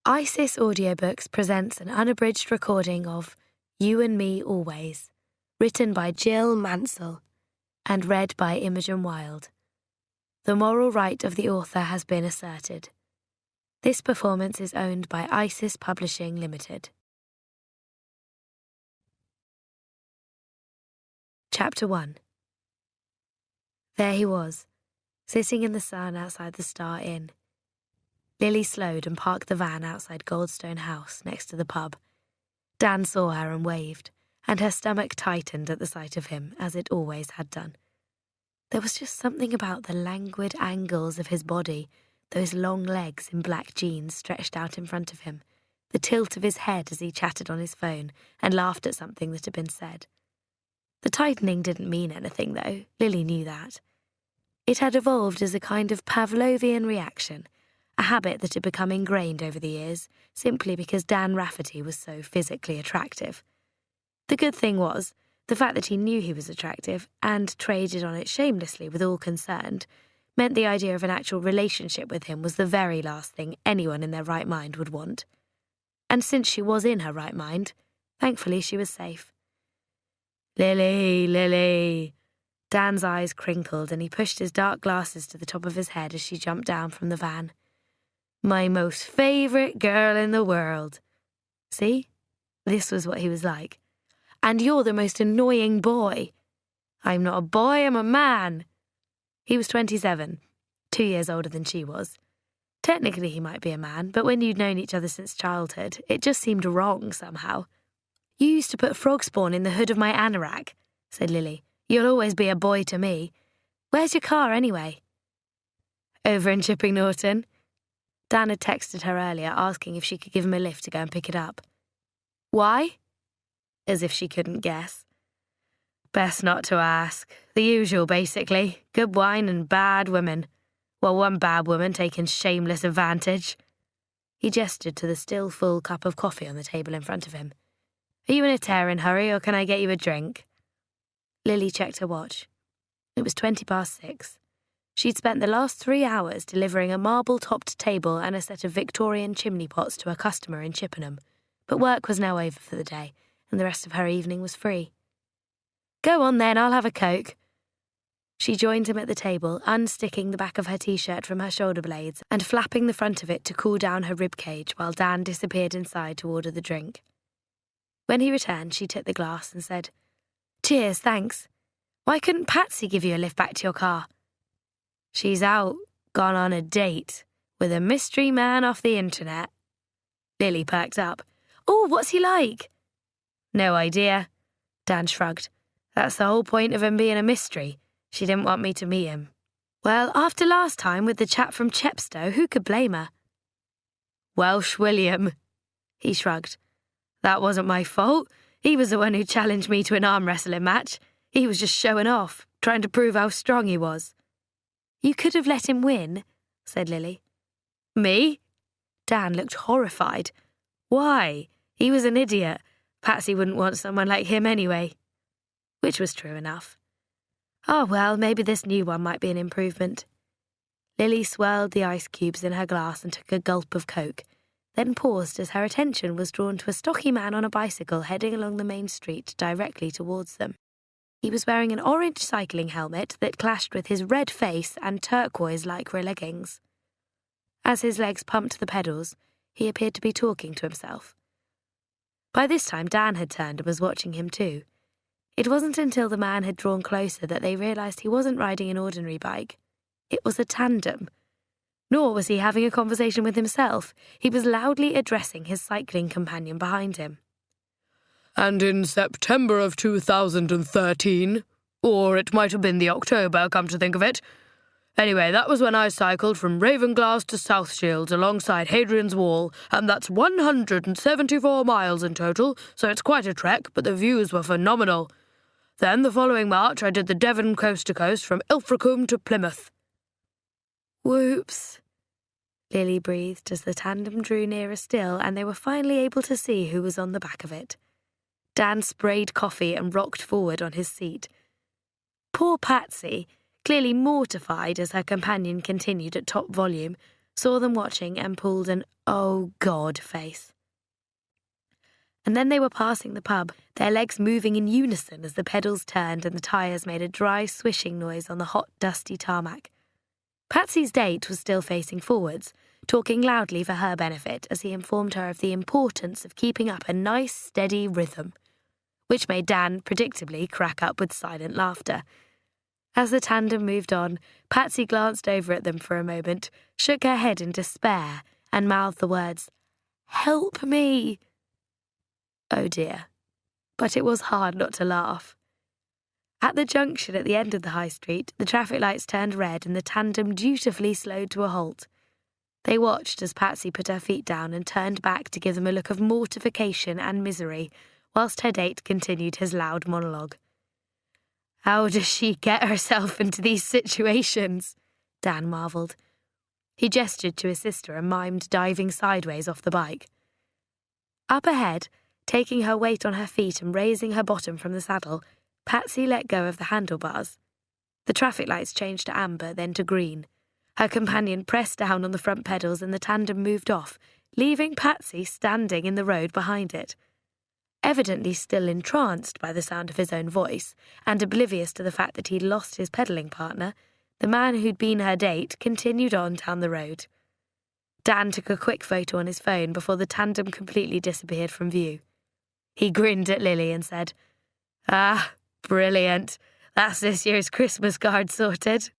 Isis Audiobooks presents an unabridged recording of You and Me Always, written by Jill Mansell and read by Imogen Wild. The moral right of the author has been asserted. This performance is owned by Isis Publishing Limited. Chapter 1. There he was, sitting in the sun outside the Star Inn. Lily slowed and parked the van outside Goldstone House next to the pub. Dan saw her and waved, and her stomach tightened at the sight of him, as it always had done. There was just something about the languid angles of his body, those long legs in black jeans stretched out in front of him, the tilt of his head as he chatted on his phone and laughed at something that had been said. The tightening didn't mean anything, though. Lily knew that. It had evolved as a kind of Pavlovian reaction, a habit that had become ingrained over the years, simply because Dan Rafferty was so physically attractive. The good thing was, the fact that he knew he was attractive, and traded on it shamelessly with all concerned, meant the idea of an actual relationship with him was the very last thing anyone in their right mind would want. And since she was in her right mind, thankfully she was safe. "Lily, Lily." Dan's eyes crinkled and he pushed his dark glasses to the top of his head as she jumped down from the van. "My most favourite girl in the world." See? This was what he was like. "And you're the most annoying boy." "I'm not a boy, I'm a man." He was 27, 2 years older than she was. Technically he might be a man, but when you'd known each other since childhood, it just seemed wrong somehow. "You used to put frog spawn in the hood of my anorak," said Lily. "You'll always be a boy to me. Where's your car, anyway?" "Over in Chipping Norton." Dan had texted her earlier asking if she could give him a lift to go and pick it up. "Why?" As if she couldn't guess. "Best not to ask. The usual, basically. Good wine and bad women. Well, one bad woman taking shameless advantage." He gestured to the still full cup of coffee on the table in front of him. "Are you in a tearing hurry, or can I get you a drink?" Lily checked her watch. It was 6:20. She'd spent the last 3 hours delivering a marble-topped table and a set of Victorian chimney pots to a customer in Chippenham, but work was now over for the day, and the rest of her evening was free. "Go on then, I'll have a Coke." She joined him at the table, unsticking the back of her t-shirt from her shoulder blades and flapping the front of it to cool down her ribcage while Dan disappeared inside to order the drink. When he returned, she took the glass and said, "Cheers, thanks. Why couldn't Patsy give you a lift back to your car?" "She's out, gone on a date, with a mystery man off the internet." Lily perked up. "Oh, what's he like?" "No idea." Dan shrugged. "That's the whole point of him being a mystery. She didn't want me to meet him." "Well, after last time with the chap from Chepstow, who could blame her?" "Welsh William." He shrugged. "That wasn't my fault. He was the one who challenged me to an arm wrestling match. He was just showing off, trying to prove how strong he was." "You could have let him win," said Lily. "Me?" Dan looked horrified. "Why? He was an idiot. Patsy wouldn't want someone like him anyway." Which was true enough. Oh well, maybe this new one might be an improvement. Lily swirled the ice cubes in her glass and took a gulp of Coke, then paused as her attention was drawn to a stocky man on a bicycle heading along the main street directly towards them. He was wearing an orange cycling helmet that clashed with his red face and turquoise lycra leggings. As his legs pumped the pedals, he appeared to be talking to himself. By this time Dan had turned and was watching him too. It wasn't until the man had drawn closer that they realised he wasn't riding an ordinary bike. It was a tandem. Nor was he having a conversation with himself. He was loudly addressing his cycling companion behind him. "And in September of 2013, or it might have been the October, come to think of it. Anyway, that was when I cycled from Ravenglass to South Shields alongside Hadrian's Wall, and that's 174 miles in total, so it's quite a trek, but the views were phenomenal. Then the following March I did the Devon coast to coast from Ilfracombe to Plymouth." "Whoops," Lily breathed as the tandem drew nearer still and they were finally able to see who was on the back of it. Dan sprayed coffee and rocked forward on his seat. Poor Patsy, clearly mortified as her companion continued at top volume, saw them watching and pulled an "oh God" face. And then they were passing the pub, their legs moving in unison as the pedals turned and the tyres made a dry swishing noise on the hot, dusty tarmac. Patsy's date was still facing forwards, talking loudly for her benefit as he informed her of the importance of keeping up a nice, steady rhythm, which made Dan predictably crack up with silent laughter. As the tandem moved on, Patsy glanced over at them for a moment, shook her head in despair, and mouthed the words, "Help me!" Oh dear. But it was hard not to laugh. At the junction at the end of the high street, the traffic lights turned red and the tandem dutifully slowed to a halt. They watched as Patsy put her feet down and turned back to give them a look of mortification and misery, whilst her date continued his loud monologue. "How does she get herself into these situations?" Dan marvelled. He gestured to his sister and mimed diving sideways off the bike. Up ahead, taking her weight on her feet and raising her bottom from the saddle, Patsy let go of the handlebars. The traffic lights changed to amber, then to green. Her companion pressed down on the front pedals and the tandem moved off, leaving Patsy standing in the road behind it. Evidently still entranced by the sound of his own voice, and oblivious to the fact that he'd lost his pedalling partner, the man who'd been her date continued on down the road. Dan took a quick photo on his phone before the tandem completely disappeared from view. He grinned at Lily and said, "Ah, brilliant. That's this year's Christmas card sorted."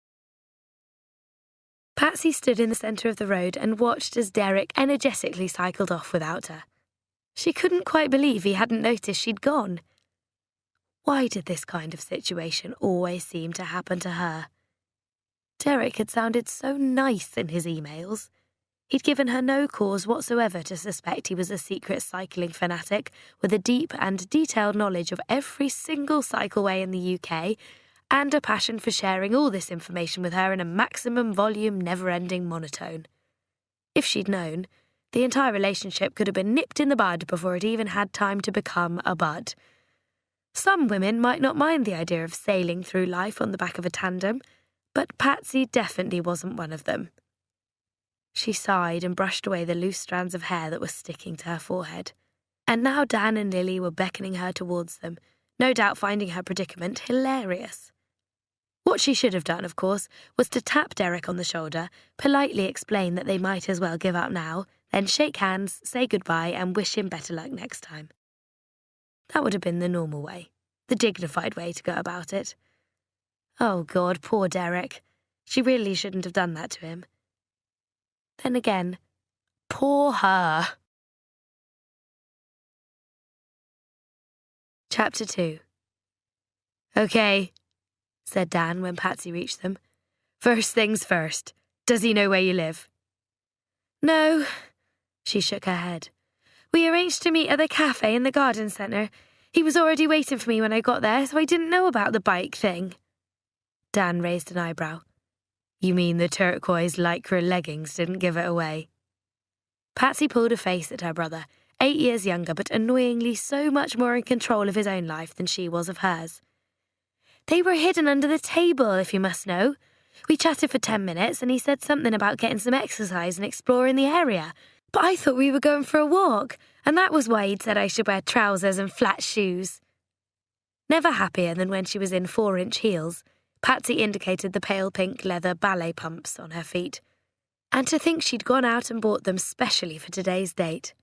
Patsy stood in the centre of the road and watched as Derek energetically cycled off without her. She couldn't quite believe he hadn't noticed she'd gone. Why did this kind of situation always seem to happen to her? Derek had sounded so nice in his emails. He'd given her no cause whatsoever to suspect he was a secret cycling fanatic with a deep and detailed knowledge of every single cycleway in the UK and a passion for sharing all this information with her in a maximum volume, never-ending monotone. If she'd known, the entire relationship could have been nipped in the bud before it even had time to become a bud. Some women might not mind the idea of sailing through life on the back of a tandem, but Patsy definitely wasn't one of them. She sighed and brushed away the loose strands of hair that were sticking to her forehead. And now Dan and Lily were beckoning her towards them, no doubt finding her predicament hilarious. What she should have done, of course, was to tap Derek on the shoulder, politely explain that they might as well give up now, then shake hands, say goodbye, and wish him better luck next time. That would have been the normal way, the dignified way to go about it. Oh God, poor Derek. She really shouldn't have done that to him. Then again, poor her. Chapter 2. "Okay," said Dan when Patsy reached them. "First things first. Does he know where you live?" "No." She shook her head. "We arranged to meet at the cafe in the garden centre. He was already waiting for me when I got there, so I didn't know about the bike thing." Dan raised an eyebrow. "You mean the turquoise lycra leggings didn't give it away?" Patsy pulled a face at her brother, 8 years younger but annoyingly so much more in control of his own life than she was of hers. "They were hidden under the table, if you must know. We chatted for 10 minutes and he said something about getting some exercise and exploring the area. But I thought we were going for a walk, and that was why he'd said I should wear trousers and flat shoes." Never happier than when she was in 4-inch heels, Patsy indicated the pale pink leather ballet pumps on her feet. And to think she'd gone out and bought them specially for today's date.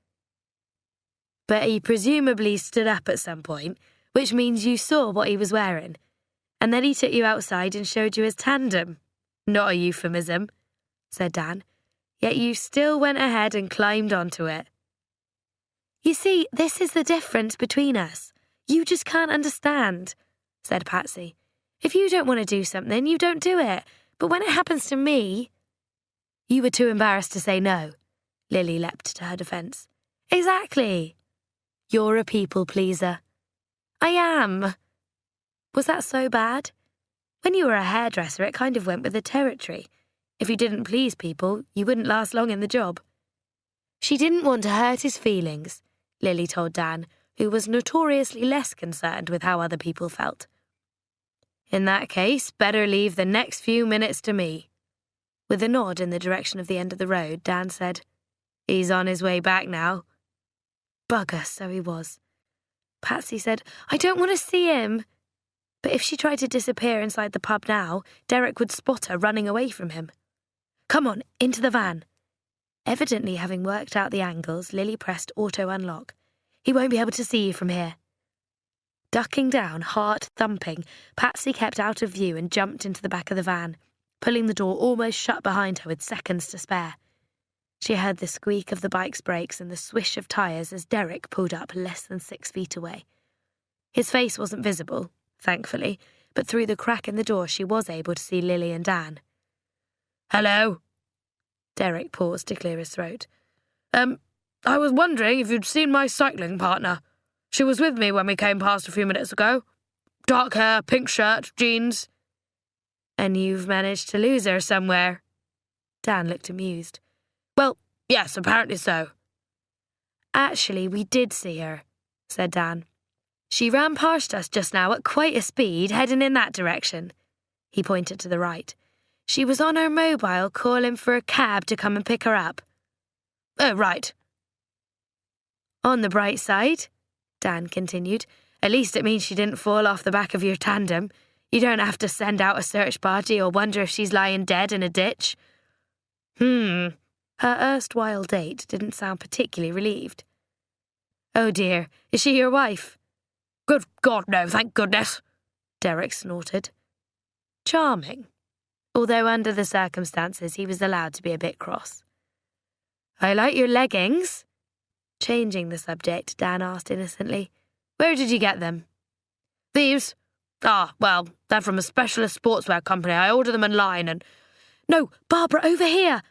"But he presumably stood up at some point, which means you saw what he was wearing. And then he took you outside and showed you his tandem. Not a euphemism," said Dan. "Yet you still went ahead and climbed onto it." "You see, this is the difference between us. You just can't understand," said Patsy. "If you don't want to do something, you don't do it. But when it happens to me—" "You were too embarrassed to say no," Lily leapt to her defence. "Exactly. You're a people pleaser." "I am." "Was that so bad? When you were a hairdresser, it kind of went with the territory. If you didn't please people, you wouldn't last long in the job." She didn't want to hurt his feelings, Lily told Dan, who was notoriously less concerned with how other people felt. "In that case, better leave the next few minutes to me." With a nod in the direction of the end of the road, Dan said, "He's on his way back now." Bugger, so he was. Patsy said, "I don't want to see him." But if she tried to disappear inside the pub now, Derek would spot her running away from him. "Come on, into the van." Evidently having worked out the angles, Lily pressed auto unlock. "He won't be able to see you from here." Ducking down, heart thumping, Patsy kept out of view and jumped into the back of the van, pulling the door almost shut behind her with seconds to spare. She heard the squeak of the bike's brakes and the swish of tyres as Derek pulled up less than 6 feet away. His face wasn't visible, thankfully, but through the crack in the door she was able to see Lily and Dan. "Hello?" Derek paused to clear his throat. I was wondering if you'd seen my cycling partner. She was with me when we came past a few minutes ago. Dark hair, pink shirt, jeans." "And you've managed to lose her somewhere?" Dan looked amused. "Well, yes, apparently so." "Actually, we did see her," said Dan. "She ran past us just now at quite a speed, heading in that direction." He pointed to the right. "She was on her mobile calling for a cab to come and pick her up." "Oh, right." "On the bright side," Dan continued, "at least it means she didn't fall off the back of your tandem. You don't have to send out a search party or wonder if she's lying dead in a ditch." Her erstwhile date didn't sound particularly relieved. "Oh dear, is she your wife?" "Good God, no, thank goodness," Derek snorted. Charming, although under the circumstances he was allowed to be a bit cross. "I like your leggings." Changing the subject, Dan asked innocently, "Where did you get them?" "These? Well, they're from a specialist sportswear company. I ordered them online and—" "No, Barbara, over here!"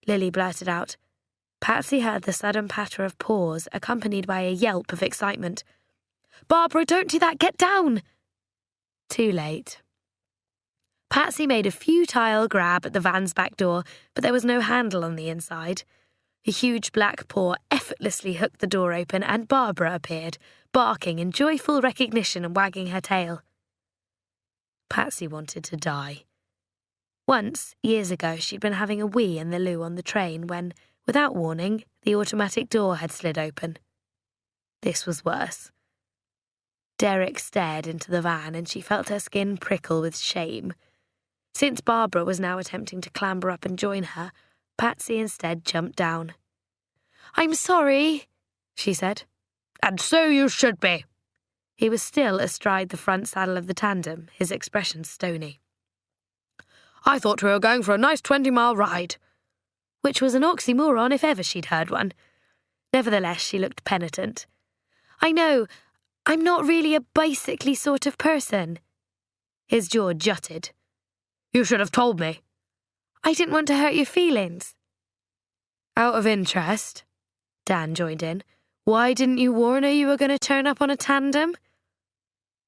Lily blurted out. Patsy heard the sudden patter of paws, accompanied by a yelp of excitement. "Barbara, don't do that! Get down!" Too late. Patsy made a futile grab at the van's back door, but there was no handle on the inside. A huge black paw effortlessly hooked the door open and Barbara appeared, barking in joyful recognition and wagging her tail. Patsy wanted to die. Once, years ago, she'd been having a wee in the loo on the train when, without warning, the automatic door had slid open. This was worse. Derek stared into the van and she felt her skin prickle with shame. Since Barbara was now attempting to clamber up and join her, Patsy instead jumped down. "I'm sorry," she said. "And so you should be." He was still astride the front saddle of the tandem, his expression stony. "I thought we were going for a nice 20-mile ride." Which was an oxymoron if ever she'd heard one. Nevertheless, she looked penitent. "I know, I'm not really a bicycly sort of person." His jaw jutted. "You should have told me." "I didn't want to hurt your feelings." "Out of interest," Dan joined in, "why didn't you warn her you were going to turn up on a tandem?"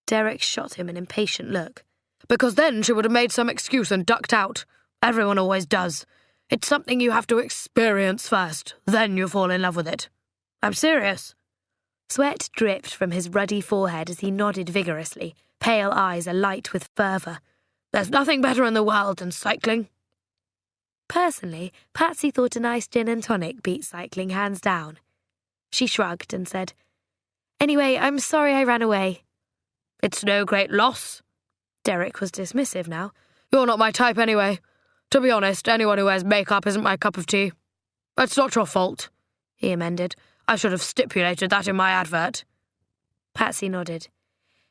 Derek shot him an impatient look. "Because then she would have made some excuse and ducked out. Everyone always does. It's something you have to experience first, then you fall in love with it. I'm serious." Sweat dripped from his ruddy forehead as he nodded vigorously, pale eyes alight with fervour. "There's nothing better in the world than cycling." Personally, Patsy thought a nice gin and tonic beat cycling hands down. She shrugged and said, "Anyway, I'm sorry I ran away." "It's no great loss." Derek was dismissive now. "You're not my type anyway. To be honest, anyone who wears makeup isn't my cup of tea. It's not your fault," he amended. "I should have stipulated that in my advert." Patsy nodded.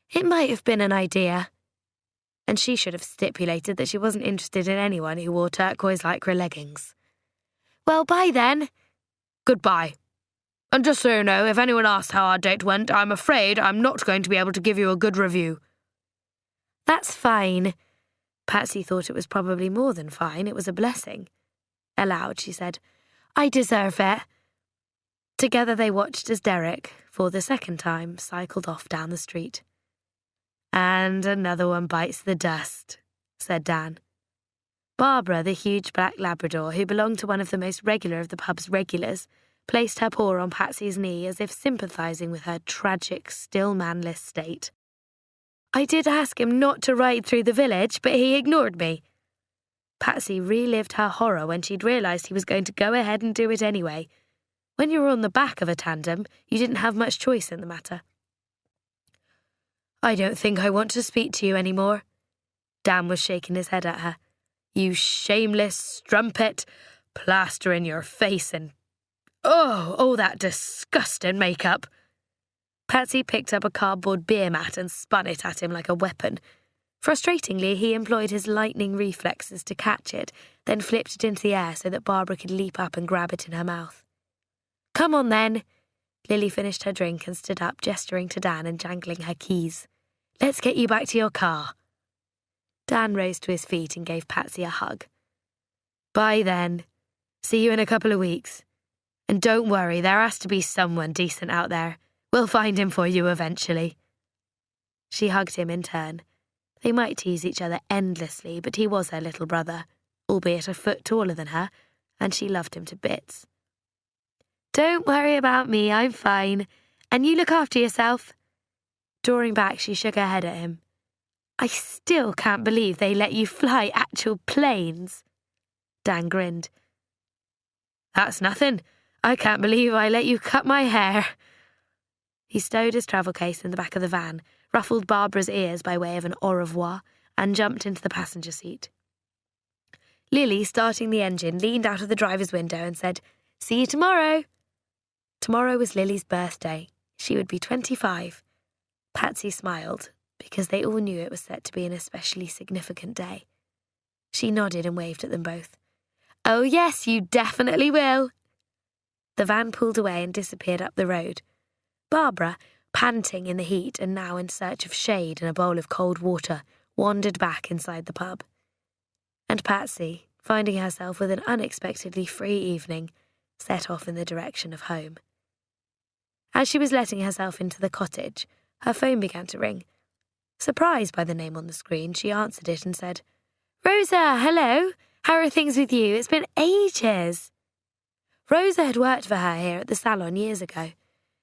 It might have been an idea. And she should have stipulated that she wasn't interested in anyone who wore turquoise lycra leggings. "Well, bye then." "Goodbye. And just so you know, if anyone asks how our date went, I'm afraid I'm not going to be able to give you a good review." "That's fine." Patsy thought it was probably more than fine. It was a blessing. Aloud, she said, "I deserve it." Together they watched as Derek, for the second time, cycled off down the street. "And another one bites the dust," said Dan. Barbara, the huge black Labrador, who belonged to one of the most regular of the pub's regulars, placed her paw on Patsy's knee as if sympathising with her tragic, still manless state. "I did ask him not to ride through the village, but he ignored me." Patsy relived her horror when she'd realised he was going to go ahead and do it anyway. When you were on the back of a tandem, you didn't have much choice in the matter. "I don't think I want to speak to you anymore." Dan was shaking his head at her. "You shameless strumpet, plaster in your face and... Oh, that disgusting makeup." Patsy picked up a cardboard beer mat and spun it at him like a weapon. Frustratingly, he employed his lightning reflexes to catch it, then flipped it into the air so that Barbara could leap up and grab it in her mouth. "Come on, then." Lily finished her drink and stood up, gesturing to Dan and jangling her keys. "Let's get you back to your car." Dan rose to his feet and gave Patsy a hug. "Bye, then. See you in a couple of weeks. And don't worry, there has to be someone decent out there. We'll find him for you eventually." She hugged him in turn. They might tease each other endlessly, but he was her little brother, albeit a foot taller than her, and she loved him to bits. "Don't worry about me, I'm fine. And you look after yourself." Drawing back, she shook her head at him. "I still can't believe they let you fly actual planes." Dan grinned. "That's nothing. I can't believe I let you cut my hair." He stowed his travel case in the back of the van, ruffled Barbara's ears by way of an au revoir, and jumped into the passenger seat. Lily, starting the engine, leaned out of the driver's window and said, "See you tomorrow." Tomorrow was Lily's birthday. She would be 25. Patsy smiled, because they all knew it was set to be an especially significant day. She nodded and waved at them both. "Oh yes, you definitely will." The van pulled away and disappeared up the road. Barbara, panting in the heat and now in search of shade and a bowl of cold water, wandered back inside the pub. And Patsy, finding herself with an unexpectedly free evening, set off in the direction of home. As she was letting herself into the cottage, her phone began to ring. Surprised by the name on the screen, she answered it and said, "Rosa, hello. How are things with you? It's been ages." Rosa had worked for her here at the salon years ago.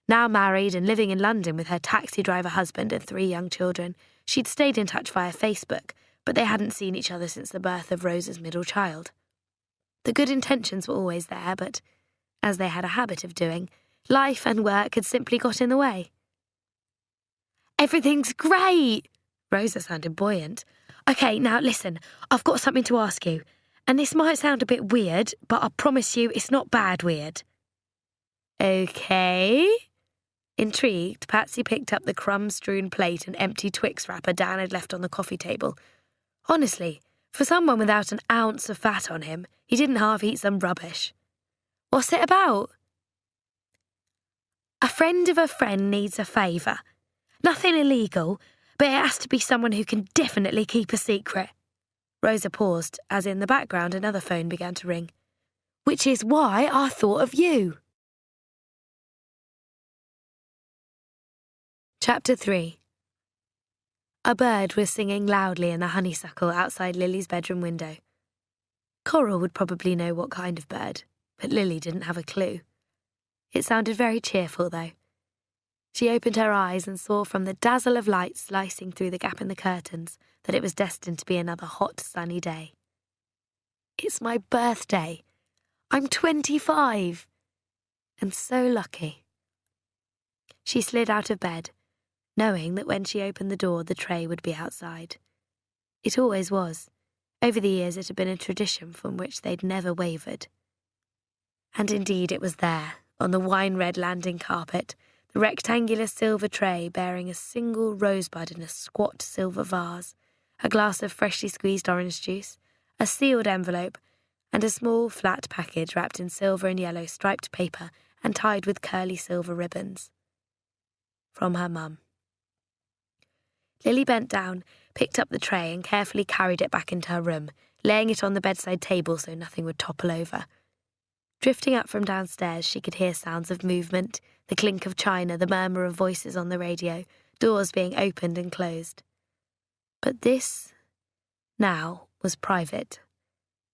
Now married and living in London with her taxi driver husband and 3 young children, she'd stayed in touch via Facebook, but they hadn't seen each other since the birth of Rosa's middle child. The good intentions were always there, but, as they had a habit of doing, life and work had simply got in the way. "Everything's great!" Rosa sounded buoyant. "Okay, now listen, I've got something to ask you. And this might sound a bit weird, but I promise you it's not bad weird." "Okay." Intrigued, Patsy picked up the crumb-strewn plate and empty Twix wrapper Dan had left on the coffee table. Honestly, for someone without an ounce of fat on him, he didn't half eat some rubbish. "What's it about?" "A friend of a friend needs a favour. Nothing illegal, but it has to be someone who can definitely keep a secret." Rosa paused, as in the background another phone began to ring. "Which is why I thought of you." Chapter 3. A bird was singing loudly in the honeysuckle outside Lily's bedroom window. Coral would probably know what kind of bird, but Lily didn't have a clue. It sounded very cheerful, though. She opened her eyes and saw from the dazzle of light slicing through the gap in the curtains that it was destined to be another hot, sunny day. "It's my birthday. I'm 25. And so lucky." She slid out of bed, knowing that when she opened the door, the tray would be outside. It always was. Over the years, it had been a tradition from which they'd never wavered. And indeed, it was there, on the wine-red landing carpet, the rectangular silver tray bearing a single rosebud in a squat silver vase, a glass of freshly squeezed orange juice, a sealed envelope, and a small flat package wrapped in silver and yellow striped paper and tied with curly silver ribbons. From her mum. Lily bent down, picked up the tray and carefully carried it back into her room, laying it on the bedside table so nothing would topple over. Drifting up from downstairs, she could hear sounds of movement, the clink of china, the murmur of voices on the radio, doors being opened and closed. But this, now, was private,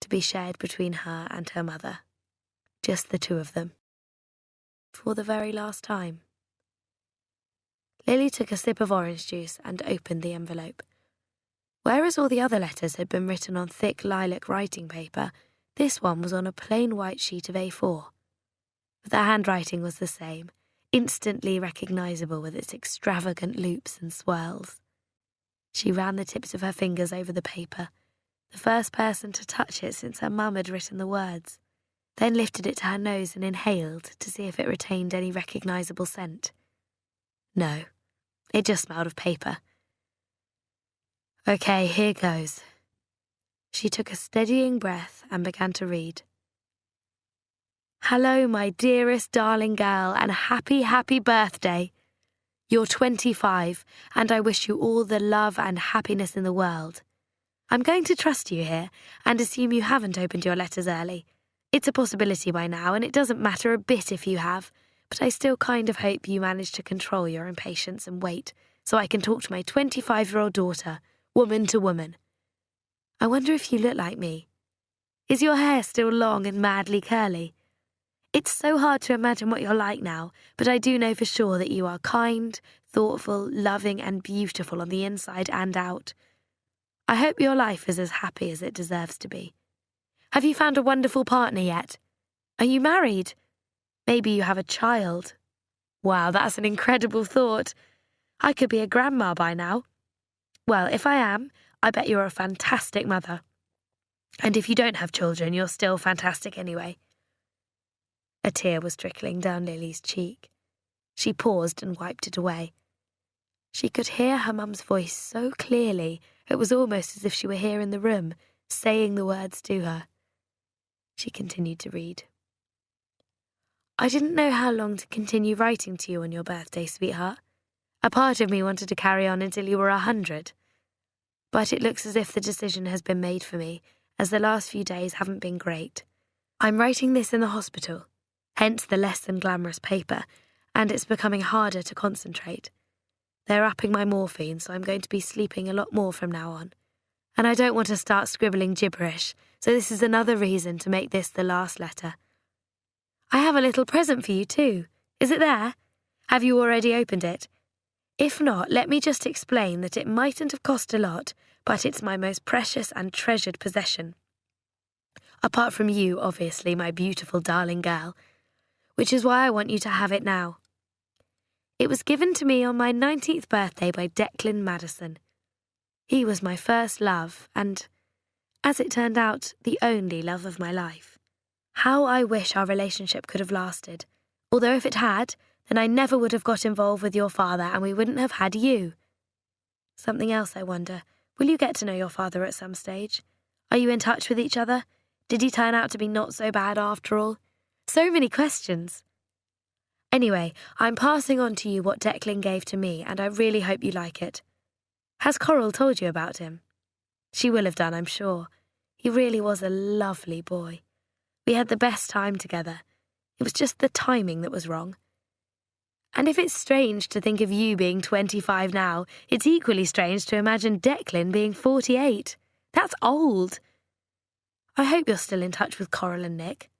to be shared between her and her mother. Just the two of them. For the very last time. Lily took a sip of orange juice and opened the envelope. Whereas all the other letters had been written on thick lilac writing paper, this one was on a plain white sheet of A4. But the handwriting was the same, instantly recognisable with its extravagant loops and swirls. She ran the tips of her fingers over the paper, the first person to touch it since her mum had written the words, then lifted it to her nose and inhaled to see if it retained any recognisable scent. No, it just smelled of paper. Okay, here goes. She took a steadying breath and began to read. Hello, my dearest darling girl, and happy, happy birthday. You're 25, and I wish you all the love and happiness in the world. I'm going to trust you here and assume you haven't opened your letters early. It's a possibility by now, and it doesn't matter a bit if you have, but I still kind of hope you manage to control your impatience and wait so I can talk to my 25-year-old daughter, woman to woman. I wonder if you look like me. Is your hair still long and madly curly? It's so hard to imagine what you're like now, but I do know for sure that you are kind, thoughtful, loving, and beautiful on the inside and out. I hope your life is as happy as it deserves to be. Have you found a wonderful partner yet? Are you married? Maybe you have a child. Wow, that's an incredible thought. I could be a grandma by now. Well, if I am, I bet you're a fantastic mother. And if you don't have children, you're still fantastic anyway. A tear was trickling down Lily's cheek. She paused and wiped it away. She could hear her mum's voice so clearly, it was almost as if she were here in the room, saying the words to her. She continued to read. I didn't know how long to continue writing to you on your birthday, sweetheart. A part of me wanted to carry on until you were 100. But it looks as if the decision has been made for me, as the last few days haven't been great. I'm writing this in the hospital, hence the less than glamorous paper, and it's becoming harder to concentrate. They're upping my morphine, so I'm going to be sleeping a lot more from now on. And I don't want to start scribbling gibberish, so this is another reason to make this the last letter. I have a little present for you too. Is it there? Have you already opened it? If not, let me just explain that it mightn't have cost a lot, but it's my most precious and treasured possession. Apart from you, obviously, my beautiful darling girl, which is why I want you to have it now. It was given to me on my 19th birthday by Declan Madison. He was my first love and, as it turned out, the only love of my life. How I wish our relationship could have lasted, although if it had, then I never would have got involved with your father and we wouldn't have had you. Something else, I wonder. Will you get to know your father at some stage? Are you in touch with each other? Did he turn out to be not so bad after all? So many questions. Anyway, I'm passing on to you what Declan gave to me, and I really hope you like it. Has Coral told you about him? She will have done, I'm sure. He really was a lovely boy. We had the best time together. It was just the timing that was wrong. And if it's strange to think of you being 25 now, it's equally strange to imagine Declan being 48. That's old. I hope you're still in touch with Coral and Nick.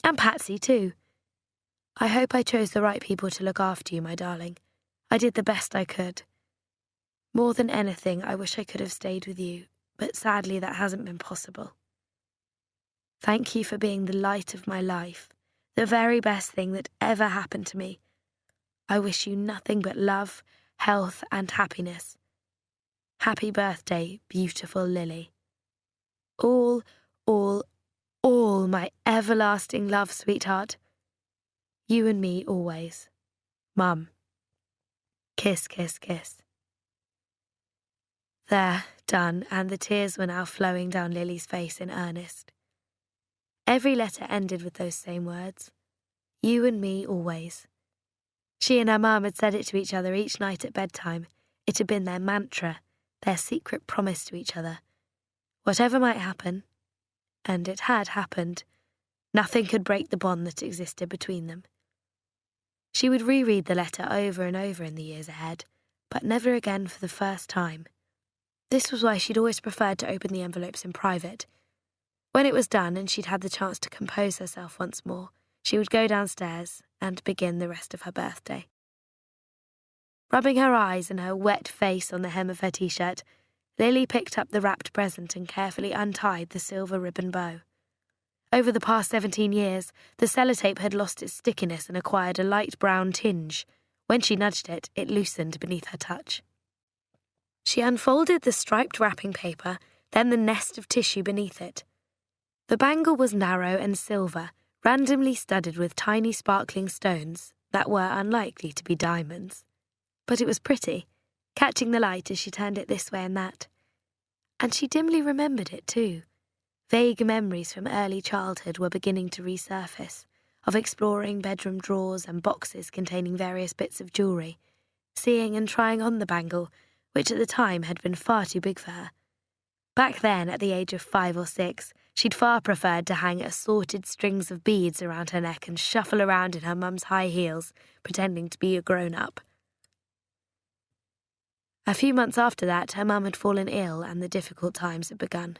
And Patsy, too. I hope I chose the right people to look after you, my darling. I did the best I could. More than anything, I wish I could have stayed with you, but sadly that hasn't been possible. Thank you for being the light of my life, the very best thing that ever happened to me. I wish you nothing but love, health, and happiness. Happy birthday, beautiful Lily. All my everlasting love, sweetheart. You and me always. Mum. Kiss, kiss, kiss. There, done, and the tears were now flowing down Lily's face in earnest. Every letter ended with those same words. You and me always. She and her mum had said it to each other each night at bedtime. It had been their mantra, their secret promise to each other. Whatever might happen, and it had happened, nothing could break the bond that existed between them. She would reread the letter over and over in the years ahead, but never again for the first time. This was why she'd always preferred to open the envelopes in private. When it was done and she'd had the chance to compose herself once more, she would go downstairs and begin the rest of her birthday. Rubbing her eyes and her wet face on the hem of her t-shirt, Lily picked up the wrapped present and carefully untied the silver ribbon bow. Over the past 17 years, the sellotape had lost its stickiness and acquired a light brown tinge. When she nudged it, it loosened beneath her touch. She unfolded the striped wrapping paper, then the nest of tissue beneath it. The bangle was narrow and silver, randomly studded with tiny sparkling stones that were unlikely to be diamonds. But it was pretty, catching the light as she turned it this way and that. And she dimly remembered it too. Vague memories from early childhood were beginning to resurface, of exploring bedroom drawers and boxes containing various bits of jewellery, seeing and trying on the bangle, which at the time had been far too big for her. Back then, at the age of 5 or 6, she'd far preferred to hang assorted strings of beads around her neck and shuffle around in her mum's high heels, pretending to be a grown-up. A few months after that, her mum had fallen ill and the difficult times had begun.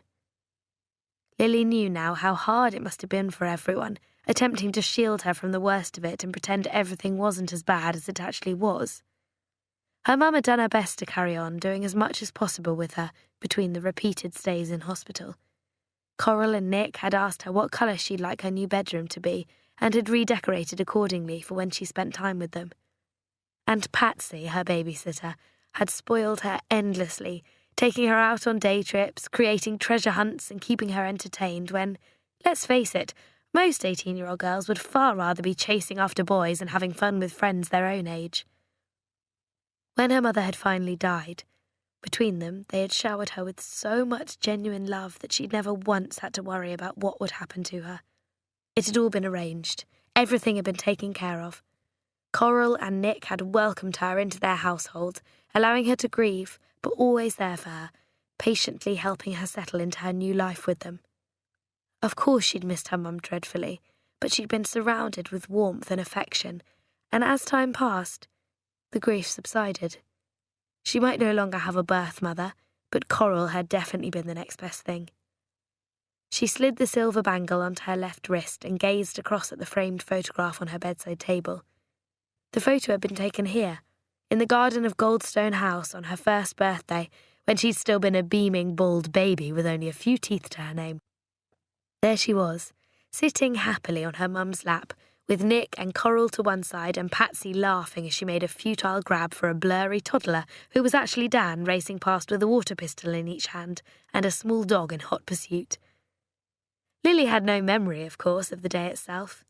Lily knew now how hard it must have been for everyone, attempting to shield her from the worst of it and pretend everything wasn't as bad as it actually was. Her mum had done her best to carry on, doing as much as possible with her between the repeated stays in hospital. Coral and Nick had asked her what colour she'd like her new bedroom to be and had redecorated accordingly for when she spent time with them. And Patsy, her babysitter, had spoiled her endlessly, taking her out on day trips, creating treasure hunts and keeping her entertained when, let's face it, most 18-year-old girls would far rather be chasing after boys and having fun with friends their own age. When her mother had finally died, between them they had showered her with so much genuine love that she'd never once had to worry about what would happen to her. It had all been arranged. Everything had been taken care of. Coral and Nick had welcomed her into their household, allowing her to grieve, but always there for her, patiently helping her settle into her new life with them. Of course she'd missed her mum dreadfully, but she'd been surrounded with warmth and affection, and as time passed, the grief subsided. She might no longer have a birth mother, but Coral had definitely been the next best thing. She slid the silver bangle onto her left wrist and gazed across at the framed photograph on her bedside table. The photo had been taken here, in the garden of Goldstone House on her first birthday, when she'd still been a beaming, bald baby with only a few teeth to her name. There she was, sitting happily on her mum's lap, with Nick and Coral to one side and Patsy laughing as she made a futile grab for a blurry toddler who was actually Dan racing past with a water pistol in each hand and a small dog in hot pursuit. Lily had no memory, of course, of the day itself,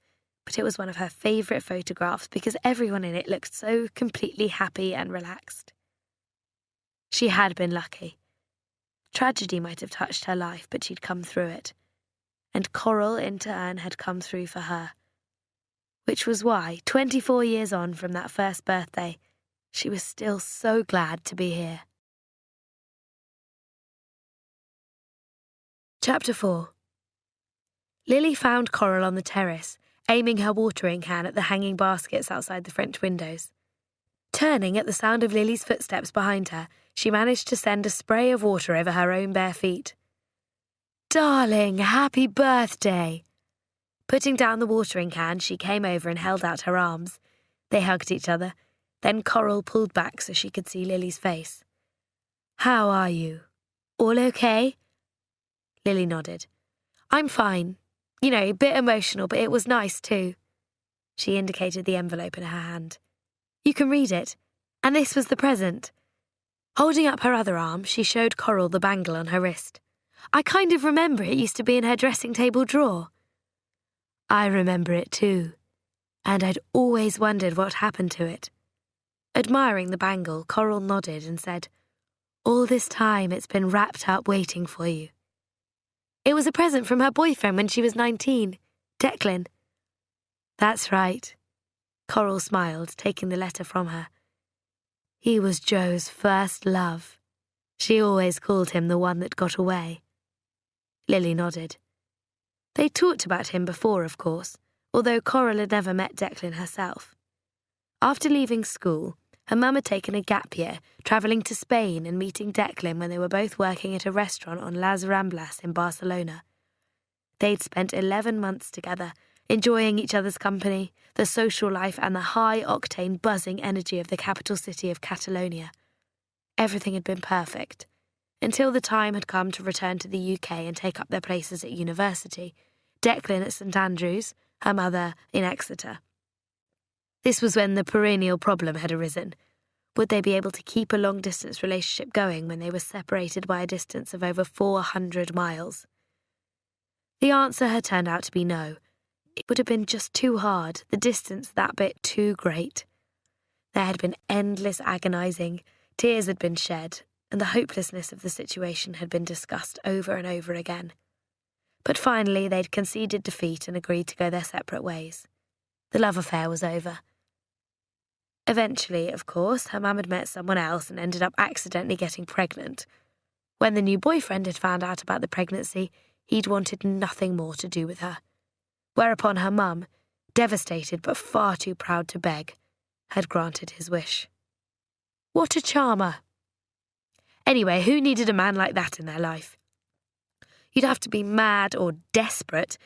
but it was one of her favourite photographs because everyone in it looked so completely happy and relaxed. She had been lucky. Tragedy might have touched her life, but she'd come through it. And Coral, in turn, had come through for her. Which was why, 24 years on from that first birthday, she was still so glad to be here. Chapter 4. Lily found Coral on the terrace, aiming her watering can at the hanging baskets outside the French windows. Turning at the sound of Lily's footsteps behind her, she managed to send a spray of water over her own bare feet. "Darling, happy birthday!" Putting down the watering can, she came over and held out her arms. They hugged each other. Then Coral pulled back so she could see Lily's face. "How are you? All okay?" Lily nodded. "I'm fine. You know, a bit emotional, but it was nice too." She indicated the envelope in her hand. "You can read it. And this was the present." Holding up her other arm, she showed Coral the bangle on her wrist. "I kind of remember it used to be in her dressing table drawer." "I remember it too, and I'd always wondered what happened to it." Admiring the bangle, Coral nodded and said, "All this time it's been wrapped up waiting for you." "It was a present from her boyfriend when she was 19, Declan." "That's right." Coral smiled, taking the letter from her. "He was Joe's first love. She always called him the one that got away." Lily nodded. They talked about him before, of course, although Coral had never met Declan herself. After leaving school, her mum had taken a gap year, travelling to Spain and meeting Declan when they were both working at a restaurant on Las Ramblas in Barcelona. They'd spent 11 months together, enjoying each other's company, the social life and the high-octane, buzzing energy of the capital city of Catalonia. Everything had been perfect, Until the time had come to return to the UK and take up their places at university, Declan at St Andrews, her mother in Exeter. This was when the perennial problem had arisen. Would they be able to keep a long-distance relationship going when they were separated by a distance of over 400 miles? The answer had turned out to be no. It would have been just too hard, the distance that bit too great. There had been endless agonising, tears had been shed, and the hopelessness of the situation had been discussed over and over again. But finally they'd conceded defeat and agreed to go their separate ways. The love affair was over. Eventually, of course, her mum had met someone else and ended up accidentally getting pregnant. When the new boyfriend had found out about the pregnancy, he'd wanted nothing more to do with her. Whereupon her mum, devastated but far too proud to beg, had granted his wish. What a charmer! Anyway, who needed a man like that in their life? You'd have to be mad or desperate.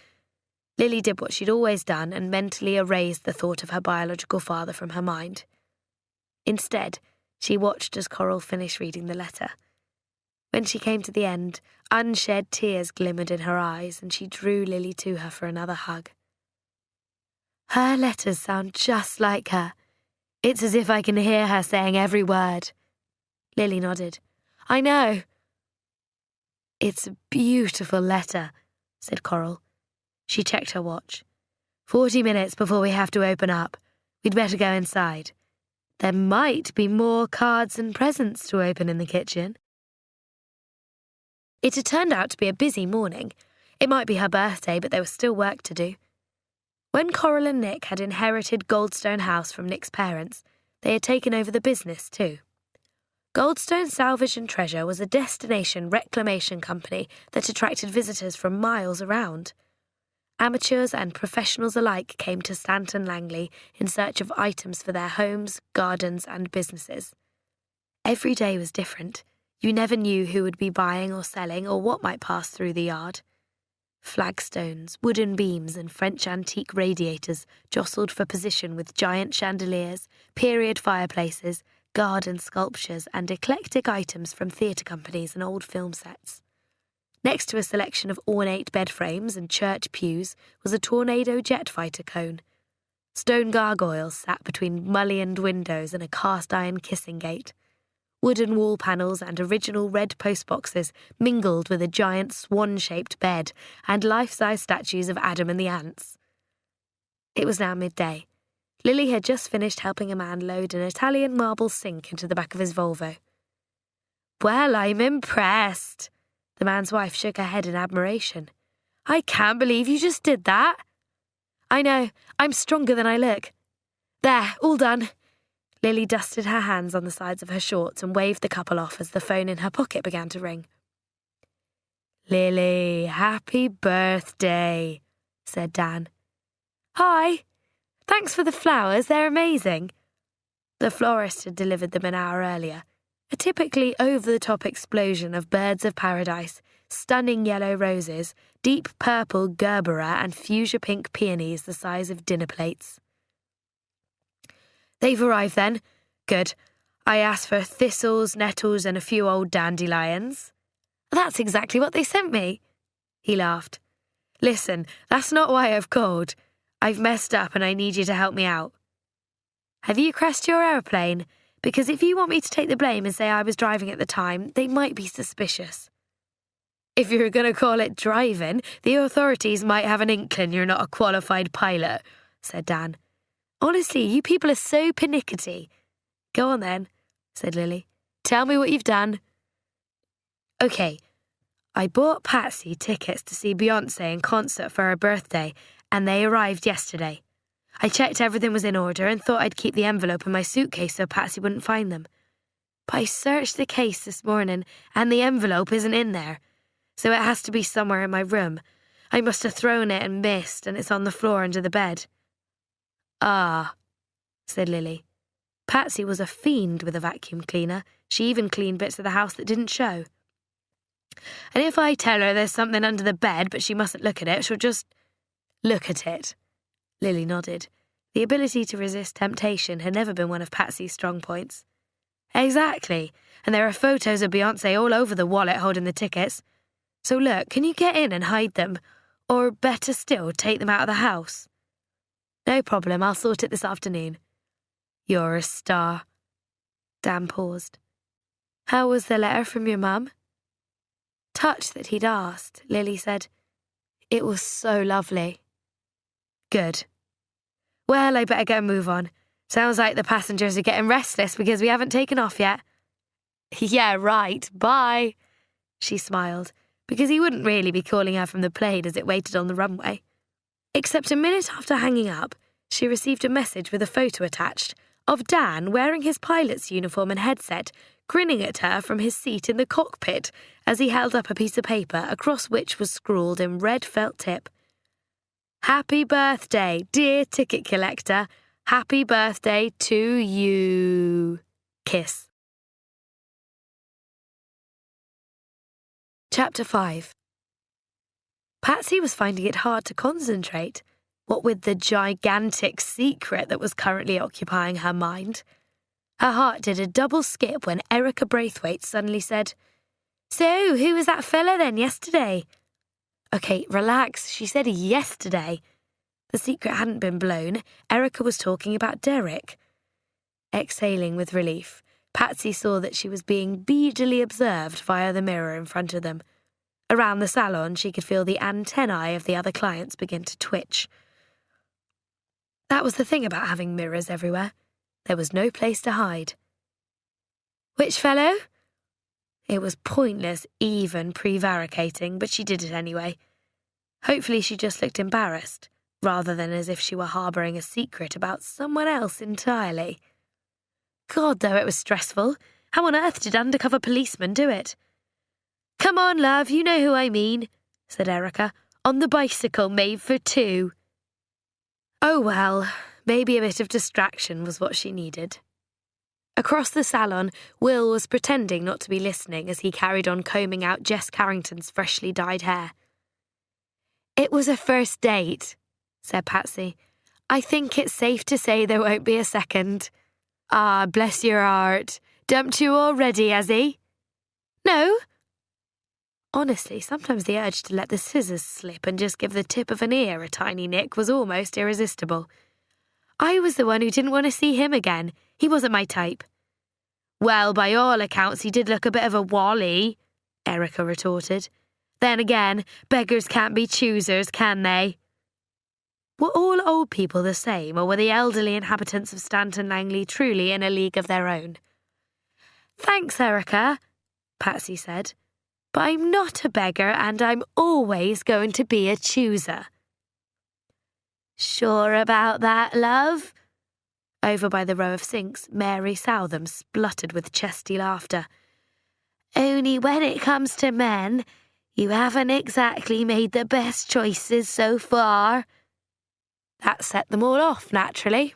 Lily did what she'd always done and mentally erased the thought of her biological father from her mind. Instead, she watched as Coral finished reading the letter. When she came to the end, unshed tears glimmered in her eyes and she drew Lily to her for another hug. Her letters sound just like her. It's as if I can hear her saying every word. Lily nodded. I know. It's a beautiful letter, said Coral. She checked her watch. 40 minutes before we have to open up. We'd better go inside. There might be more cards and presents to open in the kitchen. It had turned out to be a busy morning. It might be her birthday, but there was still work to do. When Coral and Nick had inherited Goldstone House from Nick's parents, they had taken over the business too. Goldstone Salvage and Treasure was a destination reclamation company that attracted visitors from miles around. Amateurs and professionals alike came to Stanton Langley in search of items for their homes, gardens and businesses. Every day was different. You never knew who would be buying or selling or what might pass through the yard. Flagstones, wooden beams and French antique radiators jostled for position with giant chandeliers, period fireplaces, garden sculptures and eclectic items from theatre companies and old film sets. Next to a selection of ornate bed frames and church pews was a tornado jet fighter cone. Stone gargoyles sat between mullioned windows and a cast-iron kissing gate. Wooden wall panels and original red postboxes mingled with a giant swan-shaped bed and life-size statues of Adam and the ants. It was now midday. Lily had just finished helping a man load an Italian marble sink into the back of his Volvo. Well, I'm impressed. The man's wife shook her head in admiration. I can't believe you just did that. I know, I'm stronger than I look. There, all done. Lily dusted her hands on the sides of her shorts and waved the couple off as the phone in her pocket began to ring. Lily, happy birthday, said Dan. Hi. Thanks for the flowers, they're amazing. The florist had delivered them an hour earlier. A typically over-the-top explosion of birds of paradise, stunning yellow roses, deep purple gerbera and fuchsia pink peonies the size of dinner plates. They've arrived then. Good. I asked for thistles, nettles and a few old dandelions. That's exactly what they sent me. He laughed. Listen, that's not why I've called. I've messed up and I need you to help me out. Have you crashed your aeroplane? Because if you want me to take the blame and say I was driving at the time, they might be suspicious. If you're going to call it driving, the authorities might have an inkling you're not a qualified pilot, said Dan. Honestly, you people are so pernickety. Go on then, said Lily. Tell me what you've done. OK, I bought Patsy tickets to see Beyoncé in concert for her birthday, and they arrived yesterday. I checked everything was in order and thought I'd keep the envelope in my suitcase so Patsy wouldn't find them. But I searched the case this morning and the envelope isn't in there, so it has to be somewhere in my room. I must have thrown it and missed, and it's on the floor under the bed. Ah, said Lily. Patsy was a fiend with a vacuum cleaner. She even cleaned bits of the house that didn't show. And if I tell her there's something under the bed but she mustn't look at it, she'll just look at it. Lily nodded. The ability to resist temptation had never been one of Patsy's strong points. Exactly. And there are photos of Beyoncé all over the wallet holding the tickets. So look, can you get in and hide them? Or better still, take them out of the house? No problem, I'll sort it this afternoon. You're a star. Dan paused. How was the letter from your mum? Touched that he'd asked, Lily said, It was so lovely. Good. Well, I better get a move on. Sounds like the passengers are getting restless because we haven't taken off yet. Yeah, right. Bye. She smiled, because he wouldn't really be calling her from the plane as it waited on the runway. Except a minute after hanging up, she received a message with a photo attached of Dan wearing his pilot's uniform and headset, grinning at her from his seat in the cockpit as he held up a piece of paper across which was scrawled in red felt tip, Happy birthday, dear ticket collector. Happy birthday to you. Kiss. Chapter 5. Patsy was finding it hard to concentrate, what with the gigantic secret that was currently occupying her mind. Her heart did a double skip when Erica Braithwaite suddenly said, So, who was that fella then yesterday? Okay, relax, she said yesterday. The secret hadn't been blown. Erica was talking about Derek. Exhaling with relief, Patsy saw that she was being beadily observed via the mirror in front of them. Around the salon, she could feel the antennae of the other clients begin to twitch. That was the thing about having mirrors everywhere. There was no place to hide. Which fellow? It was pointless, even prevaricating, but she did it anyway. Hopefully she just looked embarrassed, rather than as if she were harbouring a secret about someone else entirely. God, though, it was stressful. How on earth did undercover policemen do it? Come on, love, you know who I mean, said Erica. On the bicycle made for two. Oh well, maybe a bit of distraction was what she needed. Across the salon, Will was pretending not to be listening as he carried on combing out Jess Carrington's freshly dyed hair. It was a first date, said Patsy. I think it's safe to say there won't be a second. Ah, bless your heart. Dumped you already, has he? No. Honestly, sometimes the urge to let the scissors slip and just give the tip of an ear a tiny nick was almost irresistible. I was the one who didn't want to see him again. He wasn't my type. Well, by all accounts, he did look a bit of a wally, Erica retorted. Then again, beggars can't be choosers, can they? Were all old people the same, or were the elderly inhabitants of Stanton Langley truly in a league of their own? Thanks, Erica, Patsy said. But I'm not a beggar, and I'm always going to be a chooser. Sure about that, love? Over by the row of sinks, Mary Southam spluttered with chesty laughter. Only when it comes to men, you haven't exactly made the best choices so far. That set them all off, naturally.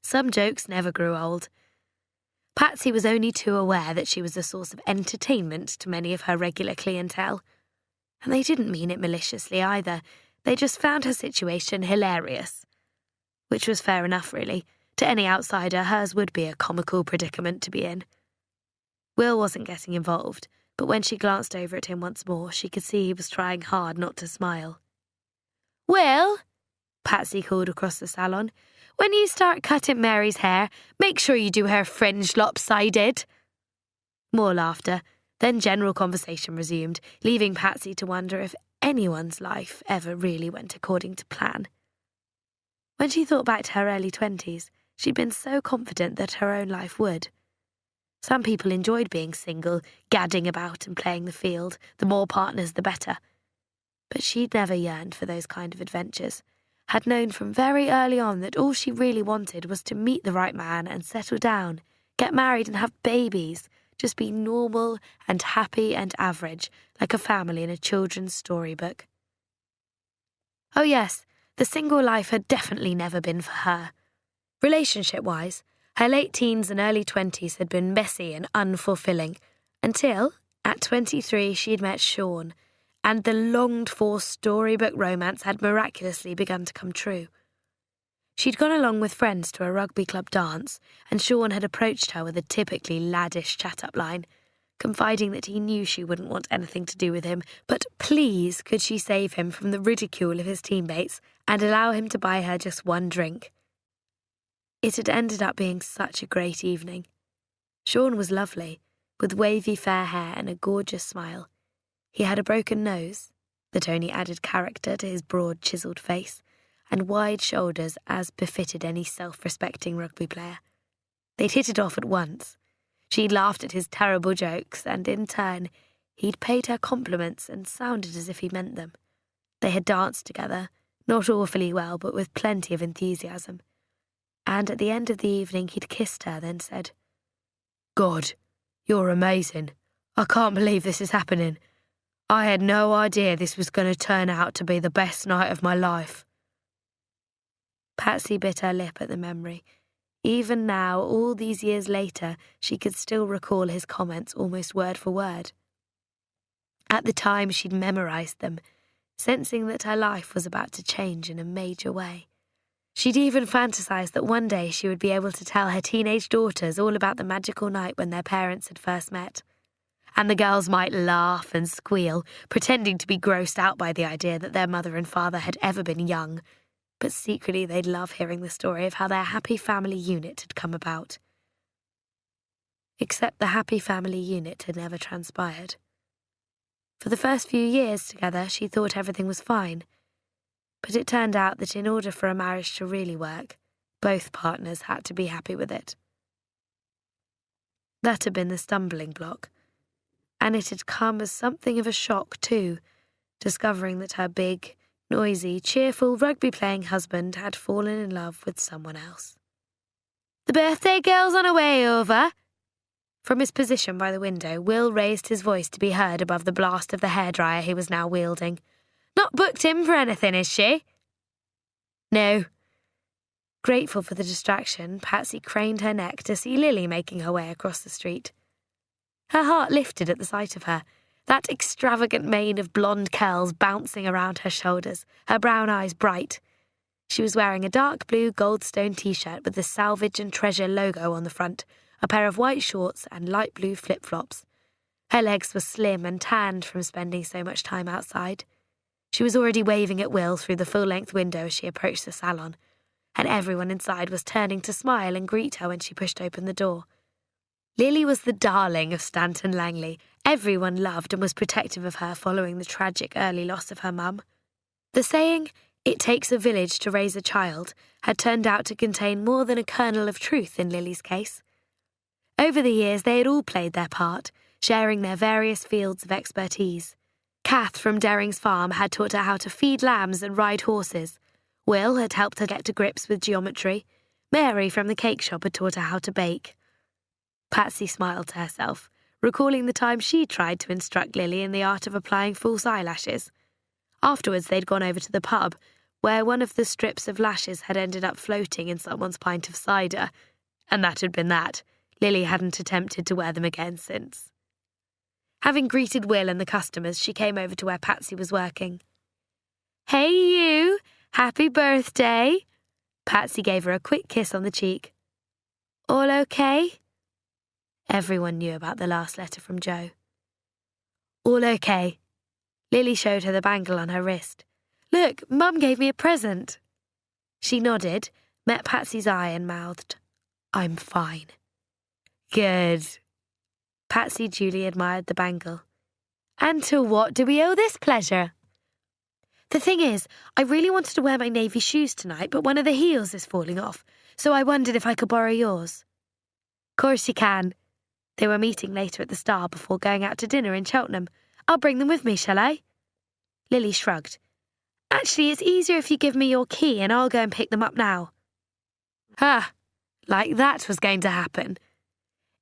Some jokes never grew old. Patsy was only too aware that she was a source of entertainment to many of her regular clientele. And they didn't mean it maliciously either. They just found her situation hilarious. Which was fair enough, really. To any outsider, hers would be a comical predicament to be in. Will wasn't getting involved, but when she glanced over at him once more, she could see he was trying hard not to smile. Will, Patsy called across the salon, when you start cutting Mary's hair, make sure you do her fringe lopsided. More laughter, then general conversation resumed, leaving Patsy to wonder if anyone's life ever really went according to plan. When she thought back to her early 20s, she'd been so confident that her own life would. Some people enjoyed being single, gadding about and playing the field, the more partners the better. But she'd never yearned for those kind of adventures, had known from very early on that all she really wanted was to meet the right man and settle down, get married and have babies, just be normal and happy and average, like a family in a children's storybook. Oh yes, the single life had definitely never been for her. Relationship-wise, her late teens and early 20s had been messy and unfulfilling, until, at 23, she'd met Sean, and the longed-for storybook romance had miraculously begun to come true. She'd gone along with friends to a rugby club dance, and Sean had approached her with a typically laddish chat-up line, confiding that he knew she wouldn't want anything to do with him, but please could she save him from the ridicule of his teammates and allow him to buy her just one drink. It had ended up being such a great evening. Sean was lovely, with wavy fair hair and a gorgeous smile. He had a broken nose, that only added character to his broad, chiselled face, and wide shoulders as befitted any self-respecting rugby player. They'd hit it off at once. She'd laughed at his terrible jokes, and in turn, he'd paid her compliments and sounded as if he meant them. They had danced together, not awfully well, but with plenty of enthusiasm. And at the end of the evening, he'd kissed her, then said, "God, you're amazing. I can't believe this is happening. I had no idea this was going to turn out to be the best night of my life." Patsy bit her lip at the memory. Even now, all these years later, she could still recall his comments almost word for word. At the time, she'd memorised them, sensing that her life was about to change in a major way. She'd even fantasised that one day she would be able to tell her teenage daughters all about the magical night when their parents had first met. And the girls might laugh and squeal, pretending to be grossed out by the idea that their mother and father had ever been young, but secretly they'd love hearing the story of how their happy family unit had come about. Except the happy family unit had never transpired. For the first few years together, she thought everything was fine, but it turned out that in order for a marriage to really work, both partners had to be happy with it. That had been the stumbling block, and it had come as something of a shock too, discovering that her big, noisy, cheerful rugby-playing husband had fallen in love with someone else. "The birthday girl's on her way over." From his position by the window, Will raised his voice to be heard above the blast of the hairdryer he was now wielding. "Not booked in for anything, is she?" "No." Grateful for the distraction, Patsy craned her neck to see Lily making her way across the street. Her heart lifted at the sight of her, that extravagant mane of blonde curls bouncing around her shoulders, her brown eyes bright. She was wearing a dark blue Goldstone t-shirt with the Salvage and Treasure logo on the front, a pair of white shorts and light blue flip-flops. Her legs were slim and tanned from spending so much time outside. She was already waving at Will through the full-length window as she approached the salon, and everyone inside was turning to smile and greet her when she pushed open the door. Lily was the darling of Stanton Langley. Everyone loved and was protective of her following the tragic early loss of her mum. The saying, "It takes a village to raise a child," had turned out to contain more than a kernel of truth in Lily's case. Over the years, they had all played their part, sharing their various fields of expertise. Kath from Dering's farm had taught her how to feed lambs and ride horses. Will had helped her get to grips with geometry. Mary from the cake shop had taught her how to bake. Patsy smiled to herself, recalling the time she tried to instruct Lily in the art of applying false eyelashes. Afterwards, they'd gone over to the pub, where one of the strips of lashes had ended up floating in someone's pint of cider, and that had been that. Lily hadn't attempted to wear them again since. Having greeted Will and the customers, she came over to where Patsy was working. "Hey, you! Happy birthday!" Patsy gave her a quick kiss on the cheek. "All okay?" Everyone knew about the last letter from Joe. "All okay." Lily showed her the bangle on her wrist. "Look, Mum gave me a present." She nodded, met Patsy's eye and mouthed, "I'm fine." "Good." Patsy duly admired the bangle. "And to what do we owe this pleasure?" "The thing is, I really wanted to wear my navy shoes tonight, but one of the heels is falling off, so I wondered if I could borrow yours." "Course you can." They were meeting later at the Star before going out to dinner in Cheltenham. "I'll bring them with me, shall I?" Lily shrugged. "Actually, it's easier if you give me your key and I'll go and pick them up now." Like that was going to happen.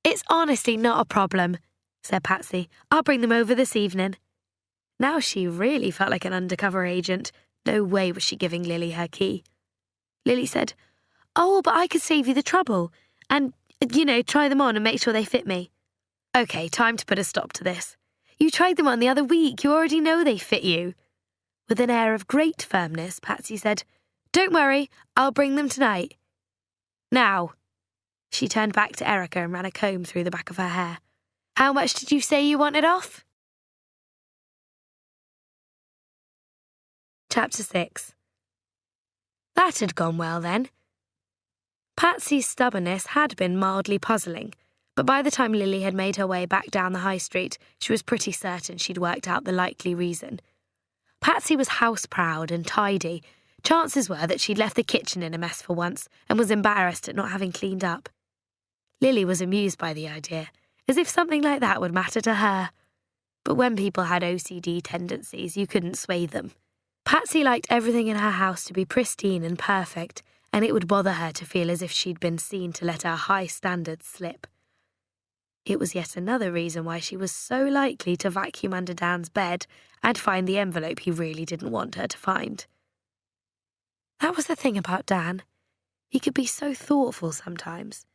"It's honestly not a problem," said Patsy. "I'll bring them over this evening." Now she really felt like an undercover agent. No way was she giving Lily her key. Lily said, "Oh, but I could save you the trouble. And, try them on and make sure they fit me." "Okay, time to put a stop to this. You tried them on the other week. You already know they fit you." With an air of great firmness, Patsy said, Don't worry, I'll bring them tonight. Now. She turned back to Erica and ran a comb through the back of her hair. How much did you say you wanted off? Chapter 6. That had gone well then. Patsy's stubbornness had been mildly puzzling, but by the time Lily had made her way back down the high street, she was pretty certain she'd worked out the likely reason. Patsy was house-proud and tidy. Chances were that she'd left the kitchen in a mess for once and was embarrassed at not having cleaned up. Lily was amused by the idea, as if something like that would matter to her. But when people had OCD tendencies, you couldn't sway them. Patsy liked everything in her house to be pristine and perfect, and it would bother her to feel as if she'd been seen to let her high standards slip. It was yet another reason why she was so likely to vacuum under Dan's bed and find the envelope he really didn't want her to find. That was the thing about Dan. He could be so thoughtful sometimes.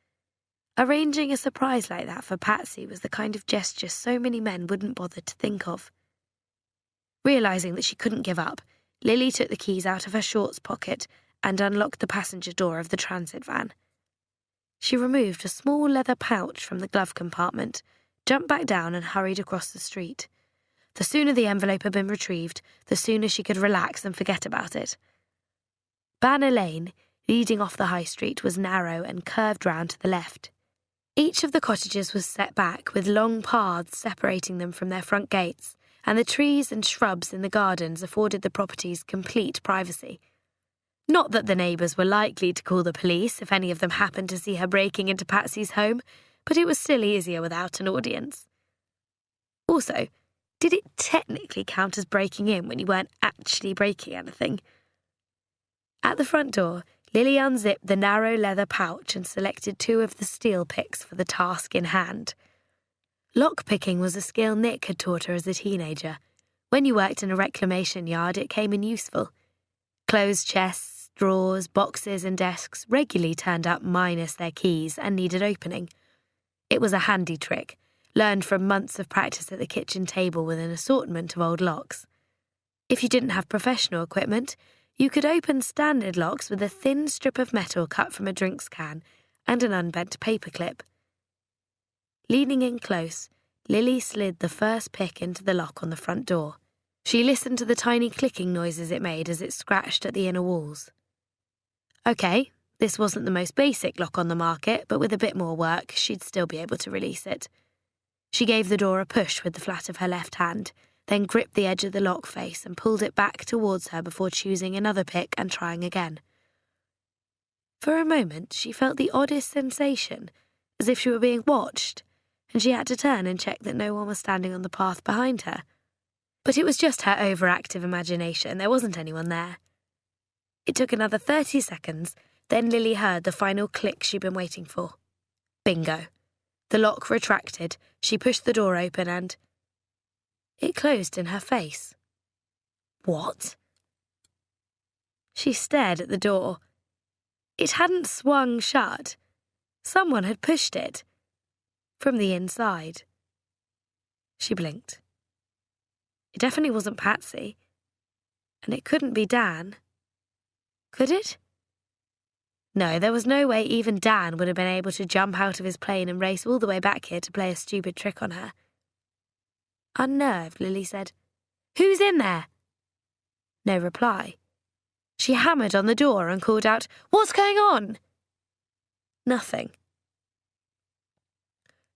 Arranging a surprise like that for Patsy was the kind of gesture so many men wouldn't bother to think of. Realising that she couldn't give up, Lily took the keys out of her shorts pocket and unlocked the passenger door of the transit van. She removed a small leather pouch from the glove compartment, jumped back down and hurried across the street. The sooner the envelope had been retrieved, the sooner she could relax and forget about it. Banner Lane, leading off the high street, was narrow and curved round to the left. Each of the cottages was set back, with long paths separating them from their front gates, and the trees and shrubs in the gardens afforded the properties complete privacy. Not that the neighbours were likely to call the police if any of them happened to see her breaking into Patsy's home, but it was still easier without an audience. Also, did it technically count as breaking in when you weren't actually breaking anything? At the front door, Lily unzipped the narrow leather pouch and selected 2 of the steel picks for the task in hand. Lock-picking was a skill Nick had taught her as a teenager. When you worked in a reclamation yard, it came in useful. Closed chests, drawers, boxes and desks regularly turned up minus their keys and needed opening. It was a handy trick, learned from months of practice at the kitchen table with an assortment of old locks. If you didn't have professional equipment, you could open standard locks with a thin strip of metal cut from a drinks can and an unbent paperclip. Leaning in close, Lily slid the first pick into the lock on the front door. She listened to the tiny clicking noises it made as it scratched at the inner walls. OK, this wasn't the most basic lock on the market, but with a bit more work, she'd still be able to release it. She gave the door a push with the flat of her left hand, then gripped the edge of the lock face and pulled it back towards her before choosing another pick and trying again. For a moment, she felt the oddest sensation, as if she were being watched, and she had to turn and check that no one was standing on the path behind her. But it was just her overactive imagination. There wasn't anyone there. It took another 30 seconds, then Lily heard the final click she'd been waiting for. Bingo. The lock retracted, she pushed the door open and... it closed in her face. What? She stared at the door. It hadn't swung shut. Someone had pushed it. From the inside. She blinked. It definitely wasn't Patsy. And it couldn't be Dan. Could it? No, there was no way even Dan would have been able to jump out of his plane and race all the way back here to play a stupid trick on her. Unnerved, Lily said, "Who's in there?" No reply. She hammered on the door and called out, "What's going on?" Nothing.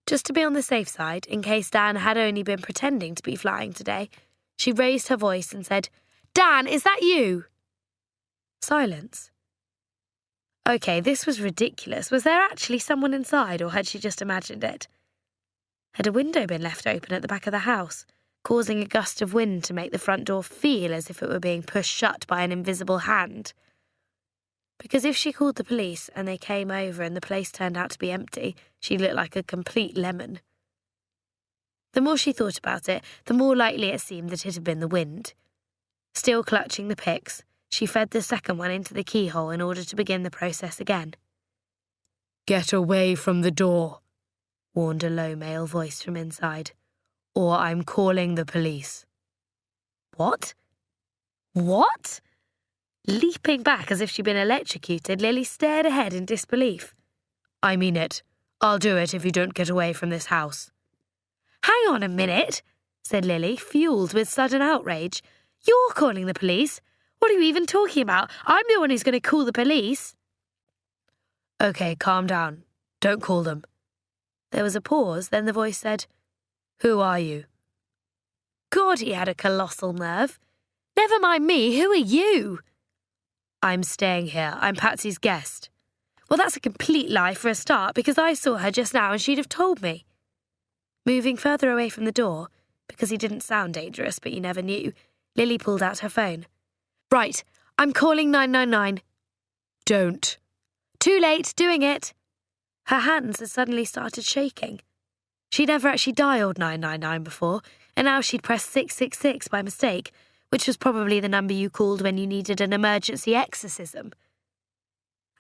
Just to be on the safe side, in case Dan had only been pretending to be flying today, she raised her voice and said, "Dan, is that you?" Silence. OK, this was ridiculous. Was there actually someone inside, or had she just imagined it? Had a window been left open at the back of the house, causing a gust of wind to make the front door feel as if it were being pushed shut by an invisible hand? Because if she called the police and they came over and the place turned out to be empty, she'd look like a complete lemon. The more she thought about it, the more likely it seemed that it had been the wind. Still clutching the picks, she fed the second one into the keyhole in order to begin the process again. "Get away from the door," warned a low male voice from inside, "or I'm calling the police." What? What? Leaping back as if she'd been electrocuted, Lily stared ahead in disbelief. "I mean it. I'll do it if you don't get away from this house." "Hang on a minute," said Lily, fueled with sudden outrage. "You're calling the police? What are you even talking about? I'm the one who's going to call the police." "Okay, calm down. Don't call them." There was a pause, then the voice said, "Who are you?" God, he had a colossal nerve. "Never mind me, who are you?" "I'm staying here. I'm Patsy's guest." "Well, that's a complete lie for a start, because I saw her just now and she'd have told me." Moving further away from the door, because he didn't sound dangerous, but you never knew, Lily pulled out her phone. "Right, I'm calling 999. "Don't." "Too late, doing it." Her hands had suddenly started shaking. She'd never actually dialed 999 before, and now she'd pressed 666 by mistake, which was probably the number you called when you needed an emergency exorcism.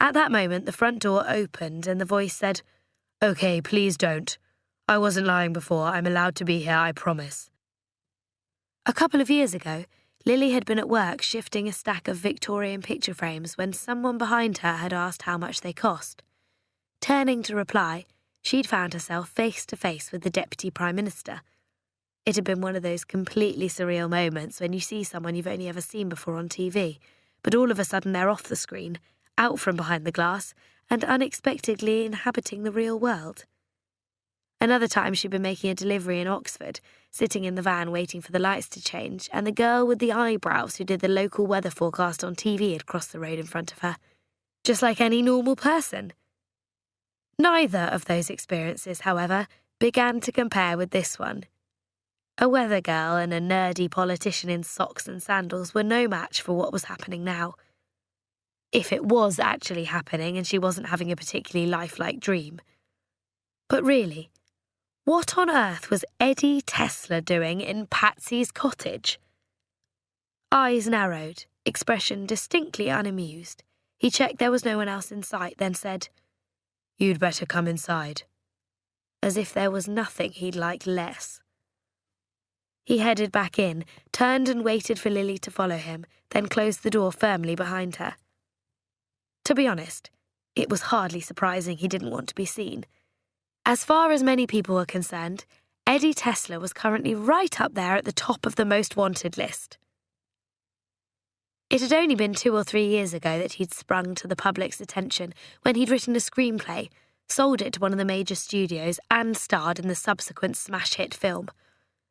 At that moment, the front door opened and the voice said, "Okay, please don't. I wasn't lying before. I'm allowed to be here, I promise." A couple of years ago, Lily had been at work shifting a stack of Victorian picture frames when someone behind her had asked how much they cost. Turning to reply, she'd found herself face to face with the Deputy Prime Minister. It had been one of those completely surreal moments when you see someone you've only ever seen before on TV, but all of a sudden they're off the screen, out from behind the glass, and unexpectedly inhabiting the real world. Another time she'd been making a delivery in Oxford, sitting in the van waiting for the lights to change, and the girl with the eyebrows who did the local weather forecast on TV had crossed the road in front of her, just like any normal person. Neither of those experiences, however, began to compare with this one. A weather girl and a nerdy politician in socks and sandals were no match for what was happening now. If it was actually happening and she wasn't having a particularly lifelike dream. But really, what on earth was Eddie Tesla doing in Patsy's cottage? Eyes narrowed, expression distinctly unamused. He checked there was no one else in sight, then said, "You'd better come inside." As if there was nothing he'd like less. He headed back in, turned and waited for Lily to follow him, then closed the door firmly behind her. To be honest, it was hardly surprising he didn't want to be seen. As far as many people were concerned, Eddie Tesla was currently right up there at the top of the most wanted list. It had only been 2 or 3 years ago that he'd sprung to the public's attention when he'd written a screenplay, sold it to one of the major studios, and starred in the subsequent smash hit film.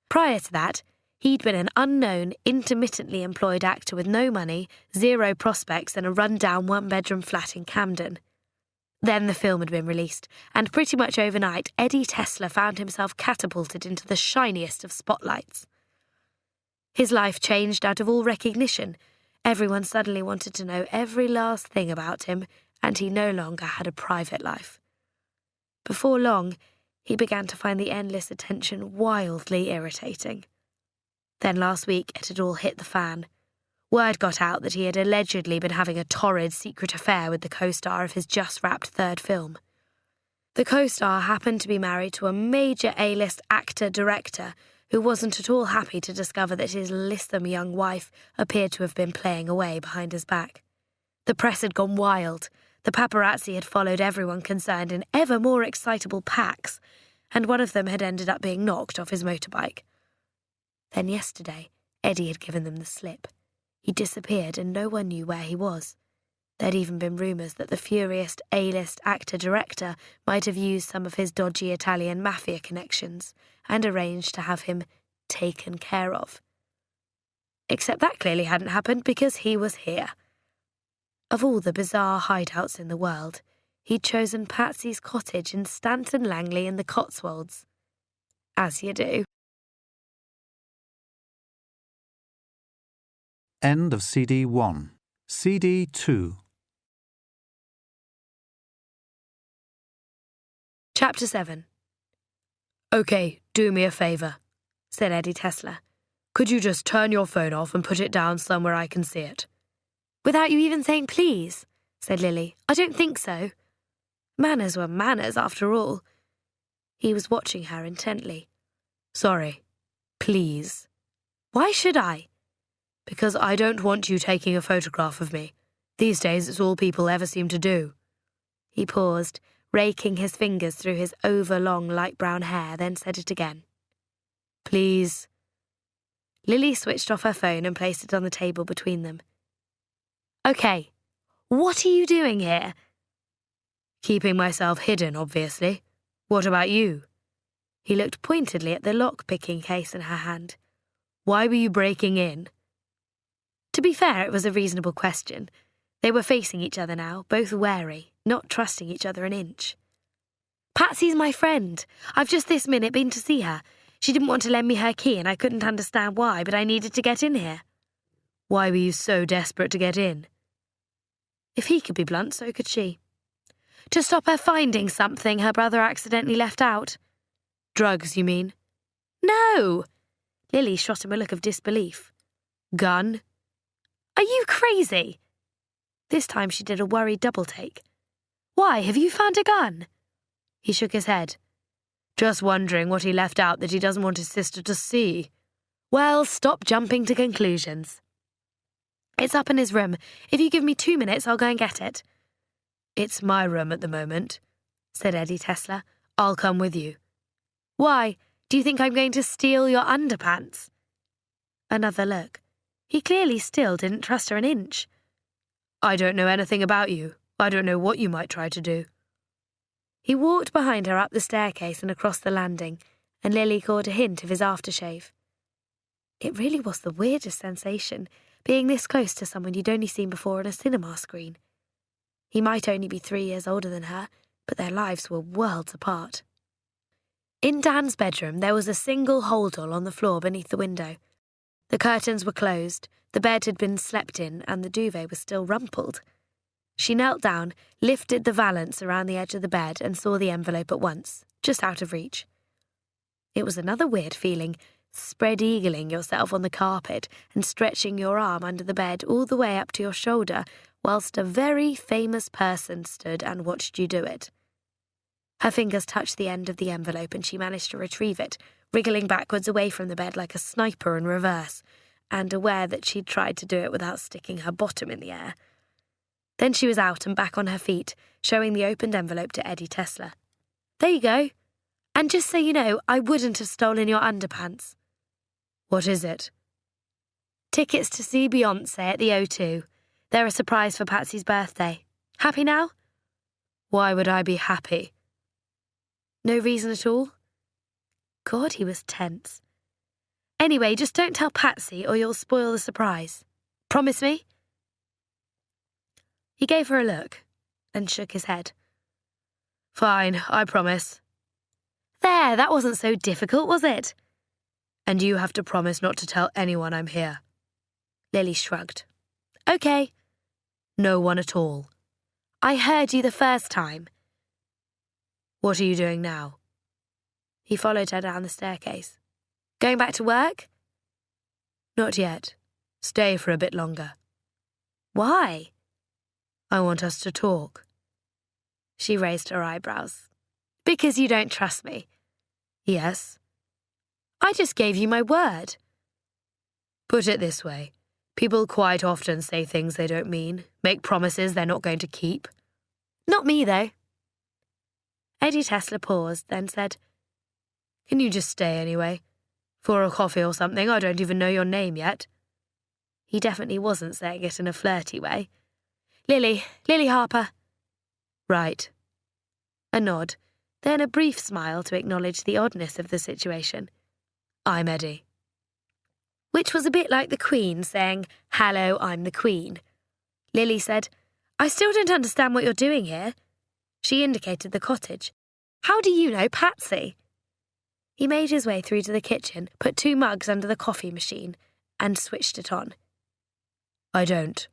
Prior to that, he'd been an unknown, intermittently employed actor with no money, 0 prospects, and a run-down 1-bedroom flat in Camden. Then the film had been released, and pretty much overnight, Eddie Tesla found himself catapulted into the shiniest of spotlights. His life changed out of all recognition. Everyone suddenly wanted to know every last thing about him, and he no longer had a private life. Before long, he began to find the endless attention wildly irritating. Then last week, it had all hit the fan. Word got out that he had allegedly been having a torrid secret affair with the co-star of his just-wrapped 3rd film. The co-star happened to be married to a major A-list actor-director who wasn't at all happy to discover that his lissom young wife appeared to have been playing away behind his back. The press had gone wild. The paparazzi had followed everyone concerned in ever more excitable packs, and one of them had ended up being knocked off his motorbike. Then yesterday, Eddie had given them the slip. He disappeared and no one knew where he was. There'd even been rumours that the furious A-list actor-director might have used some of his dodgy Italian mafia connections and arranged to have him taken care of. Except that clearly hadn't happened because he was here. Of all the bizarre hideouts in the world, he'd chosen Patsy's cottage in Stanton Langley in the Cotswolds. As you do. End of CD 1. CD 2. Chapter 7. "Okay, do me a favour," said Eddie Tesla. "Could you just turn your phone off and put it down somewhere I can see it?" "Without you even saying please," said Lily. "I don't think so." Manners were manners, after all. He was watching her intently. "Sorry. Please." "Why should I?" Because I don't want you taking a photograph of me. These days it's all people ever seem to do. He paused, raking his fingers through his over-long light brown hair, then said it again. Please. Lily switched off her phone and placed it on the table between them. Okay, what are you doing here? Keeping myself hidden, obviously. What about you? He looked pointedly at the lock-picking case in her hand. Why were you breaking in? To be fair, it was a reasonable question. They were facing each other now, both wary, not trusting each other an inch. Patsy's my friend. I've just this minute been to see her. She didn't want to lend me her key and I couldn't understand why, but I needed to get in here. Why were you so desperate to get in? If he could be blunt, so could she. To stop her finding something her brother accidentally left out. Drugs, you mean? No! Lily shot him a look of disbelief. Gun? Are you crazy? This time she did a worried double-take. Why, have you found a gun? He shook his head. Just wondering what he left out that he doesn't want his sister to see. Well, stop jumping to conclusions. It's up in his room. If you give me 2 minutes, I'll go and get it. It's my room at the moment, said Eddie Tesla. I'll come with you. Why? Do you think I'm going to steal your underpants? Another look. He clearly still didn't trust her an inch. I don't know anything about you. I don't know what you might try to do. He walked behind her up the staircase and across the landing, and Lily caught a hint of his aftershave. It really was the weirdest sensation, being this close to someone you'd only seen before on a cinema screen. He might only be 3 years older than her, but their lives were worlds apart. In Dan's bedroom, there was a single holdall on the floor beneath the window. The curtains were closed, the bed had been slept in, and the duvet was still rumpled. She knelt down, lifted the valance around the edge of the bed, and saw the envelope at once, just out of reach. It was another weird feeling, spread-eagling yourself on the carpet and stretching your arm under the bed all the way up to your shoulder, whilst a very famous person stood and watched you do it. Her fingers touched the end of the envelope and she managed to retrieve it, wriggling backwards away from the bed like a sniper in reverse, and aware that she'd tried to do it without sticking her bottom in the air. Then she was out and back on her feet, showing the opened envelope to Eddie Tesla. There you go. And just so you know, I wouldn't have stolen your underpants. What is it? Tickets to see Beyoncé at the O2. They're a surprise for Patsy's birthday. Happy now? Why would I be happy? No reason at all? God, he was tense. Anyway, just don't tell Patsy or you'll spoil the surprise. Promise me? He gave her a look and shook his head. Fine, I promise. There, that wasn't so difficult, was it? And you have to promise not to tell anyone I'm here. Lily shrugged. Okay. No one at all. I heard you the first time. What are you doing now? He followed her down the staircase. Going back to work? Not yet. Stay for a bit longer. Why? I want us to talk. She raised her eyebrows. Because you don't trust me. Yes. I just gave you my word. Put it this way. People quite often say things they don't mean, make promises they're not going to keep. Not me, though. Eddie Tesla paused, then said, Can you just stay anyway? For a coffee or something, I don't even know your name yet. He definitely wasn't saying it in a flirty way. Lily Harper. Right. A nod, then a brief smile to acknowledge the oddness of the situation. I'm Eddie. Which was a bit like the Queen saying, Hello, I'm the Queen. Lily said, I still don't understand what you're doing here. She indicated the cottage. How do you know Patsy? He made his way through to the kitchen, put 2 mugs under the coffee machine, and switched it on. I don't.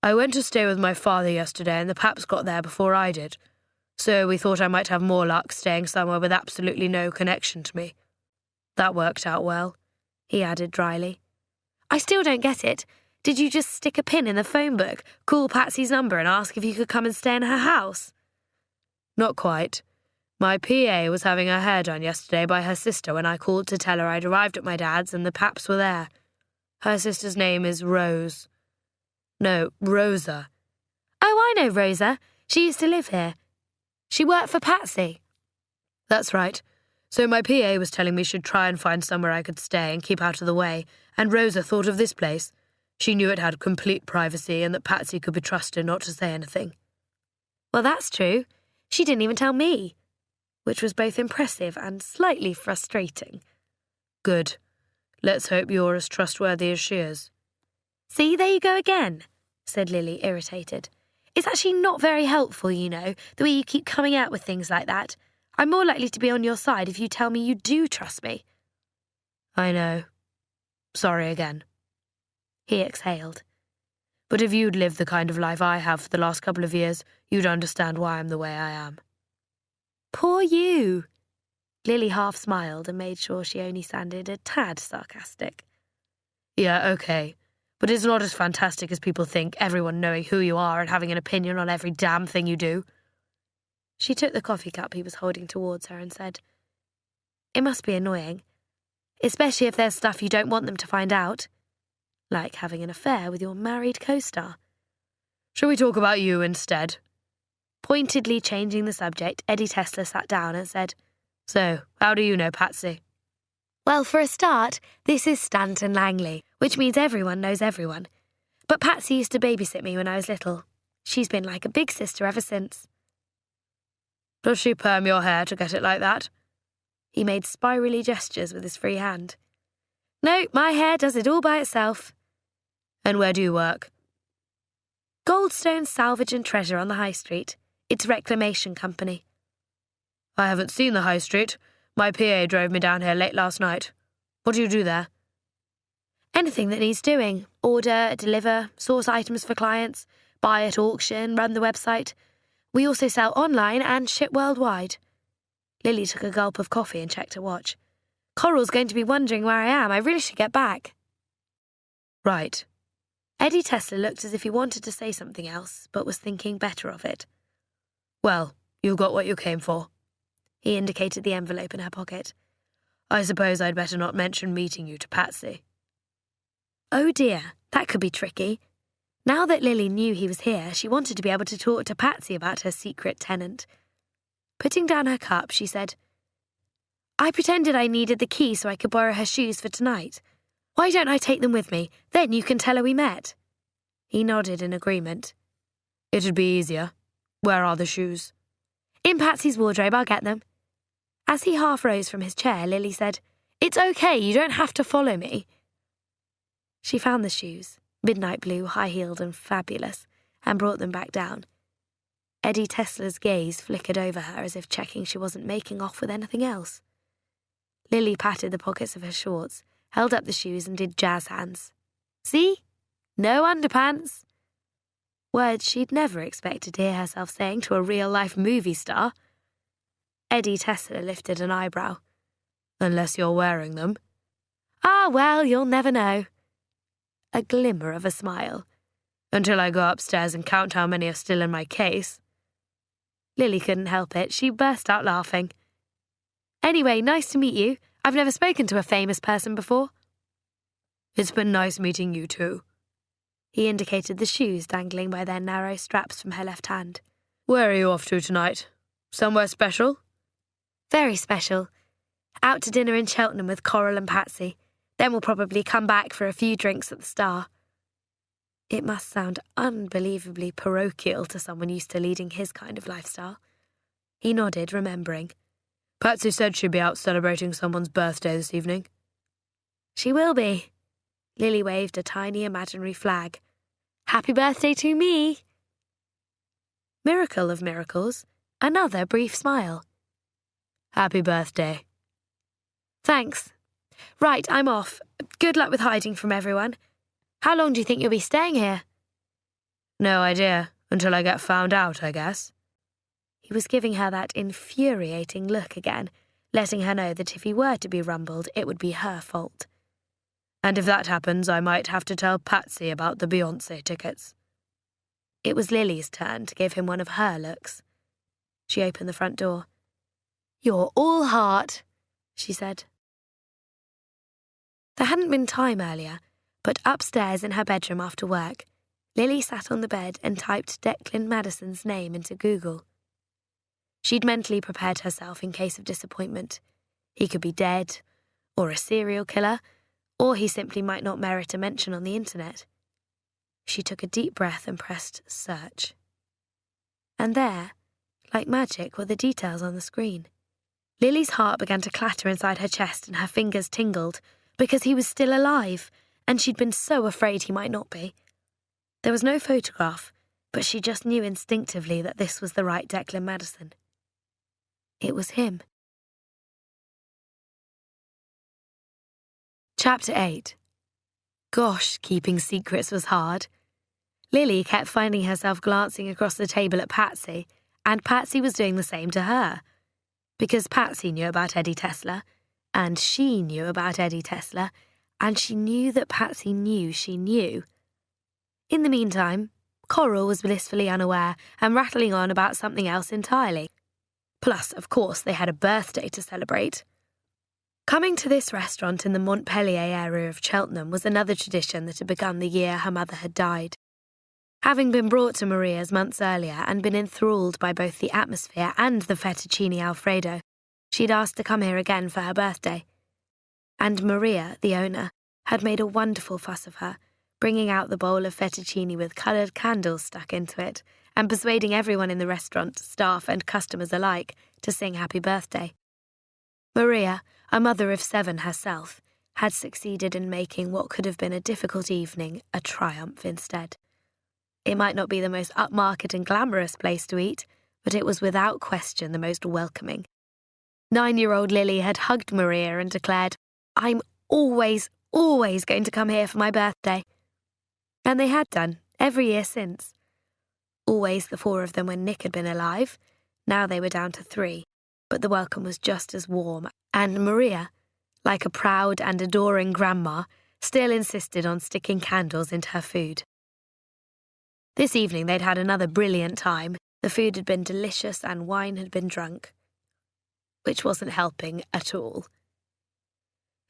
I went to stay with my father yesterday and the Paps got there before I did. So we thought I might have more luck staying somewhere with absolutely no connection to me. That worked out well, he added dryly. I still don't get it. Did you just stick a pin in the phone book, call Patsy's number and ask if you could come and stay in her house? Not quite. My PA was having her hair done yesterday by her sister when I called to tell her I'd arrived at my dad's and the Paps were there. Her sister's name is Rose. No, Rosa. Oh, I know Rosa. She used to live here. She worked for Patsy. That's right. So my PA was telling me she'd try and find somewhere I could stay and keep out of the way, and Rosa thought of this place. She knew it had complete privacy and that Patsy could be trusted not to say anything. Well, that's true. She didn't even tell me, which was both impressive and slightly frustrating. Good. Let's hope you're as trustworthy as she is. See, there you go again, said Lily, irritated. It's actually not very helpful, you know, the way you keep coming out with things like that. I'm more likely to be on your side if you tell me you do trust me. I know. Sorry again. He exhaled. But if you'd lived the kind of life I have for the last couple of years, you'd understand why I'm the way I am. Poor you. Lily half smiled and made sure she only sounded a tad sarcastic. Yeah, okay. But it's not as fantastic as people think, everyone knowing who you are and having an opinion on every damn thing you do. She took the coffee cup he was holding towards her and said, It must be annoying, especially if there's stuff you don't want them to find out, like having an affair with your married co-star. Shall we talk about you instead? Pointedly changing the subject, Eddie Tesler sat down and said, So, how do you know Patsy? Well, for a start, this is Stanton Langley, which means everyone knows everyone. But Patsy used to babysit me when I was little. She's been like a big sister ever since. Does she perm your hair to get it like that? He made spirally gestures with his free hand. No, my hair does it all by itself. And where do you work? Goldstone Salvage and Treasure on the High Street. It's a reclamation company. I haven't seen the High Street. My PA drove me down here late last night. What do you do there? Anything that needs doing. Order, deliver, source items for clients, buy at auction, run the website. We also sell online and ship worldwide. Lily took a gulp of coffee and checked her watch. Coral's going to be wondering where I am. I really should get back. Right. Eddie Tesler looked as if he wanted to say something else, but was thinking better of it. Well, you got what you came for. He indicated the envelope in her pocket. I suppose I'd better not mention meeting you to Patsy. Oh dear, that could be tricky. Now that Lily knew he was here, she wanted to be able to talk to Patsy about her secret tenant. Putting down her cup, she said, I pretended I needed the key so I could borrow her shoes for tonight. Why don't I take them with me? Then you can tell her we met. He nodded in agreement. It'd be easier. Where are the shoes? In Patsy's wardrobe, I'll get them. As he half rose from his chair, Lily said, It's okay, you don't have to follow me. She found the shoes, midnight blue, high-heeled and fabulous, and brought them back down. Eddie Tesler's gaze flickered over her as if checking she wasn't making off with anything else. Lily patted the pockets of her shorts, held up the shoes and did jazz hands. See? No underpants. Words she'd never expected to hear herself saying to a real-life movie star. Eddie Tesler lifted an eyebrow. Unless you're wearing them. Ah, well, you'll never know. A glimmer of a smile. Until I go upstairs and count how many are still in my case. Lily couldn't help it. She burst out laughing. Anyway, nice to meet you. I've never spoken to a famous person before. It's been nice meeting you too. He indicated the shoes dangling by their narrow straps from her left hand. Where are you off to tonight? Somewhere special? Very special. Out to dinner in Cheltenham with Coral and Patsy. Then we'll probably come back for a few drinks at the Star. It must sound unbelievably parochial to someone used to leading his kind of lifestyle. He nodded, remembering. Patsy said she'd be out celebrating someone's birthday this evening. She will be. Lily waved a tiny imaginary flag. Happy birthday to me! Miracle of miracles, another brief smile. Happy birthday. Thanks. Right, I'm off. Good luck with hiding from everyone. How long do you think you'll be staying here? No idea. Until I get found out, I guess. He was giving her that infuriating look again, letting her know that if he were to be rumbled, it would be her fault. And if that happens, I might have to tell Patsy about the Beyoncé tickets. It was Lily's turn to give him one of her looks. She opened the front door. You're all heart, she said. There hadn't been time earlier, But upstairs in her bedroom after work, Lily sat on the bed and typed Declan Madison's name into Google. She'd mentally prepared herself in case of disappointment. He could be dead, or a serial killer, or he simply might not merit a mention on the internet. She took a deep breath and pressed search. And there, like magic, were the details on the screen. Lily's heart began to clatter inside her chest and her fingers tingled, because he was still alive, and she'd been so afraid he might not be. There was no photograph, but she just knew instinctively that this was the right Declan Madison. It was him. Chapter 8. Gosh, keeping secrets was hard. Lily kept finding herself glancing across the table at Patsy, and Patsy was doing the same to her. Because Patsy knew about Eddie Tesla, and she knew about Eddie Tesla, and she knew that Patsy knew she knew. In the meantime, Coral was blissfully unaware and rattling on about something else entirely. Plus, of course, they had a birthday to celebrate. Coming to this restaurant in the Montpellier area of Cheltenham was another tradition that had begun the year her mother had died. Having been brought to Maria's months earlier and been enthralled by both the atmosphere and the fettuccine Alfredo, she'd asked to come here again for her birthday. And Maria, the owner, had made a wonderful fuss of her, bringing out the bowl of fettuccine with coloured candles stuck into it, and persuading everyone in the restaurant, staff and customers alike, to sing happy birthday. Maria, a mother of 7 herself, had succeeded in making what could have been a difficult evening a triumph instead. It might not be the most upmarket and glamorous place to eat, but it was without question the most welcoming. 9-year-old Lily had hugged Maria and declared, "I'm always going to come here for my birthday." And they had done, every year since. Always the 4 of them when Nick had been alive. Now they were down to 3, but the welcome was just as warm, and Maria, like a proud and adoring grandma, still insisted on sticking candles into her food. This evening they'd had another brilliant time. The food had been delicious and wine had been drunk. Which wasn't helping at all.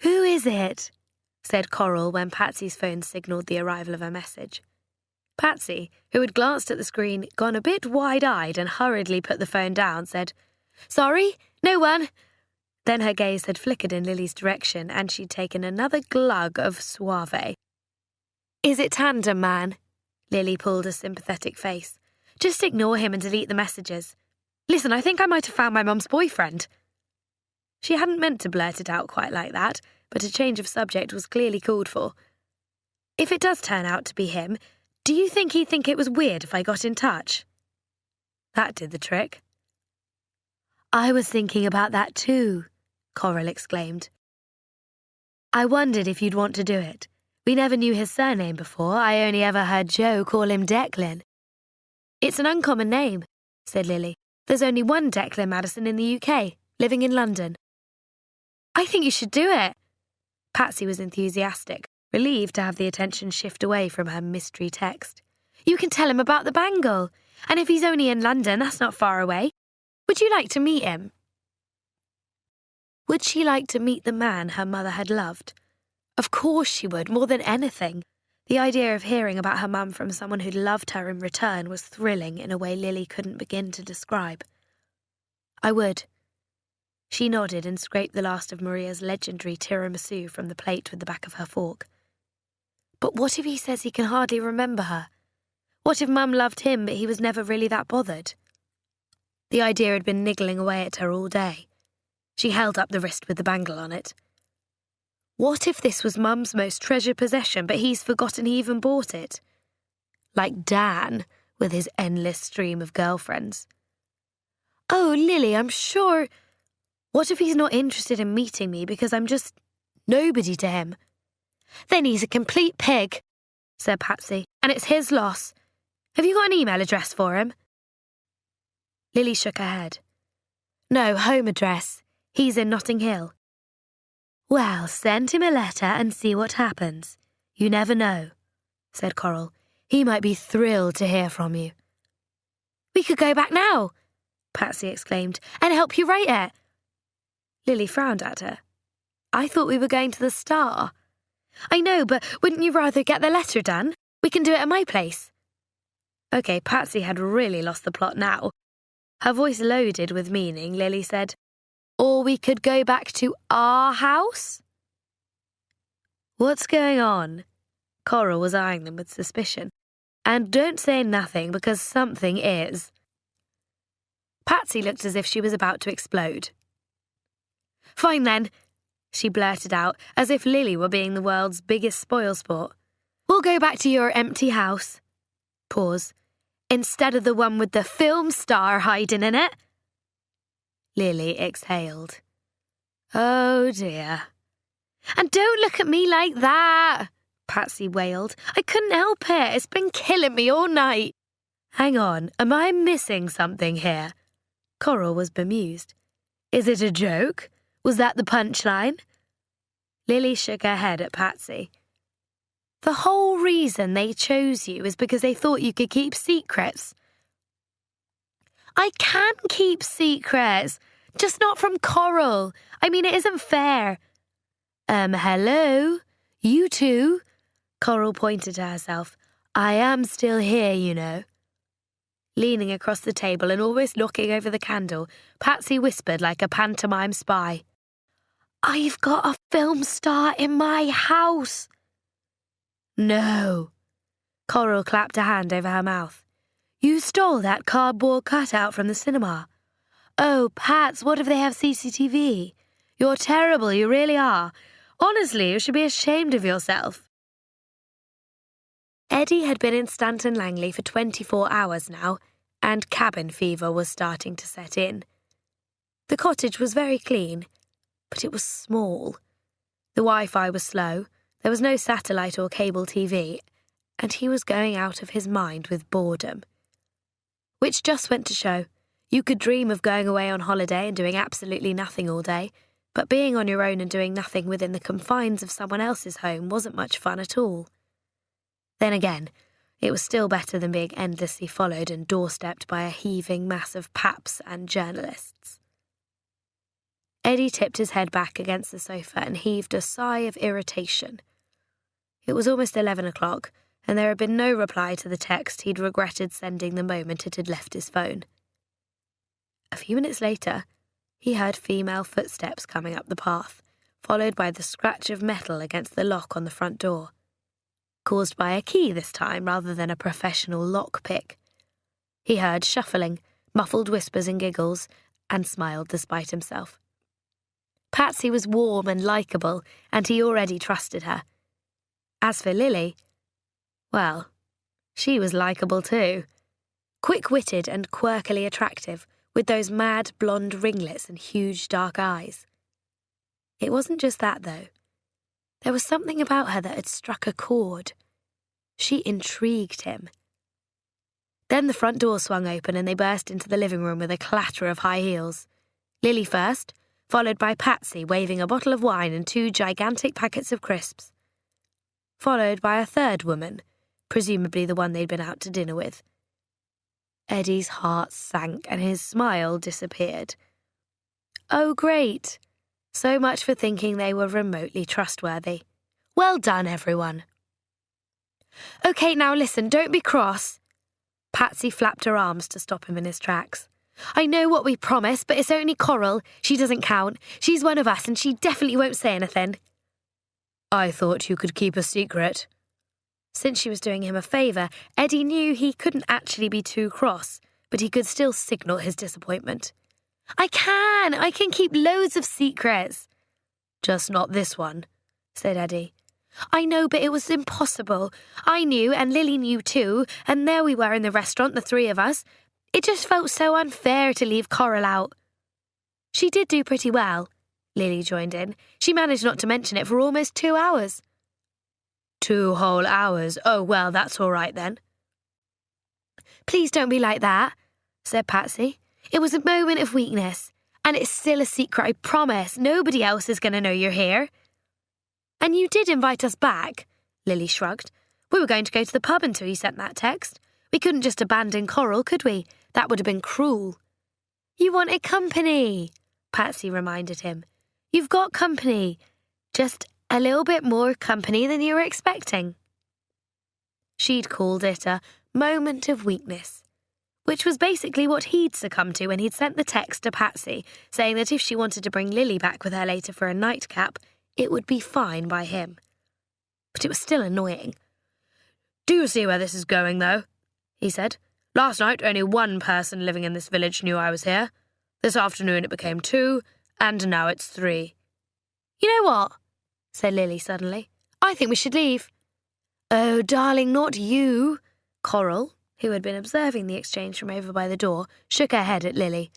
"Who is it?" said Coral when Patsy's phone signalled the arrival of a message. Patsy, who had glanced at the screen, gone a bit wide-eyed and hurriedly put the phone down, said, "Sorry, no one." Then her gaze had flickered in Lily's direction and she'd taken another glug of Suave. "Is it Tandem Man?" Lily pulled a sympathetic face. "Just ignore him and delete the messages. Listen, I think I might have found my mum's boyfriend." She hadn't meant to blurt it out quite like that, but a change of subject was clearly called for. "If it does turn out to be him, do you think he'd think it was weird if I got in touch?" That did the trick. "I was thinking about that too," Coral exclaimed. "I wondered if you'd want to do it. We never knew his surname before. I only ever heard Joe call him Declan." "It's an uncommon name," said Lily. "There's only one Declan Madison in the UK, living in London." "I think you should do it." Patsy was enthusiastic, relieved to have the attention shift away from her mystery text. "You can tell him about the bangle, and if he's only in London, that's not far away. Would you like to meet him?" Would she like to meet the man her mother had loved? Of course she would, more than anything. The idea of hearing about her mum from someone who'd loved her in return was thrilling in a way Lily couldn't begin to describe. "I would." She nodded and scraped the last of Maria's legendary tiramisu from the plate with the back of her fork. But what if he says he can hardly remember her? What if Mum loved him but he was never really that bothered? The idea had been niggling away at her all day. She held up the wrist with the bangle on it. What if this was Mum's most treasured possession but he's forgotten he even bought it? Like Dan, with his endless stream of girlfriends. "Oh, Lily, I'm sure—" "What if he's not interested in meeting me because I'm just nobody to him?" "Then he's a complete pig," said Patsy, "and it's his loss. Have you got an email address for him?" Lily shook her head. "No, home address. He's in Notting Hill." "Well, send him a letter and see what happens. You never know," said Coral. "He might be thrilled to hear from you." "We could go back now," Patsy exclaimed, "and help you write it." Lily frowned at her. "I thought we were going to the Star." I know, but wouldn't you rather get the letter done? We can do it at my place. OK, Patsy had really lost the plot now. Her voice loaded with meaning, Lily said, or we could go back to our house? What's going on? Coral was eyeing them with suspicion. And don't say nothing, because something is. Patsy looked as if she was about to explode. Fine then, she blurted out, as if Lily were being the world's biggest spoilsport. We'll go back to your empty house. Pause. Instead of the one with the film star hiding in it. Lily exhaled. Oh dear. And don't look at me like that, Patsy wailed. I couldn't help it. It's been killing me all night. Hang on, am I missing something here? Coral was bemused. Is it a joke? Was that the punchline? Lily shook her head at Patsy. The whole reason they chose you is because they thought you could keep secrets. I can keep secrets, just not from Coral. I mean, it isn't fair. Hello? You two? Coral pointed to herself. I am still here, you know. Leaning across the table and almost knocking over the candle, Patsy whispered like a pantomime spy. I've got a film star in my house. No. Coral clapped a hand over her mouth. You stole that cardboard cutout from the cinema. Oh, Pats, what if they have CCTV? You're terrible, you really are. Honestly, you should be ashamed of yourself. Eddie had been in Stanton Langley for 24 hours now, and cabin fever was starting to set in. The cottage was very clean, but it was small. The Wi-Fi was slow, there was no satellite or cable TV, and he was going out of his mind with boredom. Which just went to show, you could dream of going away on holiday and doing absolutely nothing all day, but being on your own and doing nothing within the confines of someone else's home wasn't much fun at all. Then again, it was still better than being endlessly followed and doorstepped by a heaving mass of paps and journalists. Eddie tipped his head back against the sofa and heaved a sigh of irritation. It was almost 11 o'clock, and there had been no reply to the text he'd regretted sending the moment it had left his phone. A few minutes later, he heard female footsteps coming up the path, followed by the scratch of metal against the lock on the front door. Caused by a key this time rather than a professional lockpick. He heard shuffling, muffled whispers and giggles, and smiled despite himself. Patsy was warm and likeable, and he already trusted her. As for Lily, well, she was likeable too. Quick-witted and quirkily attractive, with those mad blonde ringlets and huge dark eyes. It wasn't just that, though. There was something about her that had struck a chord. She intrigued him. Then the front door swung open and they burst into the living room with a clatter of high heels. Lily first, followed by Patsy waving a bottle of wine and 2 gigantic packets of crisps. Followed by a third woman, presumably the one they'd been out to dinner with. Eddie's heart sank and his smile disappeared. Oh, great. So much for thinking they were remotely trustworthy. Well done, everyone. OK, now listen, don't be cross. Patsy flapped her arms to stop him in his tracks. I know what we promised, but it's only Coral. She doesn't count. She's one of us, and she definitely won't say anything. I thought you could keep a secret. Since she was doing him a favour, Eddie knew he couldn't actually be too cross, but he could still signal his disappointment. I can keep loads of secrets. Just not this one, said Eddie. I know, but it was impossible. I knew, and Lily knew too, and there we were in the restaurant, the 3 of us. It just felt so unfair to leave Coral out. She did do pretty well, Lily joined in. She managed not to mention it for almost 2 hours. 2 whole hours? Oh, well, that's all right then. Please don't be like that, said Patsy. It was a moment of weakness, and it's still a secret, I promise. Nobody else is going to know you're here. And you did invite us back, Lily shrugged. We were going to go to the pub until you sent that text. We couldn't just abandon Coral, could we? That would have been cruel. You wanted company, Patsy reminded him. You've got company. Just A little bit more company than you were expecting. She'd called it a moment of weakness, which was basically what he'd succumbed to when he'd sent the text to Patsy, saying that if she wanted to bring Lily back with her later for a nightcap, it would be fine by him. But it was still annoying. "Do you see where this is going, though?" he said. "Last night, only one person living in this village knew I was here. This afternoon it became 2, and now it's 3. "You know what?" said Lily suddenly. "I think we should leave." "Oh, darling, not you." Coral, who had been observing the exchange from over by the door, shook her head at Lily.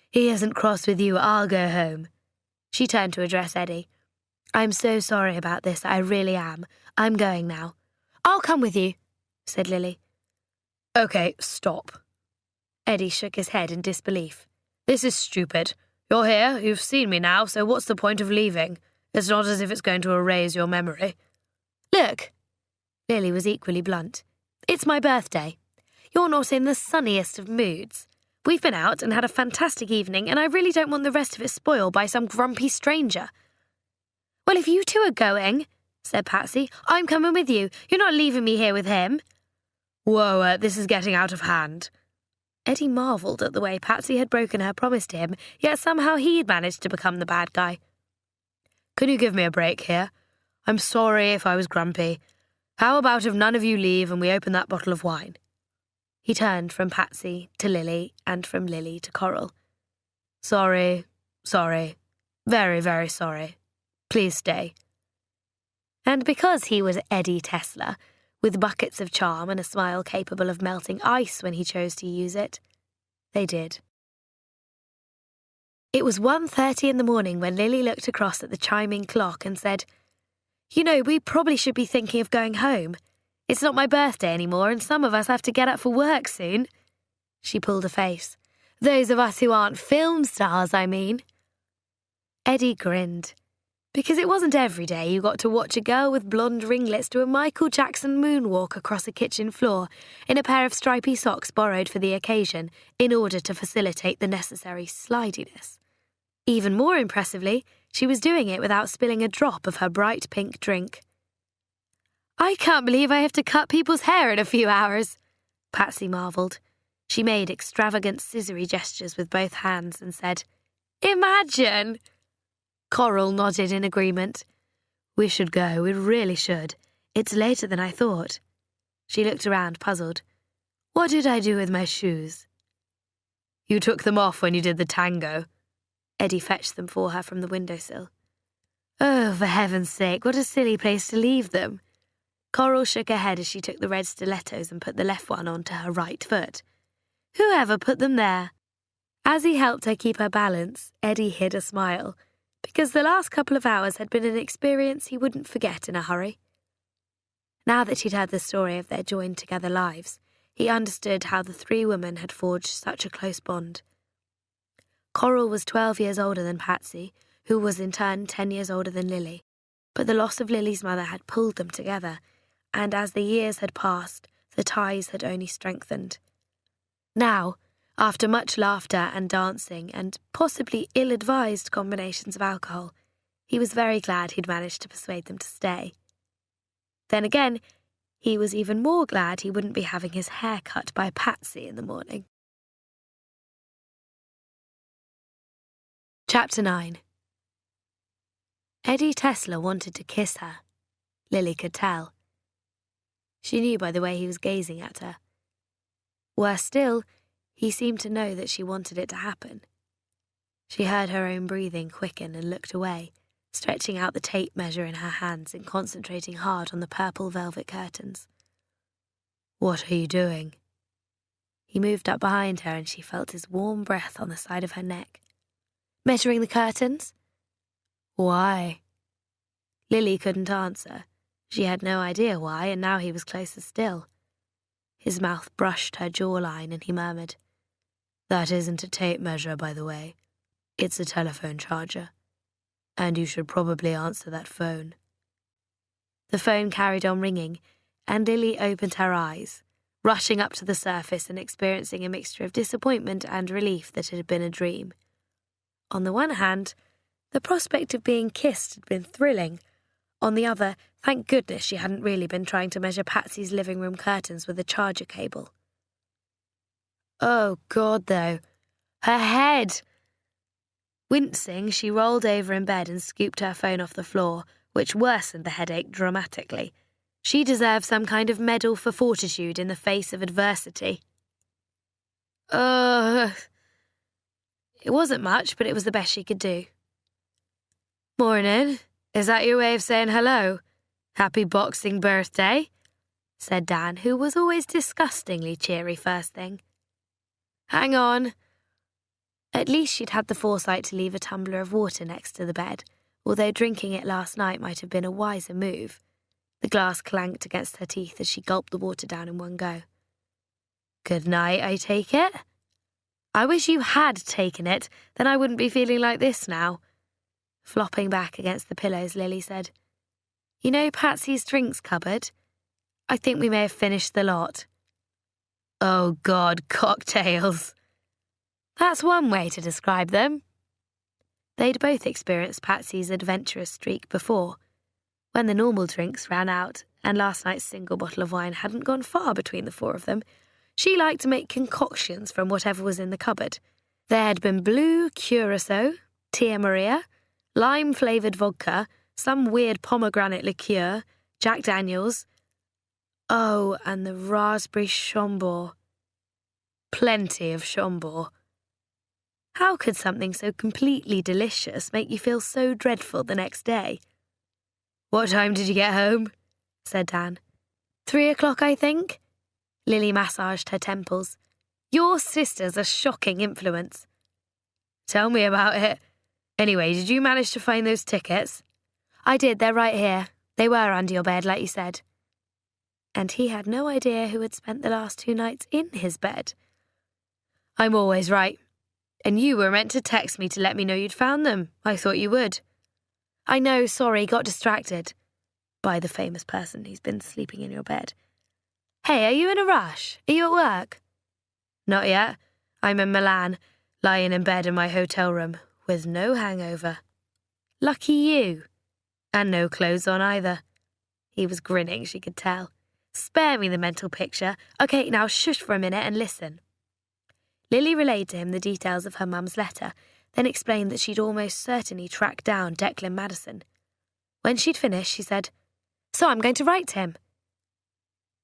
"He isn't cross with you. I'll go home." She turned to address Eddie. "I'm so sorry about this, I really am. I'm going now." "I'll come with you," said Lily. "Okay, stop." Eddie shook his head in disbelief. "This is stupid. You're here, you've seen me now, so what's the point of leaving? It's not as if it's going to erase your memory." "Look," Lily was equally blunt, "it's my birthday. You're not in the sunniest of moods. We've been out and had a fantastic evening, and I really don't want the rest of it spoiled by some grumpy stranger." "Well, if you two are going," said Patsy, "I'm coming with you. You're not leaving me here with him." "Whoa, this is getting out of hand." Eddie marvelled at the way Patsy had broken her promise to him, yet somehow he'd managed to become the bad guy. "Can you give me a break here? I'm sorry if I was grumpy. How about if none of you leave and we open that bottle of wine?" He turned from Patsy to Lily and from Lily to Coral. Sorry. Very, very sorry. Please stay." And because he was Eddie Tesla, with buckets of charm and a smile capable of melting ice when he chose to use it, they did. It was 1:30 in the morning when Lily looked across at the chiming clock and said, "You know, we probably should be thinking of going home. It's not my birthday anymore, and some of us have to get up for work soon." She pulled a face. "Those of us who aren't film stars, I mean." Eddie grinned. Because it wasn't every day you got to watch a girl with blonde ringlets do a Michael Jackson moonwalk across a kitchen floor in a pair of stripy socks borrowed for the occasion in order to facilitate the necessary slidiness. Even more impressively, she was doing it without spilling a drop of her bright pink drink. "I can't believe I have to cut people's hair in a few hours," Patsy marvelled. She made extravagant scissory gestures with both hands and said, "Imagine!" Coral nodded in agreement. "We should go, we really should. It's later than I thought." She looked around, puzzled. "What did I do with my shoes?" "You took them off when you did the tango." Eddie fetched them for her from the windowsill. "Oh, for heaven's sake, what a silly place to leave them." Coral shook her head as she took the red stilettos and put the left one onto her right foot. "Whoever put them there?" As he helped her keep her balance, Eddie hid a smile, because the last couple of hours had been an experience he wouldn't forget in a hurry. Now that he'd heard the story of their joined-together lives, he understood how the 3 women had forged such a close bond. Coral was 12 years older than Patsy, who was in turn 10 years older than Lily, but the loss of Lily's mother had pulled them together, and as the years had passed, the ties had only strengthened. Now, after much laughter and dancing and possibly ill-advised combinations of alcohol, he was very glad he'd managed to persuade them to stay. Then again, he was even more glad he wouldn't be having his hair cut by Patsy in the morning. Chapter 9. Eddie Tesla wanted to kiss her. Lily could tell. She knew by the way he was gazing at her. Worse still, he seemed to know that she wanted it to happen. She heard her own breathing quicken and looked away, stretching out the tape measure in her hands and concentrating hard on the purple velvet curtains. "What are you doing?" He moved up behind her and she felt his warm breath on the side of her neck. "Measuring the curtains?" "Why?" Lily couldn't answer. She had no idea why, and now he was closer still. His mouth brushed her jawline and he murmured, "That isn't a tape measure, by the way. It's a telephone charger. And you should probably answer that phone." The phone carried on ringing, and Lily opened her eyes, rushing up to the surface and experiencing a mixture of disappointment and relief that it had been a dream. On the one hand, the prospect of being kissed had been thrilling. On the other, thank goodness she hadn't really been trying to measure Patsy's living room curtains with a charger cable. Oh, God, though. Her head! Wincing, she rolled over in bed and scooped her phone off the floor, which worsened the headache dramatically. She deserved some kind of medal for fortitude in the face of adversity. It wasn't much, but it was the best she could do. Morning. Is that your way of saying hello? Happy Boxing birthday, said Dan, who was always disgustingly cheery first thing. Hang on. At least she'd had the foresight to leave a tumbler of water next to the bed, although drinking it last night might have been a wiser move. The glass clanked against her teeth as she gulped the water down in one go. Good night, I take it? I wish you had taken it, then I wouldn't be feeling like this now. Flopping back against the pillows, Lily said, You know Patsy's drinks cupboard? I think we may have finished the lot. Oh, God, cocktails. That's one way to describe them. They'd both experienced Patsy's adventurous streak before, when the normal drinks ran out and last night's single bottle of wine hadn't gone far between the four of them. She liked to make concoctions from whatever was in the cupboard. There had been blue curacao, Tia Maria, lime-flavoured vodka, some weird pomegranate liqueur, Jack Daniels. Oh, and the raspberry Chambord. Plenty of Chambord. How could something so completely delicious make you feel so dreadful the next day? What time did you get home? Said Dan. 3 o'clock, I think. Lily massaged her temples. Your sister's a shocking influence. Tell me about it. Anyway, did you manage to find those tickets? I did, they're right here. They were under your bed, like you said. And he had no idea who had spent the last 2 nights in his bed. I'm always right. And you were meant to text me to let me know you'd found them. I thought you would. I know, sorry, got distracted. By the famous person who's been sleeping in your bed. Hey, are you in a rush? Are you at work? Not yet. I'm in Milan, lying in bed in my hotel room, with no hangover. Lucky you. And no clothes on either. He was grinning, she could tell. Spare me the mental picture. Okay, now shush for a minute and listen. Lily relayed to him the details of her mum's letter, then explained that she'd almost certainly tracked down Declan Madison. When she'd finished, she said, So I'm going to write to him.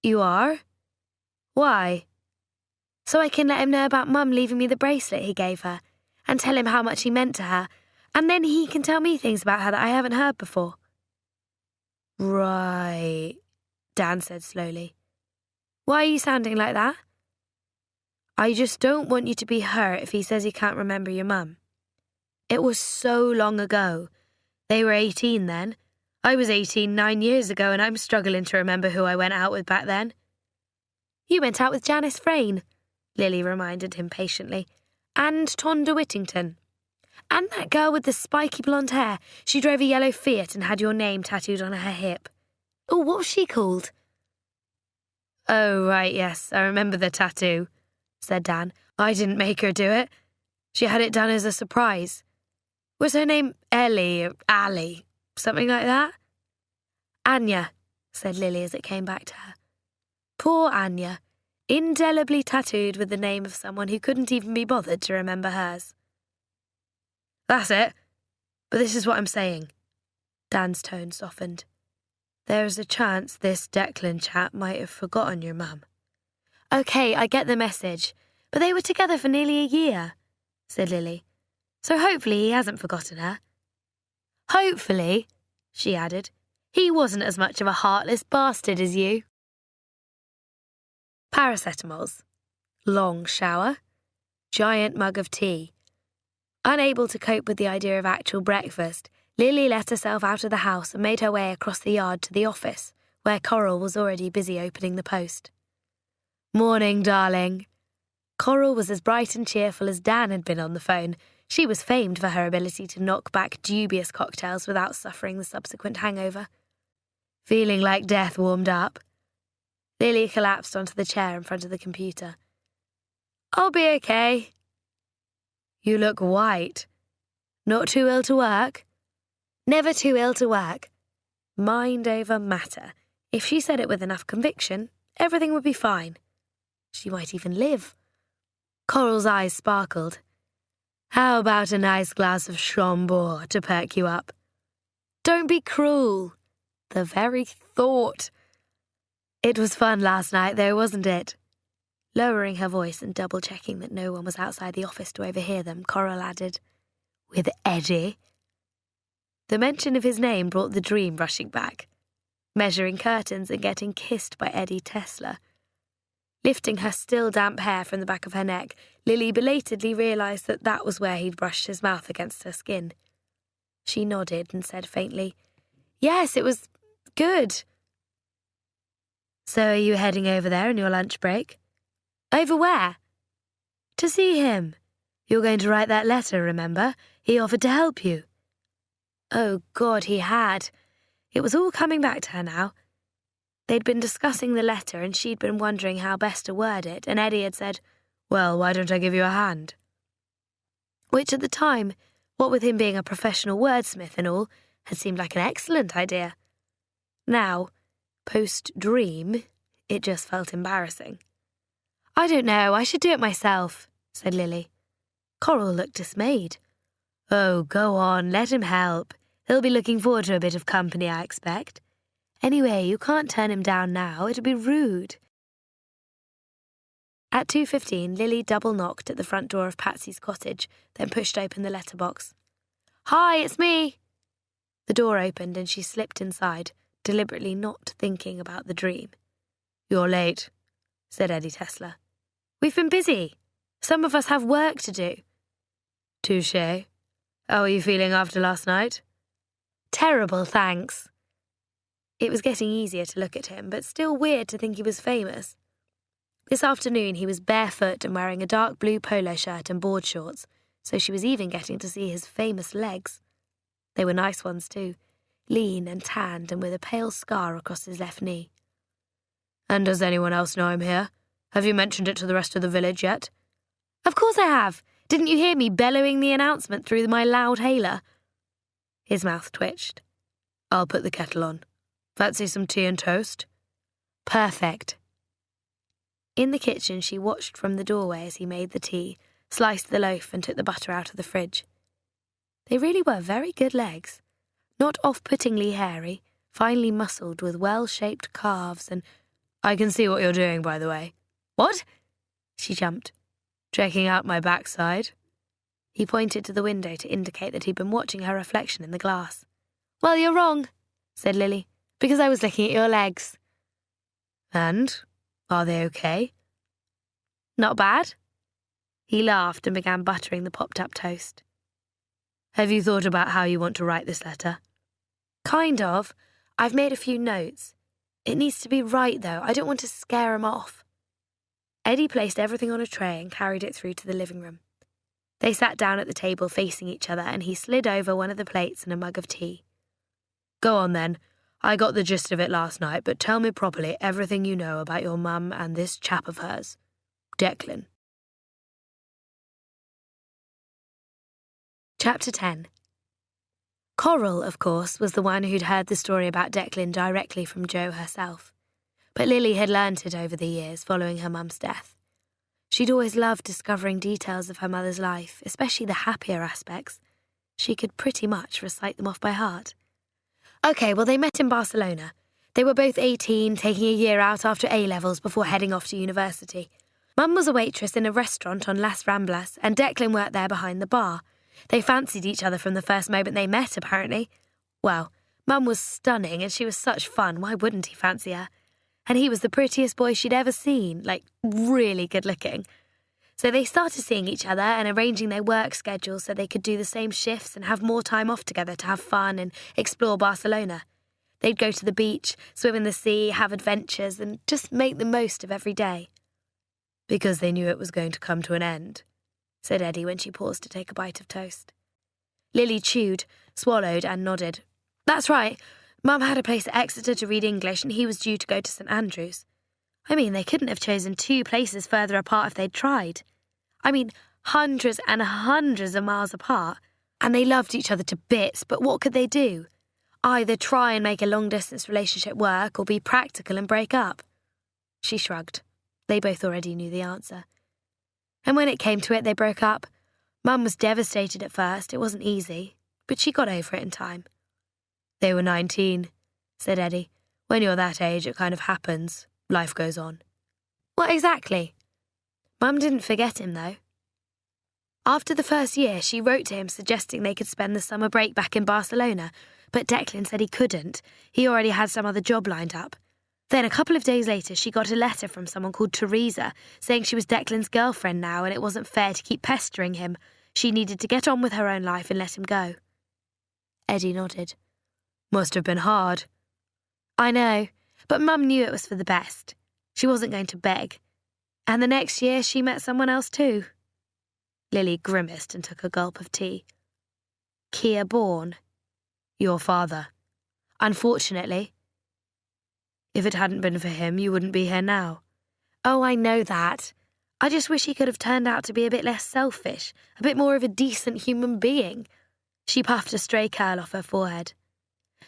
You are? Why? So I can let him know about Mum leaving me the bracelet he gave her, and tell him how much he meant to her, and then he can tell me things about her that I haven't heard before. Right, Dan said slowly. Why are you sounding like that? I just don't want you to be hurt if he says he can't remember your mum. It was so long ago. They were 18 then. I was 18 9 years ago and I'm struggling to remember who I went out with back then. You went out with Janice Frayne, Lily reminded him patiently, and Tonda Whittington. And that girl with the spiky blonde hair. She drove a yellow Fiat and had your name tattooed on her hip. Oh, what was she called? Oh, right, yes, I remember the tattoo, said Dan. I didn't make her do it. She had it done as a surprise. Was her name Ellie or Ali? Something like that? Anya, said Lily as it came back to her. Poor Anya, indelibly tattooed with the name of someone who couldn't even be bothered to remember hers. That's it. But this is what I'm saying. Dan's tone softened. There's a chance this Declan chap might have forgotten your mum. Okay, I get the message. But they were together for nearly a year, said Lily. So hopefully he hasn't forgotten her. Hopefully, she added, he wasn't as much of a heartless bastard as you. Paracetamols. Long shower. Giant mug of tea. Unable to cope with the idea of actual breakfast, Lily let herself out of the house and made her way across the yard to the office, where Coral was already busy opening the post. Morning, darling. Coral was as bright and cheerful as Dan had been on the phone. She was famed for her ability to knock back dubious cocktails without suffering the subsequent hangover. Feeling like death warmed up. Lily collapsed onto the chair in front of the computer. I'll be okay. You look white. Not too ill to work? Never too ill to work. Mind over matter. If she said it with enough conviction, everything would be fine. She might even live. Coral's eyes sparkled. How about a nice glass of Chambord to perk you up? Don't be cruel. The very thought. It was fun last night, though, wasn't it? Lowering her voice and double-checking that no one was outside the office to overhear them, Coral added, with Eddie. The mention of his name brought the dream rushing back, measuring curtains and getting kissed by Eddie Tesla. Lifting her still damp hair from the back of her neck, Lily belatedly realised that that was where he'd brushed his mouth against her skin. She nodded and said faintly, Yes, it was good. So are you heading over there on your lunch break? Over where? To see him. You're going to write that letter, remember? He offered to help you. Oh, God, he had. It was all coming back to her now. They'd been discussing the letter and she'd been wondering how best to word it, and Eddie had said, Well, why don't I give you a hand? Which at the time, what with him being a professional wordsmith and all, had seemed like an excellent idea. Now, post-dream, it just felt embarrassing. I don't know, I should do it myself, said Lily. Coral looked dismayed. Oh, go on, let him help. He'll be looking forward to a bit of company, I expect. Anyway, you can't turn him down now, it'd be rude. At 2:15, Lily double-knocked at the front door of Patsy's cottage, then pushed open the letterbox. Hi, it's me. The door opened and she slipped inside, deliberately not thinking about the dream. You're late, said Eddie Tesla. We've been busy. Some of us have work to do. Touché. How are you feeling after last night? Terrible, thanks. It was getting easier to look at him, but still weird to think he was famous. This afternoon he was barefoot and wearing a dark blue polo shirt and board shorts, so she was even getting to see his famous legs. They were nice ones too, lean and tanned and with a pale scar across his left knee. And does anyone else know I'm here? Have you mentioned it to the rest of the village yet? Of course I have. Didn't you hear me bellowing the announcement through my loud hailer? His mouth twitched. I'll put the kettle on. Fancy some tea and toast? Perfect. In the kitchen, she watched from the doorway as he made the tea, sliced the loaf and took the butter out of the fridge. They really were very good legs. Not off-puttingly hairy, finely muscled with well-shaped calves and... I can see what you're doing, by the way. What? She jumped. Checking out my backside. He pointed to the window to indicate that he'd been watching her reflection in the glass. Well, you're wrong, said Lily, because I was looking at your legs. And? Are they okay? Not bad. He laughed and began buttering the popped-up toast. Have you thought about how you want to write this letter? Kind of. I've made a few notes. It needs to be right, though. I don't want to scare him off. Eddie placed everything on a tray and carried it through to the living room. They sat down at the table facing each other and he slid over one of the plates and a mug of tea. Go on, then. I got the gist of it last night, but tell me properly everything you know about your mum and this chap of hers. Declan. Chapter 10. Coral, of course, was the one who'd heard the story about Declan directly from Jo herself. But Lily had learnt it over the years following her mum's death. She'd always loved discovering details of her mother's life, especially the happier aspects. She could pretty much recite them off by heart. OK, well, they met in Barcelona. They were both 18, taking a year out after A-levels before heading off to university. Mum was a waitress in a restaurant on Las Ramblas, and Declan worked there behind the bar. They fancied each other from the first moment they met, apparently. Well, Mum was stunning and she was such fun, why wouldn't he fancy her? And he was the prettiest boy she'd ever seen, like, really good-looking. So they started seeing each other and arranging their work schedules so they could do the same shifts and have more time off together to have fun and explore Barcelona. They'd go to the beach, swim in the sea, have adventures, and just make the most of every day. Because they knew it was going to come to an end, said Eddie when she paused to take a bite of toast. Lily chewed, swallowed, and nodded. That's right. Mum had a place at Exeter to read English, and he was due to go to St Andrews. I mean, they couldn't have chosen two places further apart if they'd tried. I mean, hundreds and hundreds of miles apart. And they loved each other to bits, but what could they do? Either try and make a long-distance relationship work or be practical and break up. She shrugged. They both already knew the answer. And when it came to it, they broke up. Mum was devastated at first. It wasn't easy, but she got over it in time. They were 19, said Eddie. When you're that age, it kind of happens. Life goes on. What exactly? Mum didn't forget him, though. After the first year, she wrote to him suggesting they could spend the summer break back in Barcelona, but Declan said he couldn't. He already had some other job lined up. Then a couple of days later, she got a letter from someone called Teresa saying she was Declan's girlfriend now and it wasn't fair to keep pestering him. She needed to get on with her own life and let him go. Eddie nodded. Must have been hard. I know, but Mum knew it was for the best. She wasn't going to beg. And the next year, she met someone else too. Lily grimaced and took a gulp of tea. Keir Bourne. Your father. Unfortunately. If it hadn't been for him, you wouldn't be here now. Oh, I know that. I just wish he could have turned out to be a bit less selfish, a bit more of a decent human being. She puffed a stray curl off her forehead.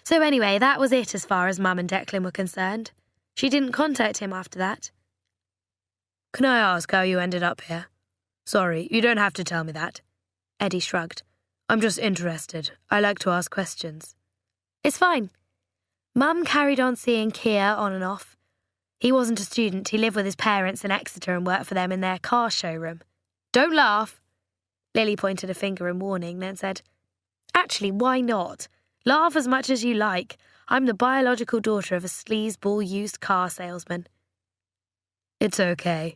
So anyway, that was it as far as Mum and Declan were concerned. She didn't contact him after that. Can I ask how you ended up here? Sorry, you don't have to tell me that. Eddie shrugged. I'm just interested. I like to ask questions. It's fine. Mum carried on seeing Keir on and off. He wasn't a student. He lived with his parents in Exeter and worked for them in their car showroom. Don't laugh. Lily pointed a finger in warning, then said, Actually, why not? Laugh as much as you like. I'm the biological daughter of a sleazeball used car salesman. It's okay.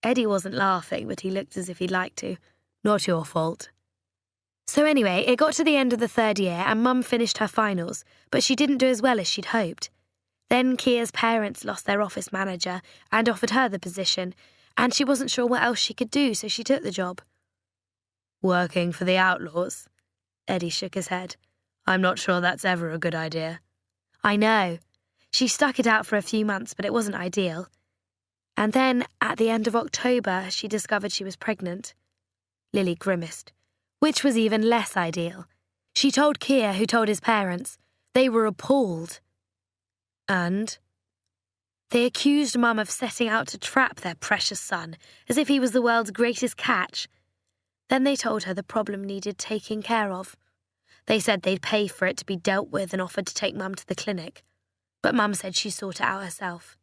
Eddie wasn't laughing, but he looked as if he'd like to. Not your fault. So anyway, it got to the end of the third year and Mum finished her finals, but she didn't do as well as she'd hoped. Then Keir's parents lost their office manager and offered her the position, and she wasn't sure what else she could do, so she took the job. Working for the outlaws? Eddie shook his head. I'm not sure that's ever a good idea. I know. She stuck it out for a few months, but it wasn't ideal. And then, at the end of October, she discovered she was pregnant. Lily grimaced. Which was even less ideal. She told Keir, who told his parents. They were appalled. And? They accused Mum of setting out to trap their precious son, as if he was the world's greatest catch. Then they told her the problem needed taking care of. They said they'd pay for it to be dealt with and offered to take Mum to the clinic. But Mum said she'd sort it out herself.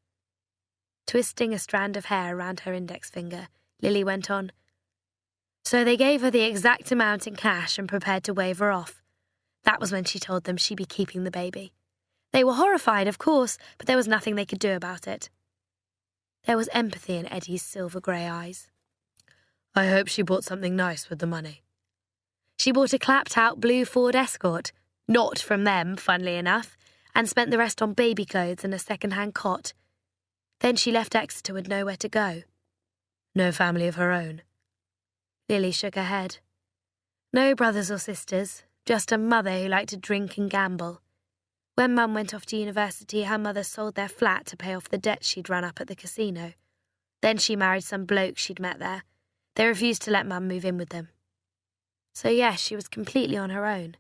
Twisting a strand of hair around her index finger, Lily went on. So they gave her the exact amount in cash and prepared to wave her off. That was when she told them she'd be keeping the baby. They were horrified, of course, but there was nothing they could do about it. There was empathy in Eddie's silver-grey eyes. I hope she bought something nice with the money. She bought a clapped-out blue Ford Escort, not from them, funnily enough, and spent the rest on baby clothes and a second-hand cot. Then she left Exeter with nowhere to go. No family of her own. Lily shook her head. No brothers or sisters, just a mother who liked to drink and gamble. When Mum went off to university, her mother sold their flat to pay off the debt she'd run up at the casino. Then she married some bloke she'd met there. They refused to let Mum move in with them. So yes, she was completely on her own.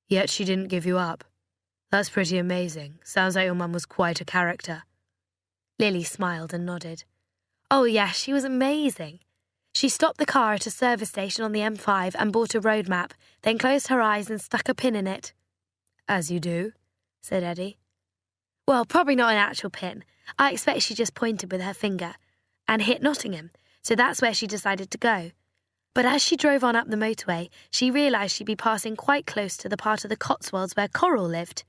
Yet she didn't give you up. That's pretty amazing. Sounds like your mum was quite a character. Lily smiled and nodded. Oh yes, she was amazing. She stopped the car at a service station on the M5 and bought a road map, then closed her eyes and stuck a pin in it. As you do, said Eddie. Well, probably not an actual pin. I expect she just pointed with her finger and hit Nottingham, so that's where she decided to go. But as she drove on up the motorway, she realised she'd be passing quite close to the part of the Cotswolds where Coral lived.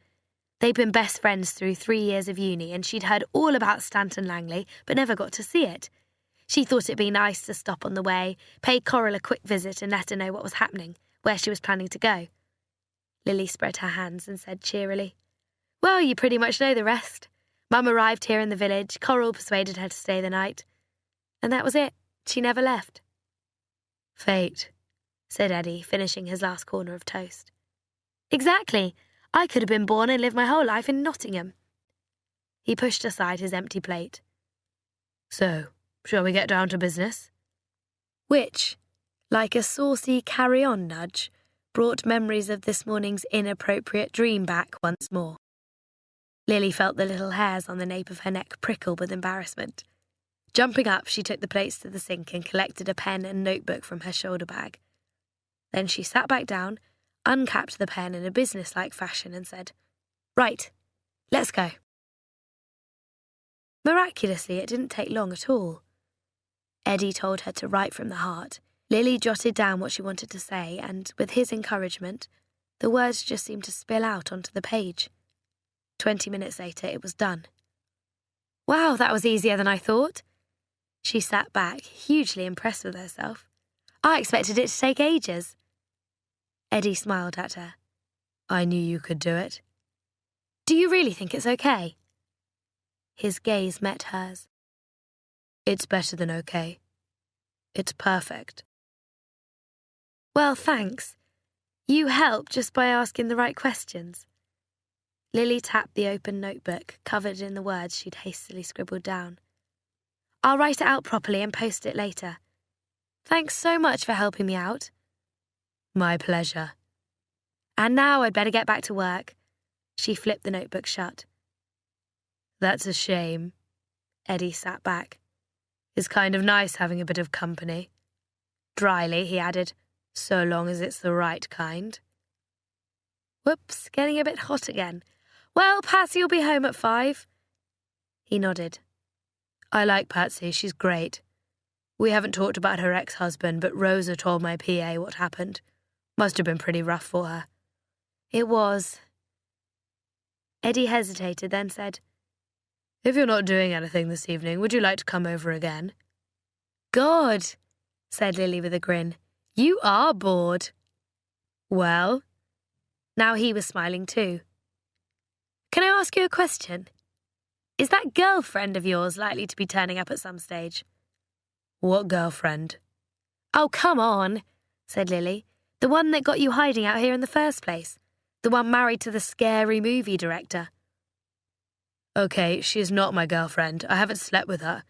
They'd been best friends through 3 years of uni and she'd heard all about Stanton Langley but never got to see it. She thought it'd be nice to stop on the way, pay Coral a quick visit and let her know what was happening, where she was planning to go. Lily spread her hands and said cheerily, Well, you pretty much know the rest. Mum arrived here in the village, Coral persuaded her to stay the night. And that was it. She never left. Fate, said Eddie, finishing his last corner of toast. Exactly. I could have been born and lived my whole life in Nottingham. He pushed aside his empty plate. So, shall we get down to business? Which, like a saucy carry-on nudge, brought memories of this morning's inappropriate dream back once more. Lily felt the little hairs on the nape of her neck prickle with embarrassment. Jumping up, she took the plates to the sink and collected a pen and notebook from her shoulder bag. Then she sat back down, uncapped the pen in a businesslike fashion and said, "Right, let's go." Miraculously, it didn't take long at all. Eddie told her to write from the heart. Lily jotted down what she wanted to say, and with his encouragement, the words just seemed to spill out onto the page. 20 minutes later, it was done. Wow, that was easier than I thought. She sat back, hugely impressed with herself. I expected it to take ages. Eddie smiled at her. I knew you could do it. Do you really think it's okay? His gaze met hers. It's better than okay. It's perfect. Well, thanks. You helped just by asking the right questions. Lily tapped the open notebook, covered in the words she'd hastily scribbled down. I'll write it out properly and post it later. Thanks so much for helping me out. My pleasure. And now I'd better get back to work. She flipped the notebook shut. That's a shame. Eddie sat back. It's kind of nice having a bit of company. Dryly, he added, so long as it's the right kind. Whoops, getting a bit hot again. Well, Patsy will be home at 5. He nodded. I like Patsy, she's great. We haven't talked about her ex-husband, but Rosa told my PA what happened. Must have been pretty rough for her. It was. Eddie hesitated, then said, If you're not doing anything this evening, would you like to come over again? God, said Lily with a grin. You are bored. Well? Now he was smiling too. Can I ask you a question? Is that girlfriend of yours likely to be turning up at some stage? What girlfriend? Oh, come on, said Lily. The one that got you hiding out here in the first place. The one married to the scary movie director. Okay, she is not my girlfriend. I haven't slept with her.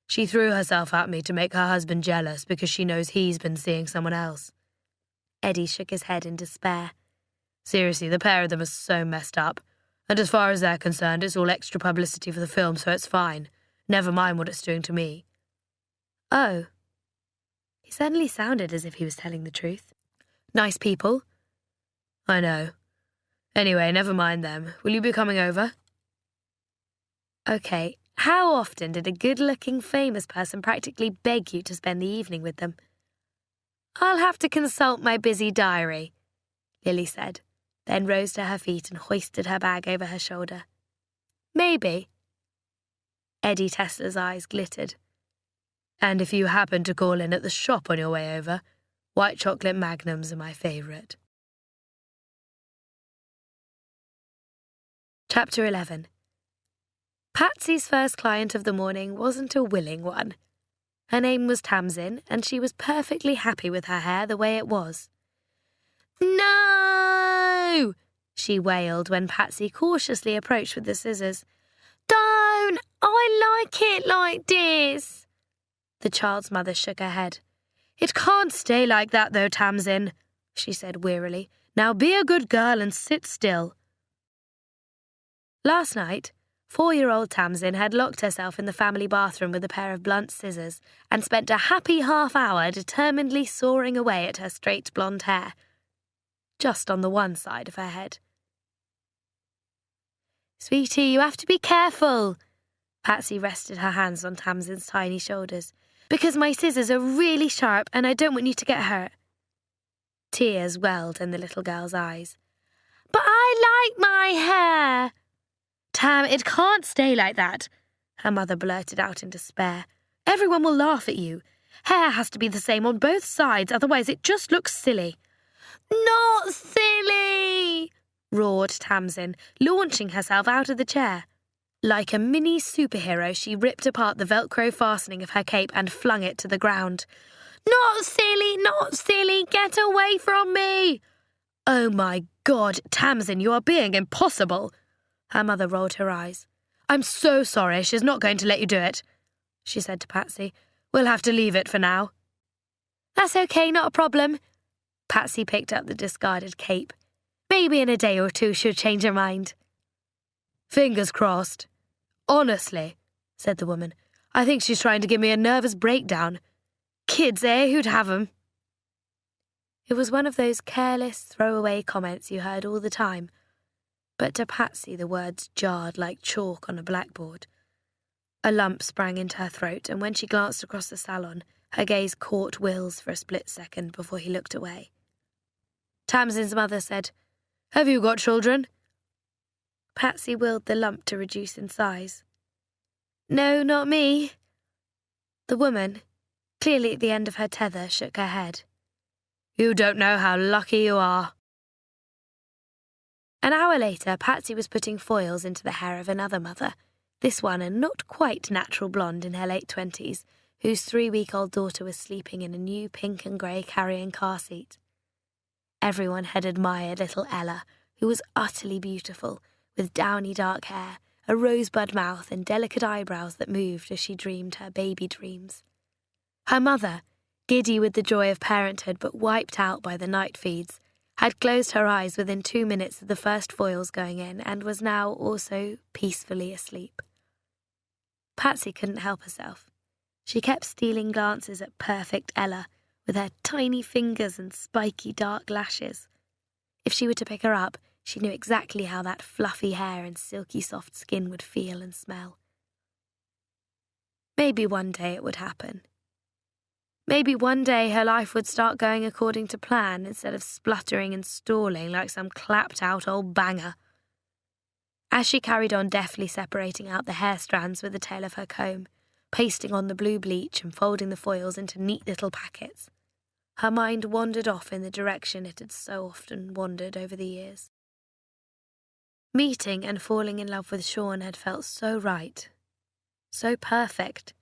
She threw herself at me to make her husband jealous because she knows he's been seeing someone else. Eddie shook his head in despair. Seriously, the pair of them are so messed up. And as far as they're concerned, it's all extra publicity for the film, so it's fine. Never mind what it's doing to me. Oh. He certainly sounded as if he was telling the truth. Nice people. I know. Anyway, never mind them. Will you be coming over? Okay, how often did a good-looking famous person practically beg you to spend the evening with them? I'll have to consult my busy diary, Lily said, then rose to her feet and hoisted her bag over her shoulder. Maybe. Eddie Tesla's eyes glittered. And if you happen to call in at the shop on your way over, white chocolate magnums are my favourite. Chapter 11. Patsy's first client of the morning wasn't a willing one. Her name was Tamsin, and she was perfectly happy with her hair the way it was. No! She wailed when Patsy cautiously approached with the scissors. Don't! I like it like this! The child's mother shook her head. It can't stay like that, though, Tamsin, she said wearily. Now be a good girl and sit still. Last night, 4-year-old Tamsin had locked herself in the family bathroom with a pair of blunt scissors and spent a happy half-hour determinedly sawing away at her straight blonde hair, just on the one side of her head. Sweetie, you have to be careful. Patsy rested her hands on Tamsin's tiny shoulders. Because my scissors are really sharp and I don't want you to get hurt. Tears welled in the little girl's eyes. But I like my hair. Tam, it can't stay like that, her mother blurted out in despair. Everyone will laugh at you. Hair has to be the same on both sides, otherwise it just looks silly. Not silly, roared Tamsin, launching herself out of the chair. Like a mini superhero, she ripped apart the Velcro fastening of her cape and flung it to the ground. Not silly, get away from me! Oh my God, Tamsin, you are being impossible! Her mother rolled her eyes. I'm so sorry, she's not going to let you do it, she said to Patsy. We'll have to leave it for now. That's okay, not a problem. Patsy picked up the discarded cape. Maybe in a day or two she'll change her mind. Fingers crossed. Honestly, said the woman, I think she's trying to give me a nervous breakdown. Kids, eh? Who'd have 'em? It was one of those careless, throwaway comments you heard all the time, but to Patsy the words jarred like chalk on a blackboard. A lump sprang into her throat, and when she glanced across the salon, her gaze caught Will's for a split second before he looked away. Tamsin's mother said, Have you got children? Patsy willed the lump to reduce in size. No, not me. The woman, clearly at the end of her tether, shook her head. You don't know how lucky you are. An hour later, Patsy was putting foils into the hair of another mother, this one a not quite natural blonde in her late 20s, whose 3-week-old daughter was sleeping in a new pink and grey carrying car seat. Everyone had admired little Ella, who was utterly beautiful, with downy dark hair, a rosebud mouth and delicate eyebrows that moved as she dreamed her baby dreams. Her mother, giddy with the joy of parenthood but wiped out by the night feeds, had closed her eyes within 2 minutes of the first foils going in and was now also peacefully asleep. Patsy couldn't help herself. She kept stealing glances at perfect Ella, with her tiny fingers and spiky dark lashes. If she were to pick her up, she knew exactly how that fluffy hair and silky soft skin would feel and smell. Maybe one day it would happen. Maybe one day her life would start going according to plan instead of spluttering and stalling like some clapped-out old banger. As she carried on deftly separating out the hair strands with the tail of her comb, pasting on the blue bleach and folding the foils into neat little packets, her mind wandered off in the direction it had so often wandered over the years. Meeting and falling in love with Sean had felt so right, so perfect.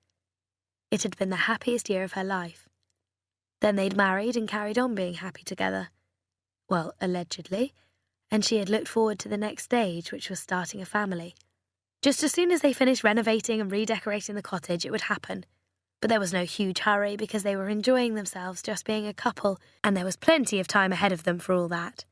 It had been the happiest year of her life. Then they'd married and carried on being happy together. Well, allegedly, and she had looked forward to the next stage, which was starting a family. Just as soon as they finished renovating and redecorating the cottage, it would happen. But there was no huge hurry because they were enjoying themselves just being a couple, and there was plenty of time ahead of them for all that.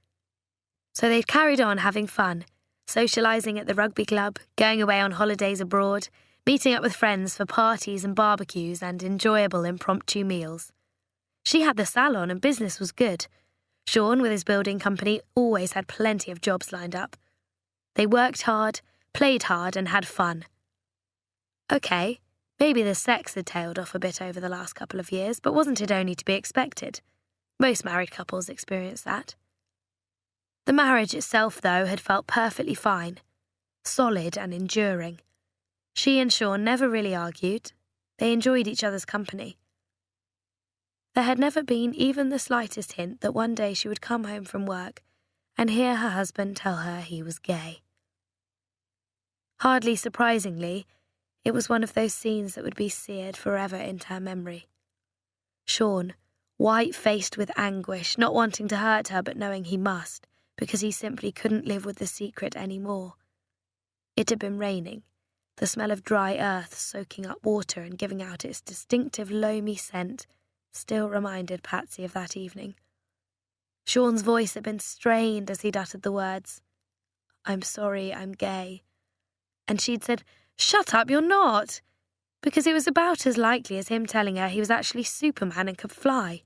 So they'd carried on having fun, socialising at the rugby club, going away on holidays abroad, meeting up with friends for parties and barbecues and enjoyable impromptu meals. She had the salon and business was good. Sean, with his building company, always had plenty of jobs lined up. They worked hard, played hard and had fun. OK, maybe the sex had tailed off a bit over the last couple of years, but wasn't it only to be expected? Most married couples experience that. The marriage itself, though, had felt perfectly fine, solid and enduring. She and Sean never really argued. They enjoyed each other's company. There had never been even the slightest hint that one day she would come home from work and hear her husband tell her he was gay. Hardly surprisingly, it was one of those scenes that would be seared forever into her memory. Sean, white-faced with anguish, not wanting to hurt her but knowing he must, because he simply couldn't live with the secret anymore. It had been raining. The smell of dry earth soaking up water and giving out its distinctive loamy scent still reminded Patsy of that evening. Sean's voice had been strained as he'd uttered the words, "I'm sorry, I'm gay." And she'd said, "Shut up, you're not," because it was about as likely as him telling her he was actually Superman and could fly.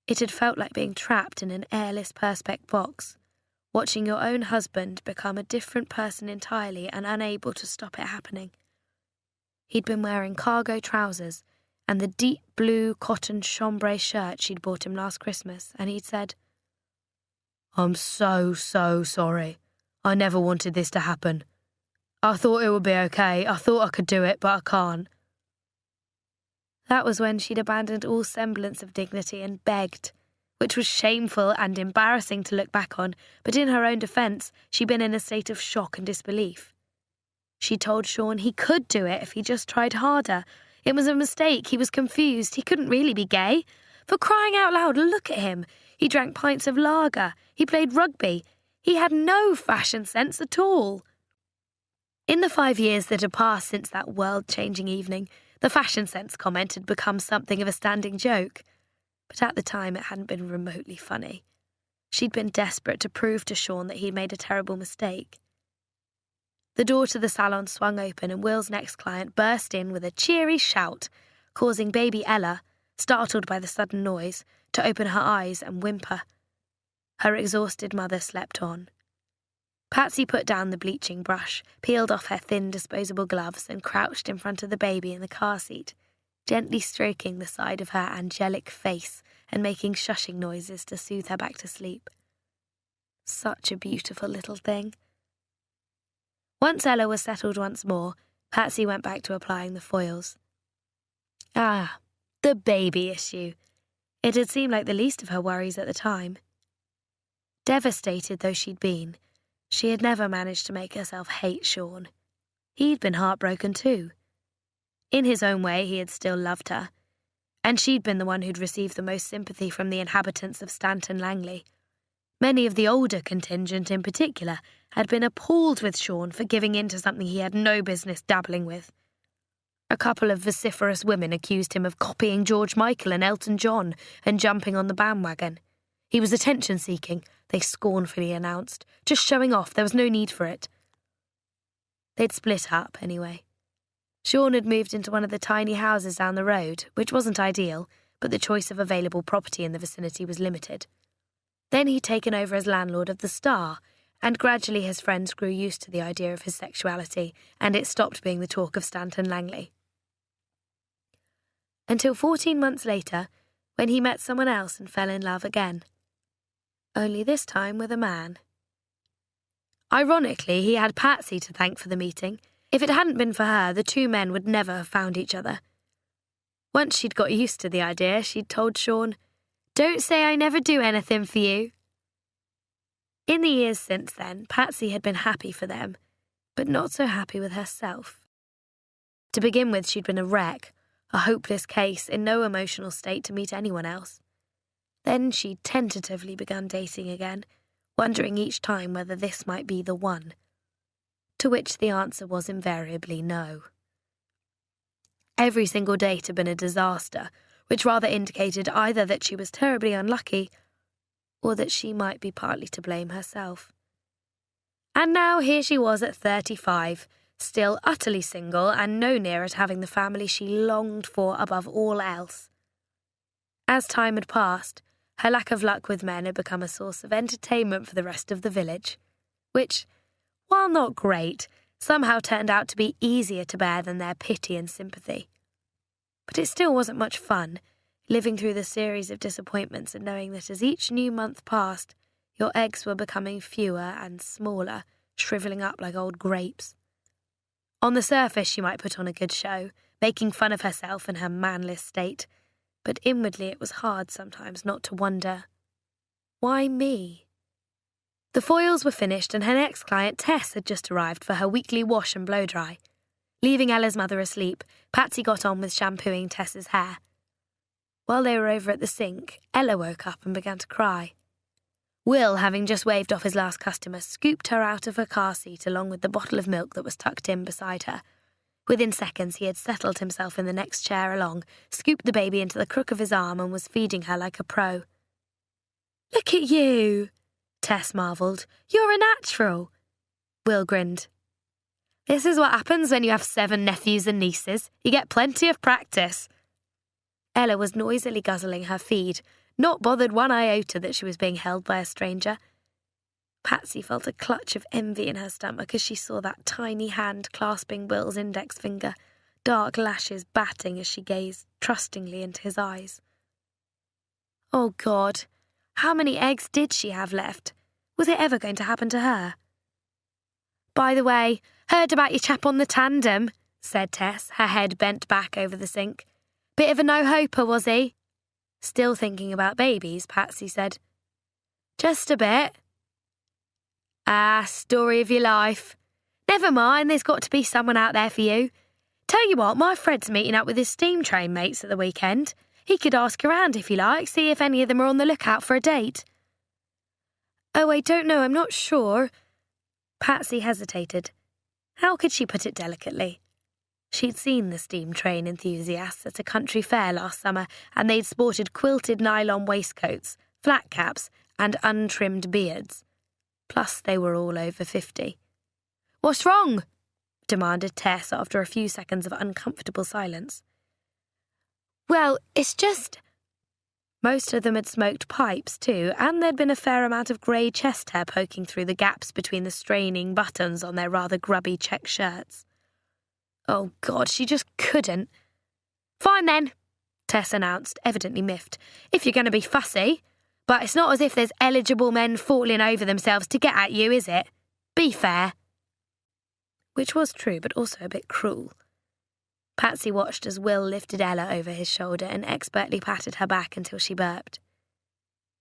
It had felt like being trapped in an airless Perspex box, watching your own husband become a different person entirely and unable to stop it happening. He'd been wearing cargo trousers and the deep blue cotton chambray shirt she'd bought him last Christmas, and he'd said, "I'm so sorry. I never wanted this to happen. I thought it would be okay. I thought I could do it, but I can't." That was when she'd abandoned all semblance of dignity and begged, which was shameful and embarrassing to look back on, but in her own defence, she'd been in a state of shock and disbelief. She told Sean he could do it if he just tried harder. It was a mistake, he was confused, he couldn't really be gay. For crying out loud, look at him. He drank pints of lager, he played rugby, he had no fashion sense at all. In the 5 years that had passed since that world-changing evening, the fashion sense comment had become something of a standing joke. but at the time it hadn't been remotely funny. She'd been desperate to prove to Sean that he'd made a terrible mistake. The door to the salon swung open and Will's next client burst in with a cheery shout, causing baby Ella, startled by the sudden noise, to open her eyes and whimper. Her exhausted mother slept on. Patsy put down the bleaching brush, peeled off her thin disposable gloves and crouched in front of the baby in the car seat, gently stroking the side of her angelic face and making shushing noises to soothe her back to sleep. Such a beautiful little thing. Once Ella was settled once more, Patsy went back to applying the foils. Ah, the baby issue. It had seemed like the least of her worries at the time. Devastated though she'd been, she had never managed to make herself hate Sean. He'd been heartbroken too. In his own way, he had still loved her, and she'd been the one who'd received the most sympathy from the inhabitants of Stanton Langley. Many of the older contingent in particular had been appalled with Sean for giving in to something he had no business dabbling with. A couple of vociferous women accused him of copying George Michael and Elton John and jumping on the bandwagon. He was attention-seeking, they scornfully announced, just showing off, there was no need for it. They'd split up, anyway. Sean had moved into one of the tiny houses down the road, which wasn't ideal, but the choice of available property in the vicinity was limited. Then he'd taken over as landlord of the Star, and gradually his friends grew used to the idea of his sexuality, and it stopped being the talk of Stanton Langley. Until 14 months later, when he met someone else and fell in love again. Only this time with a man. Ironically, he had Patsy to thank for the meeting. If it hadn't been for her, the two men would never have found each other. Once she'd got used to the idea, she'd told Sean, "Don't say I never do anything for you." In the years since then, Patsy had been happy for them, but not so happy with herself. To begin with, she'd been a wreck, a hopeless case in no emotional state to meet anyone else. Then she'd tentatively begun dating again, wondering each time whether this might be the one. To which the answer was invariably no. Every single date had been a disaster, which rather indicated either that she was terribly unlucky or that she might be partly to blame herself. And now here she was at 35, still utterly single and no nearer to having the family she longed for above all else. As time had passed, her lack of luck with men had become a source of entertainment for the rest of the village, which, while not great, somehow turned out to be easier to bear than their pity and sympathy. But it still wasn't much fun, living through the series of disappointments and knowing that as each new month passed, your eggs were becoming fewer and smaller, shrivelling up like old grapes. On the surface she might put on a good show, making fun of herself and her manless state, but inwardly it was hard sometimes not to wonder, why me? The foils were finished and her next client, Tess, had just arrived for her weekly wash and blow-dry. Leaving Ella's mother asleep, Patsy got on with shampooing Tess's hair. While they were over at the sink, Ella woke up and began to cry. Will, having just waved off his last customer, scooped her out of her car seat along with the bottle of milk that was tucked in beside her. Within seconds, he had settled himself in the next chair along, scooped the baby into the crook of his arm and was feeding her like a pro. "Look at you," Tess marvelled. "You're a natural." Will grinned. "This is what happens when you have 7 nephews and nieces. You get plenty of practice." Ella was noisily guzzling her feed, not bothered one iota that she was being held by a stranger. Patsy felt a clutch of envy in her stomach as she saw that tiny hand clasping Will's index finger, dark lashes batting as she gazed trustingly into his eyes. Oh God, how many eggs did she have left? Was it ever going to happen to her? "By the way, heard about your chap on the tandem," said Tess, her head bent back over the sink. "Bit of a no-hoper, was he?" Still thinking about babies, Patsy said, "Just a bit." "Ah, story of your life. Never mind, there's got to be someone out there for you. Tell you what, my Fred's meeting up with his steam train mates at the weekend. He could ask around if you like, see if any of them are on the lookout for a date." "Oh, I don't know, I'm not sure." Patsy hesitated. How could she put it delicately? She'd seen the steam train enthusiasts at a country fair last summer, and they'd sported quilted nylon waistcoats, flat caps, and untrimmed beards. Plus, they were all over 50. "What's wrong?" demanded Tess after a few seconds of uncomfortable silence. "Well, it's just—" Most of them had smoked pipes too, and there'd been a fair amount of grey chest hair poking through the gaps between the straining buttons on their rather grubby check shirts. Oh God, she just couldn't. "Fine then," Tess announced, evidently miffed, "if you're going to be fussy. But it's not as if there's eligible men falling over themselves to get at you, is it? Be fair." Which was true, but also a bit cruel. Patsy watched as Will lifted Ella over his shoulder and expertly patted her back until she burped.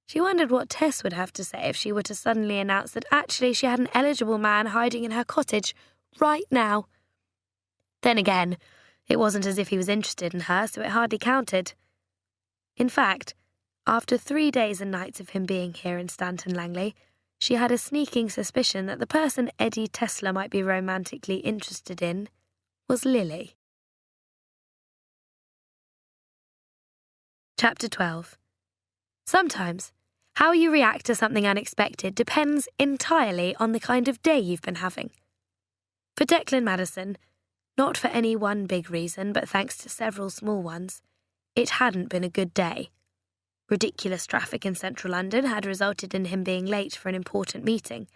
She wondered what Tess would have to say if she were to suddenly announce that actually she had an eligible man hiding in her cottage right now. Then again, it wasn't as if he was interested in her, so it hardly counted. In fact, after 3 days and nights of him being here in Stanton Langley, she had a sneaking suspicion that the person Eddie Tesla might be romantically interested in was Lily. Chapter 12. Sometimes, how you react to something unexpected depends entirely on the kind of day you've been having. For Declan Madison, not for any one big reason, but thanks to several small ones, it hadn't been a good day. Ridiculous traffic in central London had resulted in him being late for an important meeting.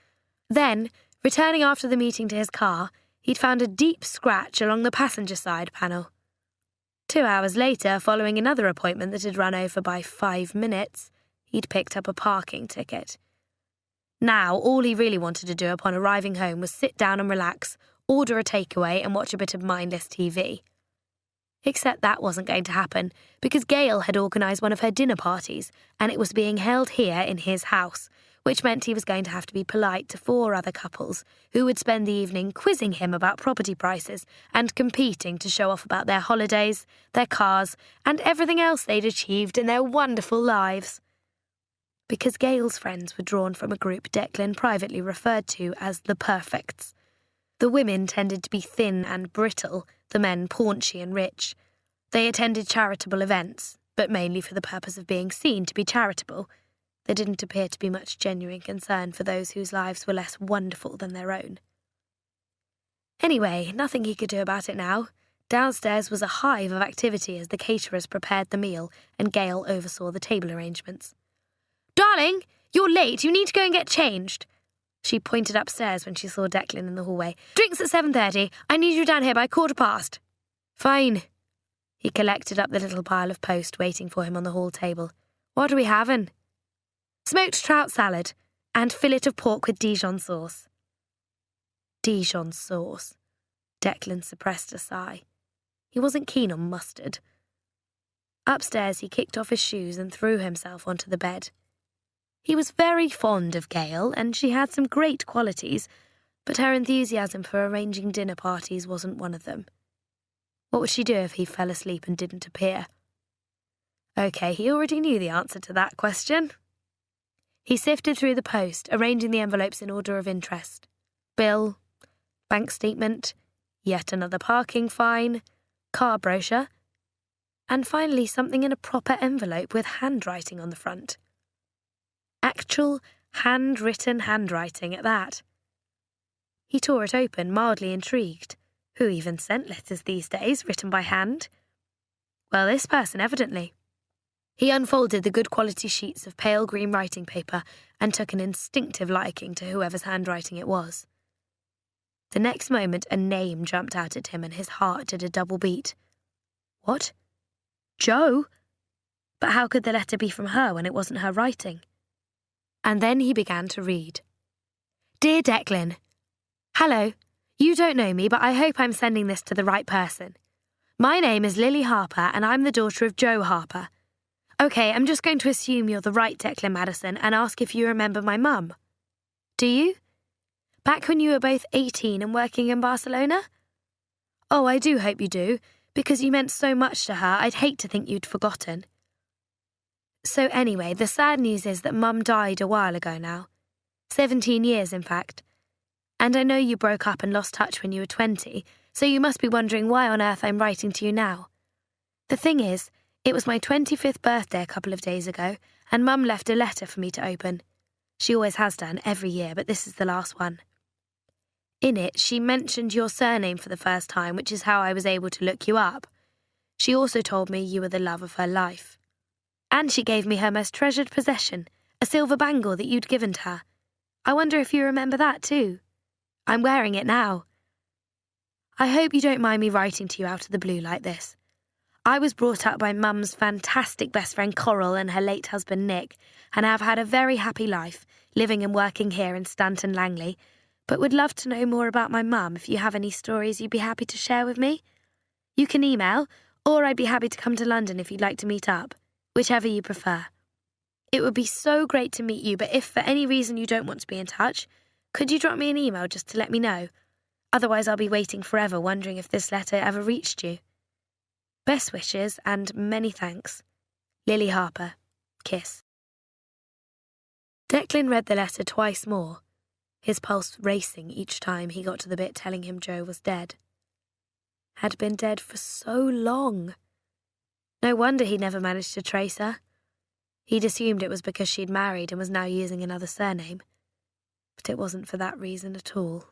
Then, returning after the meeting to his car, he'd found a deep scratch along the passenger side panel. 2 hours later, following another appointment that had run over by 5 minutes, he'd picked up a parking ticket. Now, all he really wanted to do upon arriving home was sit down and relax, order a takeaway and watch a bit of mindless TV. Except that wasn't going to happen, because Gail had organised one of her dinner parties, and it was being held here in his house, which meant he was going to have to be polite to 4 other couples who would spend the evening quizzing him about property prices and competing to show off about their holidays, their cars, and everything else they'd achieved in their wonderful lives. Because Gail's friends were drawn from a group Declan privately referred to as the Perfects. The women tended to be thin and brittle, the men paunchy and rich. They attended charitable events, but mainly for the purpose of being seen to be charitable. There didn't appear to be much genuine concern for those whose lives were less wonderful than their own. Anyway, nothing he could do about it now. Downstairs was a hive of activity as the caterers prepared the meal and Gail oversaw the table arrangements. "Darling, you're late. You need to go and get changed." She pointed upstairs when she saw Declan in the hallway. "Drinks at 7:30. I need you down here by 15:15. "Fine." He collected up the little pile of post waiting for him on the hall table. "What are we having?" "Smoked trout salad and fillet of pork with Dijon sauce." Dijon sauce. Declan suppressed a sigh. He wasn't keen on mustard. Upstairs, he kicked off his shoes and threw himself onto the bed. He was very fond of Gail, and she had some great qualities, but her enthusiasm for arranging dinner parties wasn't one of them. What would she do if he fell asleep and didn't appear? Okay, he already knew the answer to that question. He sifted through the post, arranging the envelopes in order of interest. Bill, bank statement, yet another parking fine, car brochure, and finally something in a proper envelope with handwriting on the front. Actual, handwritten handwriting at that. He tore it open, mildly intrigued. Who even sent letters these days, written by hand? Well, this person, evidently. He unfolded the good quality sheets of pale green writing paper and took an instinctive liking to whoever's handwriting it was. The next moment, a name jumped out at him and his heart did a double beat. What? Jo? But how could the letter be from her when it wasn't her writing? And then he began to read. Dear Declan, hello. You don't know me, but I hope I'm sending this to the right person. My name is Lily Harper, and I'm the daughter of Joe Harper. Okay, I'm just going to assume you're the right Declan Madison and ask if you remember my mum. Do you? Back when you were both 18 and working in Barcelona? Oh, I do hope you do, because you meant so much to her, I'd hate to think you'd forgotten. So anyway, the sad news is that Mum died a while ago now. 17 years, in fact. And I know you broke up and lost touch when you were 20, so you must be wondering why on earth I'm writing to you now. The thing is, it was my 25th birthday a couple of days ago, and Mum left a letter for me to open. She always has done, every year, but this is the last one. In it, she mentioned your surname for the first time, which is how I was able to look you up. She also told me you were the love of her life. And she gave me her most treasured possession, a silver bangle that you'd given to her. I wonder if you remember that too. I'm wearing it now. I hope you don't mind me writing to you out of the blue like this. I was brought up by Mum's fantastic best friend Coral and her late husband Nick, and have had a very happy life, living and working here in Stanton Langley, but would love to know more about my mum if you have any stories you'd be happy to share with me. You can email, or I'd be happy to come to London if you'd like to meet up, whichever you prefer. It would be so great to meet you, but if for any reason you don't want to be in touch, could you drop me an email just to let me know? Otherwise I'll be waiting forever wondering if this letter ever reached you. Best wishes and many thanks. Lily Harper. Kiss. Declan read the letter twice more, his pulse racing each time he got to the bit telling him Joe was dead. Had been dead for so long. No wonder he never managed to trace her. He'd assumed it was because she'd married and was now using another surname. But it wasn't for that reason at all.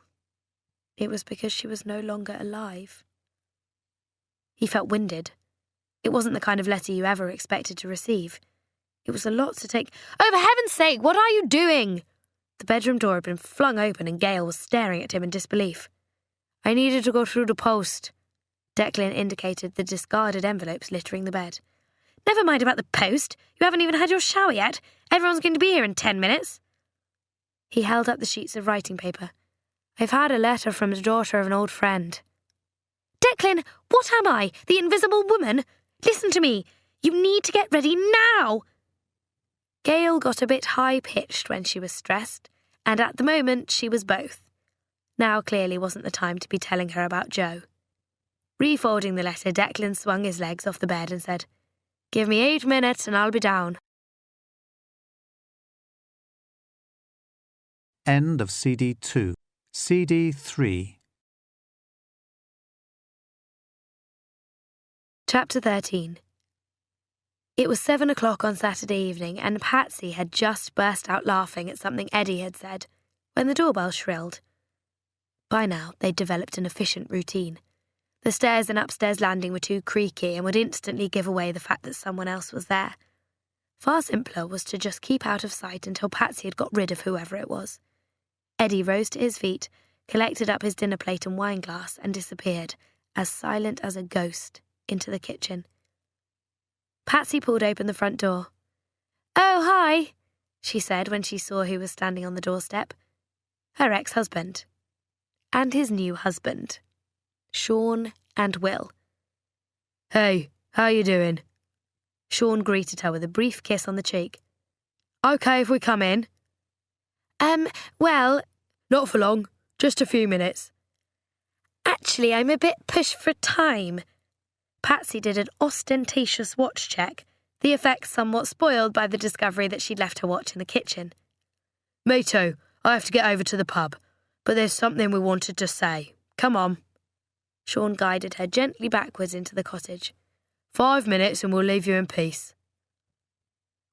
It was because she was no longer alive. He felt winded. It wasn't the kind of letter you ever expected to receive. It was a lot to take. Oh, for heaven's sake, what are you doing? The bedroom door had been flung open and Gail was staring at him in disbelief. I needed to go through the post. Declan indicated the discarded envelopes littering the bed. Never mind about the post. You haven't even had your shower yet. Everyone's going to be here in 10 minutes. He held up the sheets of writing paper. I've had a letter from the daughter of an old friend. Declan, what am I? The invisible woman? Listen to me. You need to get ready now. Gail got a bit high-pitched when she was stressed, and at the moment she was both. Now clearly wasn't the time to be telling her about Joe. Refolding the letter, Declan swung his legs off the bed and said, Give me 8 minutes and I'll be down. End of CD 2. CD 3. Chapter 13. It was 7 o'clock on Saturday evening, and Patsy had just burst out laughing at something Eddie had said, when the doorbell shrilled. By now, they'd developed an efficient routine. The stairs and upstairs landing were too creaky and would instantly give away the fact that someone else was there. Far simpler was to just keep out of sight until Patsy had got rid of whoever it was. Eddie rose to his feet, collected up his dinner plate and wine glass, and disappeared, as silent as a ghost, into the kitchen. Patsy pulled open the front door. Oh, hi, she said when she saw who was standing on the doorstep. Her ex-husband. And his new husband. Sean and Will. Hey, how you doing? Sean greeted her with a brief kiss on the cheek. Okay if we come in. Well... Not for long, just a few minutes. Actually, I'm a bit pushed for time. Patsy did an ostentatious watch check, the effect somewhat spoiled by the discovery that she'd left her watch in the kitchen. Me too. I have to get over to the pub, but there's something we wanted to say. Come on. Sean guided her gently backwards into the cottage. 5 minutes and we'll leave you in peace.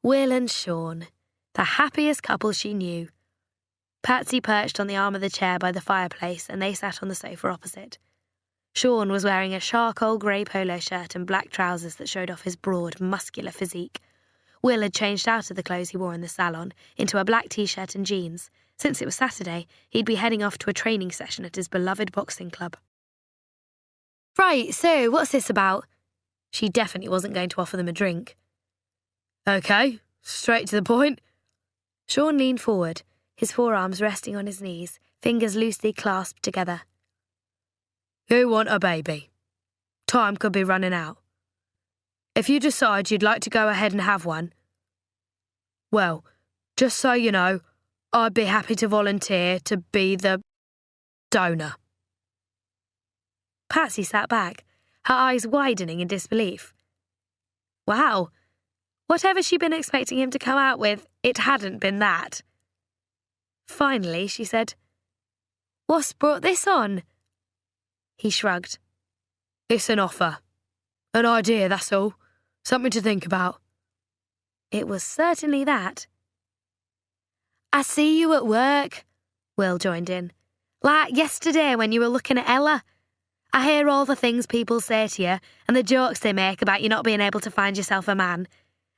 Will and Sean, the happiest couple she knew. Patsy perched on the arm of the chair by the fireplace and they sat on the sofa opposite. Sean was wearing a charcoal grey polo shirt and black trousers that showed off his broad, muscular physique. Will had changed out of the clothes he wore in the salon into a black t-shirt and jeans. Since it was Saturday, he'd be heading off to a training session at his beloved boxing club. Right, so what's this about? She definitely wasn't going to offer them a drink. Okay, straight to the point. Sean leaned forward, his forearms resting on his knees, fingers loosely clasped together. You want a baby. Time could be running out. If you decide you'd like to go ahead and have one, well, just so you know, I'd be happy to volunteer to be the donor. Patsy sat back, her eyes widening in disbelief. Wow, whatever she'd been expecting him to come out with, it hadn't been that. Finally, she said, What's brought this on? He shrugged. It's an offer. An idea, that's all. Something to think about. It was certainly that. I see you at work, Will joined in. Like yesterday when you were looking at Ella. I hear all the things people say to you and the jokes they make about you not being able to find yourself a man.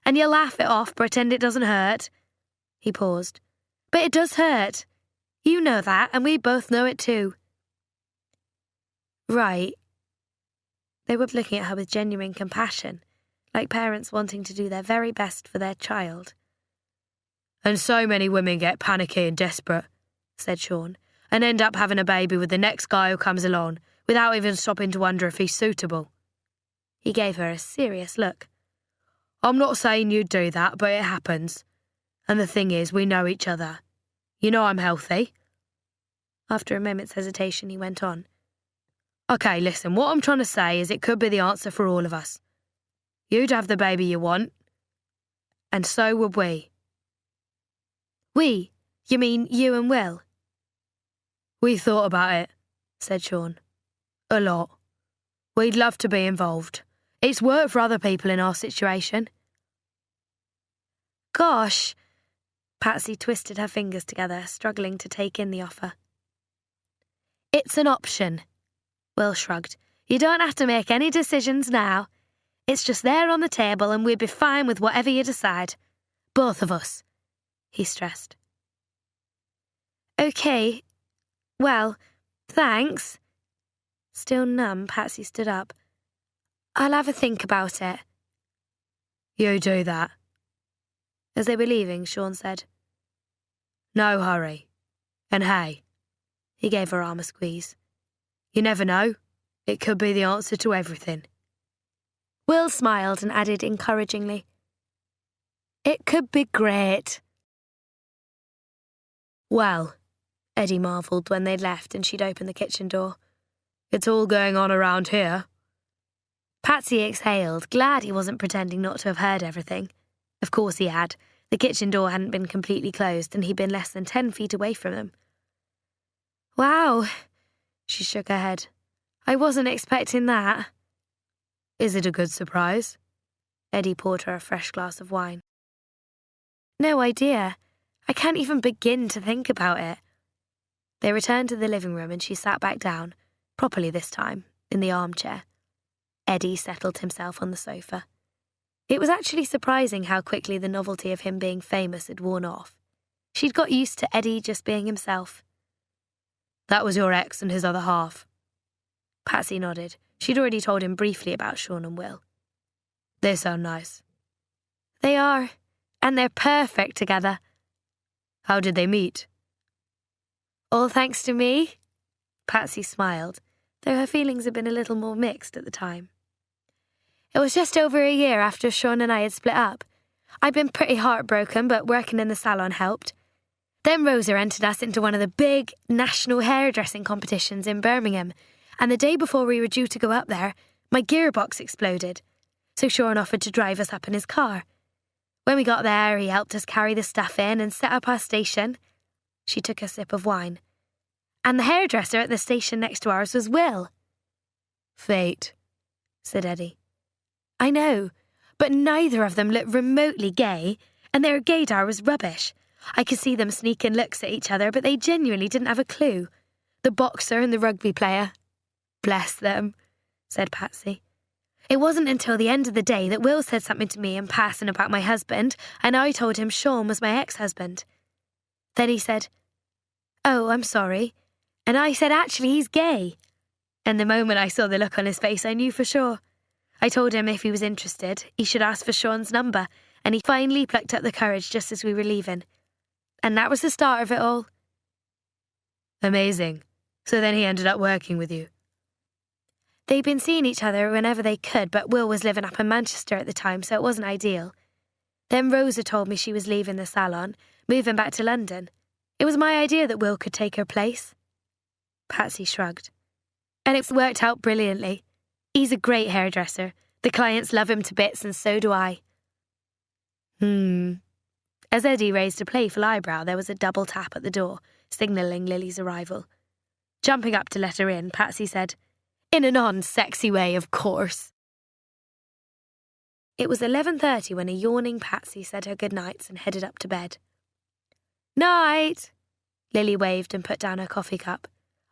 And you laugh it off, pretend it doesn't hurt. He paused. But it does hurt. You know that, and we both know it too. Right. They were looking at her with genuine compassion, like parents wanting to do their very best for their child. And so many women get panicky and desperate, said Sean, and end up having a baby with the next guy who comes along, without even stopping to wonder if he's suitable. He gave her a serious look. I'm not saying you'd do that, but it happens. And the thing is, we know each other. You know I'm healthy. After a moment's hesitation, he went on. Okay, listen, what I'm trying to say is it could be the answer for all of us. You'd have the baby you want, and so would we. We? You mean you and Will? We thought about it, said Sean. A lot. We'd love to be involved. It's worked for other people in our situation. Gosh. Patsy twisted her fingers together, struggling to take in the offer. It's an option, Will shrugged. You don't have to make any decisions now. It's just there on the table and we'd be fine with whatever you decide. Both of us, he stressed. Okay. Well, thanks. Still numb, Patsy stood up. I'll have a think about it. You do that. As they were leaving, Sean said, No hurry. And hey, he gave her arm a squeeze. You never know. It could be the answer to everything. Will smiled and added encouragingly, It could be great. Well, Eddie marvelled when they'd left and she'd opened the kitchen door. It's all going on around here. Patsy exhaled, glad he wasn't pretending not to have heard everything. Of course he had. The kitchen door hadn't been completely closed and he'd been less than 10 feet away from them. Wow, she shook her head. I wasn't expecting that. Is it a good surprise? Eddie poured her a fresh glass of wine. No idea. I can't even begin to think about it. They returned to the living room and she sat back down, properly this time, in the armchair. Eddie settled himself on the sofa. It was actually surprising how quickly the novelty of him being famous had worn off. She'd got used to Eddie just being himself. That was your ex and his other half. Patsy nodded. She'd already told him briefly about Sean and Will. They sound nice. They are, and they're perfect together. How did they meet? All thanks to me? Patsy smiled, though her feelings had been a little more mixed at the time. It was just over a year after Sean and I had split up. I'd been pretty heartbroken, but working in the salon helped. Then Rosa entered us into one of the big national hairdressing competitions in Birmingham, and the day before we were due to go up there, my gearbox exploded. So Sean offered to drive us up in his car. When we got there, he helped us carry the stuff in and set up our station. She took a sip of wine. And the hairdresser at the station next to ours was Will. Fate, said Eddie. I know, but neither of them looked remotely gay, and their gaydar was rubbish. I could see them sneaking looks at each other, but they genuinely didn't have a clue. The boxer and the rugby player. Bless them, said Patsy. It wasn't until the end of the day that Will said something to me in passing about my husband, and I told him Sean was my ex-husband. Then he said, Oh, I'm sorry. And I said, actually, he's gay. And the moment I saw the look on his face, I knew for sure. I told him if he was interested, he should ask for Sean's number, and he finally plucked up the courage just as we were leaving. And that was the start of it all. Amazing. So then he ended up working with you. They'd been seeing each other whenever they could, but Will was living up in Manchester at the time, so it wasn't ideal. Then Rosa told me she was leaving the salon, moving back to London. It was my idea that Will could take her place. Patsy shrugged. And it's worked out brilliantly. He's a great hairdresser. The clients love him to bits, and so do I. As Eddie raised a playful eyebrow, there was a double tap at the door, signalling Lily's arrival. Jumping up to let her in, Patsy said, In a non-sexy way, of course. It was 11:30 when a yawning Patsy said her goodnights and headed up to bed. "Night!" Lily waved and put down her coffee cup.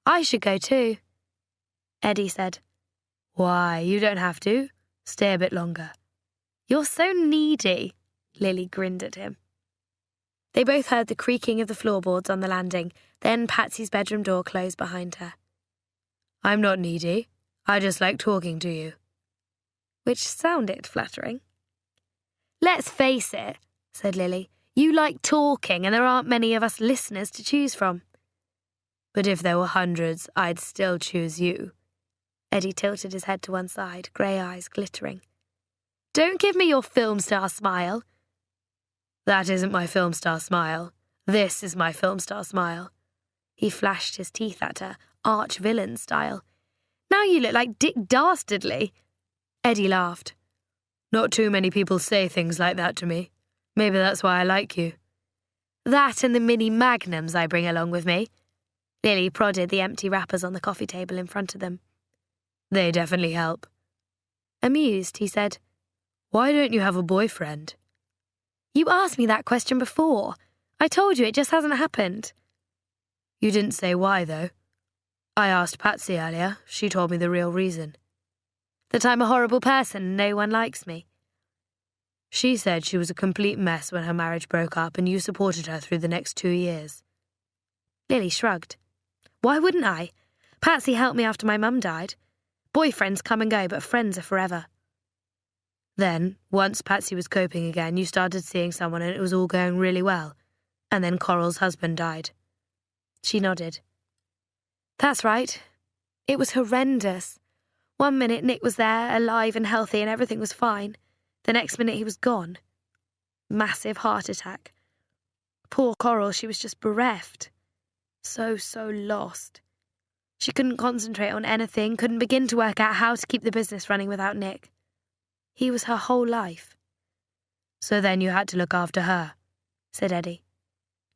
"I should go too." Eddie said, "Why, you don't have to. Stay a bit longer." "You're so needy." Lily grinned at him. They both heard the creaking of the floorboards on the landing, then Patsy's bedroom door closed behind her. "I'm not needy. I just like talking to you." Which sounded flattering. "Let's face it," said Lily. "You like talking, and there aren't many of us listeners to choose from." "But if there were hundreds, I'd still choose you." Eddie tilted his head to one side, grey eyes glittering. "Don't give me your film star smile." "That isn't my film star smile. This is my film star smile." He flashed his teeth at her, arch-villain style. "Now you look like Dick Dastardly." Eddie laughed. "Not too many people say things like that to me. Maybe that's why I like you." "That and the mini magnums I bring along with me." Lily prodded the empty wrappers on the coffee table in front of them. "They definitely help." Amused, he said, "Why don't you have a boyfriend?" "You asked me that question before. I told you it just hasn't happened." "You didn't say why, though." "I asked Patsy earlier. She told me the real reason." "That I'm a horrible person and no one likes me." "She said she was a complete mess when her marriage broke up and you supported her through the next 2 years." Lily shrugged. "Why wouldn't I? Patsy helped me after my mum died. Boyfriends come and go, but friends are forever." "Then, once Patsy was coping again, you started seeing someone and it was all going really well. And then Coral's husband died." She nodded. "That's right. It was horrendous. One minute Nick was there, alive and healthy, and everything was fine. The next minute he was gone. Massive heart attack. Poor Coral, she was just bereft. So lost. She couldn't concentrate on anything, couldn't begin to work out how to keep the business running without Nick. He was her whole life." "So then you had to look after her," said Eddie.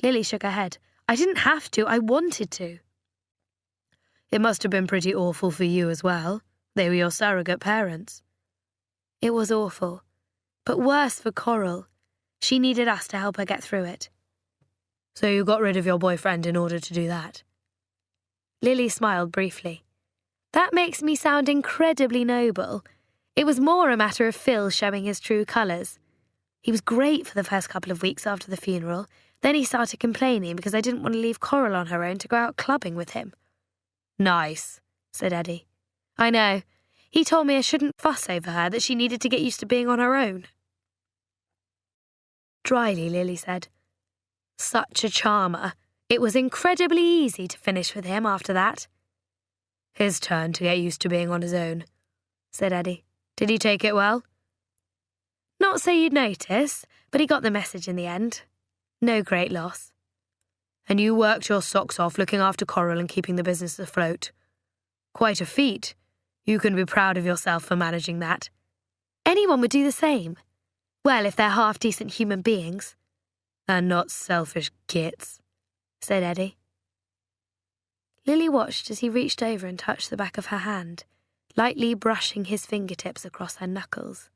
Lily shook her head. "I didn't have to, I wanted to." "It must have been pretty awful for you as well. They were your surrogate parents." "It was awful, but worse for Coral. She needed us to help her get through it." "So you got rid of your boyfriend in order to do that?" Lily smiled briefly. "That makes me sound incredibly noble. It was more a matter of Phil showing his true colours. He was great for the first couple of weeks after the funeral. Then he started complaining because I didn't want to leave Coral on her own to go out clubbing with him." "Nice," said Eddie. "I know. He told me I shouldn't fuss over her, that she needed to get used to being on her own." Dryly, Lily said, "Such a charmer. It was incredibly easy to finish with him after that." "His turn to get used to being on his own," said Eddie. "Did he take it well?" "Not so you'd notice, but he got the message in the end. No great loss." "And you worked your socks off looking after Coral and keeping the business afloat. Quite a feat. You can be proud of yourself for managing that." "Anyone would do the same. Well, if they're half-decent human beings." "And not selfish gits," said Eddie. Lily watched as he reached over and touched the back of her hand, lightly brushing his fingertips across her knuckles.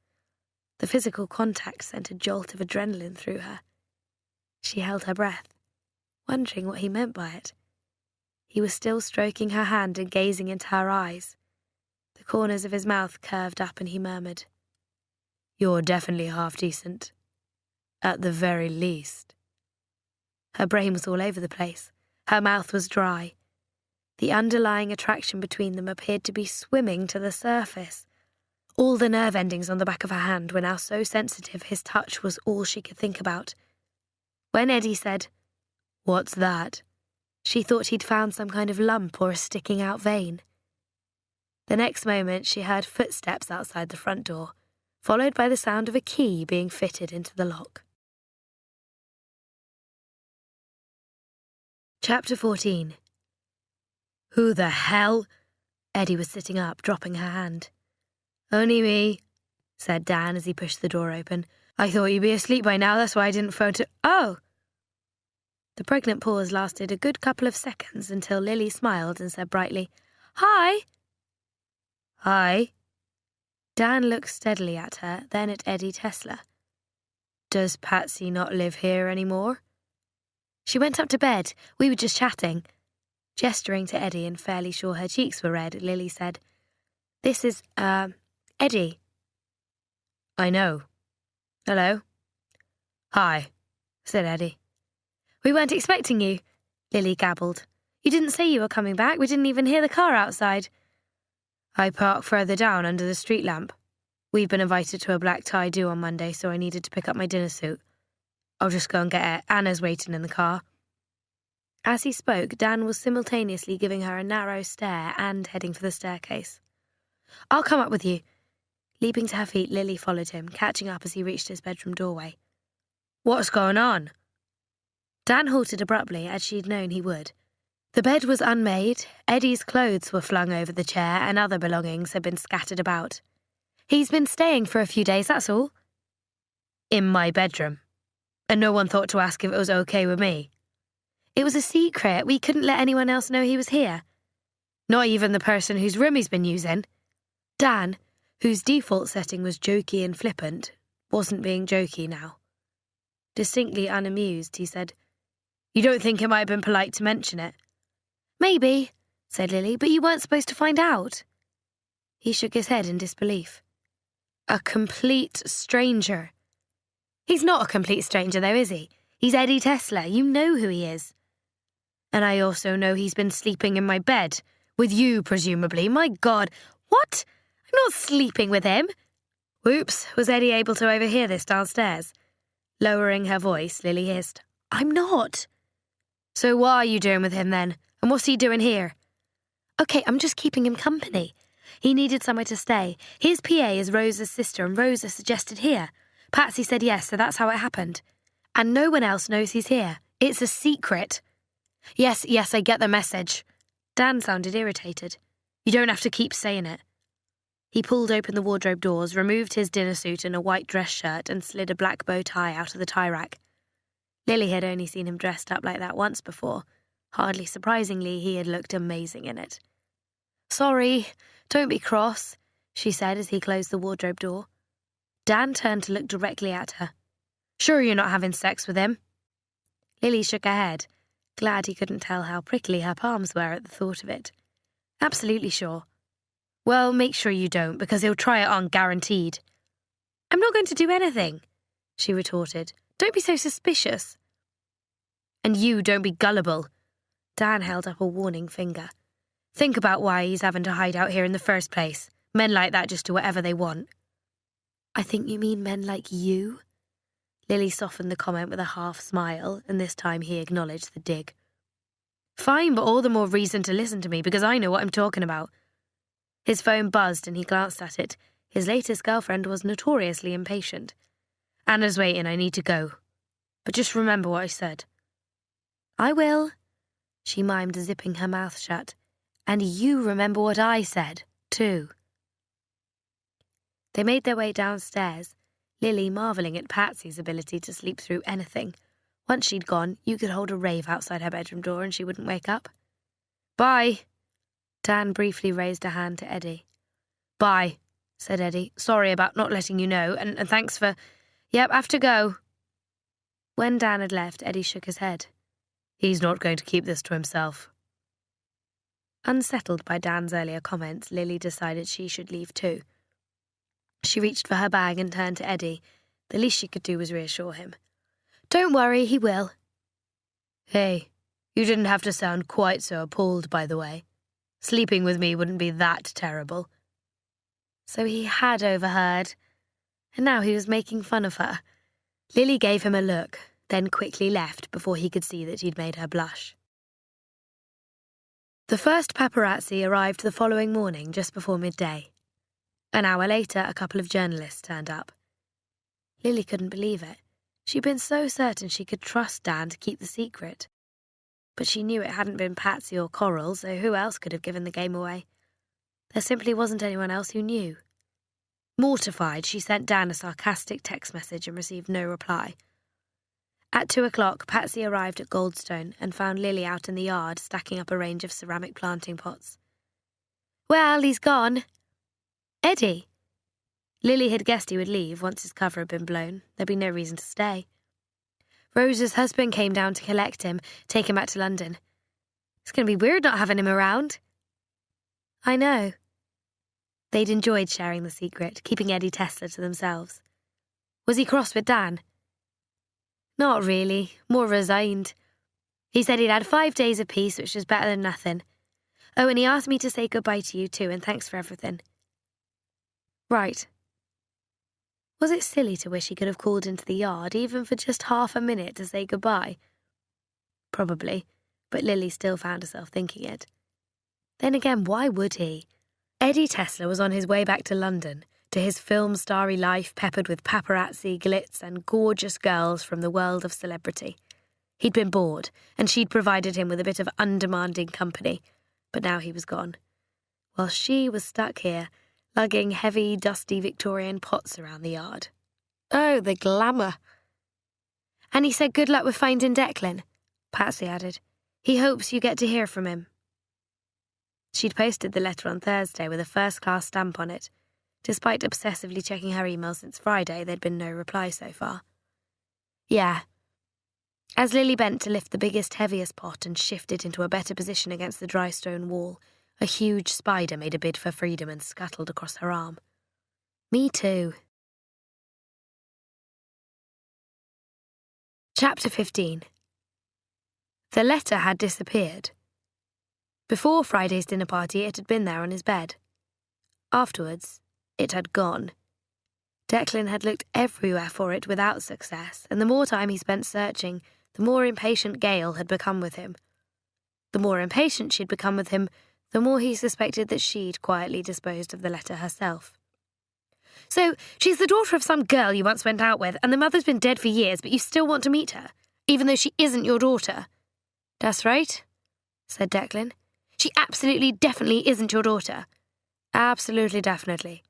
The physical contact sent a jolt of adrenaline through her. She held her breath, wondering what he meant by it. He was still stroking her hand and gazing into her eyes. The corners of his mouth curved up and he murmured, "You're definitely half-decent. At the very least." Her brain was all over the place. Her mouth was dry. The underlying attraction between them appeared to be swimming to the surface. All the nerve endings on the back of her hand were now so sensitive his touch was all she could think about. When Eddie said, "What's that?" she thought he'd found some kind of lump or a sticking-out vein. The next moment she heard footsteps outside the front door, followed by the sound of a key being fitted into the lock. Chapter 14. "Who the hell?" Eddie was sitting up, dropping her hand. "Only me," said Dan as he pushed the door open. "I thought you'd be asleep by now, that's why I didn't phone to— Oh!" The pregnant pause lasted a good couple of seconds until Lily smiled and said brightly, "Hi!" Hi. Dan looked steadily at her, then at Eddie Tesla. Does Patsy not live here anymore? She went up to bed. We were just chatting. Gesturing to Eddie and fairly sure her cheeks were red, Lily said, This is, Eddie. I know. Hello. Hi, said Eddie. We weren't expecting you, Lily gabbled. You didn't say you were coming back. We didn't even hear the car outside. I parked further down under the street lamp. We've been invited to a black tie do on Monday, so I needed to pick up my dinner suit. I'll just go and get it. Anna's waiting in the car. As he spoke, Dan was simultaneously giving her a narrow stare and heading for the staircase. I'll come up with you. Leaping to her feet, Lily followed him, catching up as he reached his bedroom doorway. What's going on? Dan halted abruptly, as she'd known he would. The bed was unmade, Eddie's clothes were flung over the chair, and other belongings had been scattered about. He's been staying for a few days, that's all. In my bedroom. And no one thought to ask if it was okay with me. It was a secret. We couldn't let anyone else know he was here. Not even the person whose room he's been using. Dan, whose default setting was jokey and flippant, wasn't being jokey now. Distinctly unamused, he said, You don't think it might have been polite to mention it? Maybe, said Lily, but you weren't supposed to find out. He shook his head in disbelief. A complete stranger. He's not a complete stranger, though, is he? He's Eddie Tesla. You know who he is. And I also know he's been sleeping in my bed. With you, presumably. My God. What? I'm not sleeping with him. Whoops, was Eddie able to overhear this downstairs? Lowering her voice, Lily hissed, I'm not. So what are you doing with him then? And what's he doing here? Okay, I'm just keeping him company. He needed somewhere to stay. His PA is Rosa's sister, and Rosa suggested here. Patsy said yes, so that's how it happened. And no one else knows he's here. It's a secret. Yes, I get the message. Dan sounded irritated. You don't have to keep saying it. He pulled open the wardrobe doors, removed his dinner suit and a white dress shirt, and slid a black bow tie out of the tie rack. Lily had only seen him dressed up like that once before. Hardly surprisingly, he had looked amazing in it. Sorry, don't be cross, she said as he closed the wardrobe door. Dan turned to look directly at her. Sure you're not having sex with him? Lily shook her head, glad he couldn't tell how prickly her palms were at the thought of it. Absolutely sure. Well, make sure you don't, because he'll try it on guaranteed. I'm not going to do anything, she retorted. Don't be so suspicious. And you don't be gullible. Dan held up a warning finger. Think about why he's having to hide out here in the first place. Men like that just do whatever they want. I think you mean men like you? Lily softened the comment with a half smile, and this time he acknowledged the dig. Fine, but all the more reason to listen to me, because I know what I'm talking about. His phone buzzed and he glanced at it. His latest girlfriend was notoriously impatient. Anna's waiting, I need to go. But just remember what I said. I will, she mimed, zipping her mouth shut. And you remember what I said, too. They made their way downstairs, Lily marvelling at Patsy's ability to sleep through anything. Once she'd gone, you could hold a rave outside her bedroom door and she wouldn't wake up. Bye. Dan briefly raised a hand to Eddie. Bye, said Eddie. Sorry about not letting you know, and thanks for... Yep, have to go. When Dan had left, Eddie shook his head. He's not going to keep this to himself. Unsettled by Dan's earlier comments, Lily decided she should leave too. She reached for her bag and turned to Eddie. The least she could do was reassure him. Don't worry, he will. Hey, you didn't have to sound quite so appalled, by the way. Sleeping with me wouldn't be that terrible. So he had overheard, and now he was making fun of her. Lily gave him a look, then quickly left before he could see that he'd made her blush. The first paparazzi arrived the following morning just before midday. An hour later, a couple of journalists turned up. Lily couldn't believe it. She'd been so certain she could trust Dan to keep the secret. But she knew it hadn't been Patsy or Coral, so who else could have given the game away? There simply wasn't anyone else who knew. Mortified, she sent Dan a sarcastic text message and received no reply. At 2:00, Patsy arrived at Goldstone and found Lily out in the yard stacking up a range of ceramic planting pots. Well, he's gone, Eddie. Lily had guessed he would leave once his cover had been blown. There'd be no reason to stay. Rosa's husband came down to collect him, take him back to London. It's going to be weird not having him around. I know. They'd enjoyed sharing the secret, keeping Eddie Tesla to themselves. Was he cross with Dan? Not really, more resigned. He said he'd had 5 days of peace, which was better than nothing. Oh, and he asked me to say goodbye to you too, and thanks for everything. Right. Was it silly to wish he could have called into the yard, even for just half a minute, to say goodbye? Probably, but Lily still found herself thinking it. Then again, why would he? Eddie Tesla was on his way back to London, to his film-starry life peppered with paparazzi, glitz, and gorgeous girls from the world of celebrity. He'd been bored, and she'd provided him with a bit of undemanding company, but now he was gone, while she was stuck here, lugging heavy, dusty Victorian pots around the yard. Oh, the glamour. And he said good luck with finding Declan, Patsy added. He hopes you get to hear from him. She'd posted the letter on Thursday with a first-class stamp on it. Despite obsessively checking her email since Friday, there'd been no reply so far. Yeah. As Lily bent to lift the biggest, heaviest pot and shift it into a better position against the dry stone wall, a huge spider made a bid for freedom and scuttled across her arm. Me too. Chapter 15. The letter had disappeared. Before Friday's dinner party, it had been there on his bed. Afterwards, it had gone. Declan had looked everywhere for it without success, and the more time he spent searching, the more impatient Gail had become with him. The more impatient she'd become with him, the more he suspected that she'd quietly disposed of the letter herself. So, she's the daughter of some girl you once went out with, and the mother's been dead for years, but you still want to meet her, even though she isn't your daughter. That's right, said Declan. She absolutely, definitely isn't your daughter. Absolutely, definitely.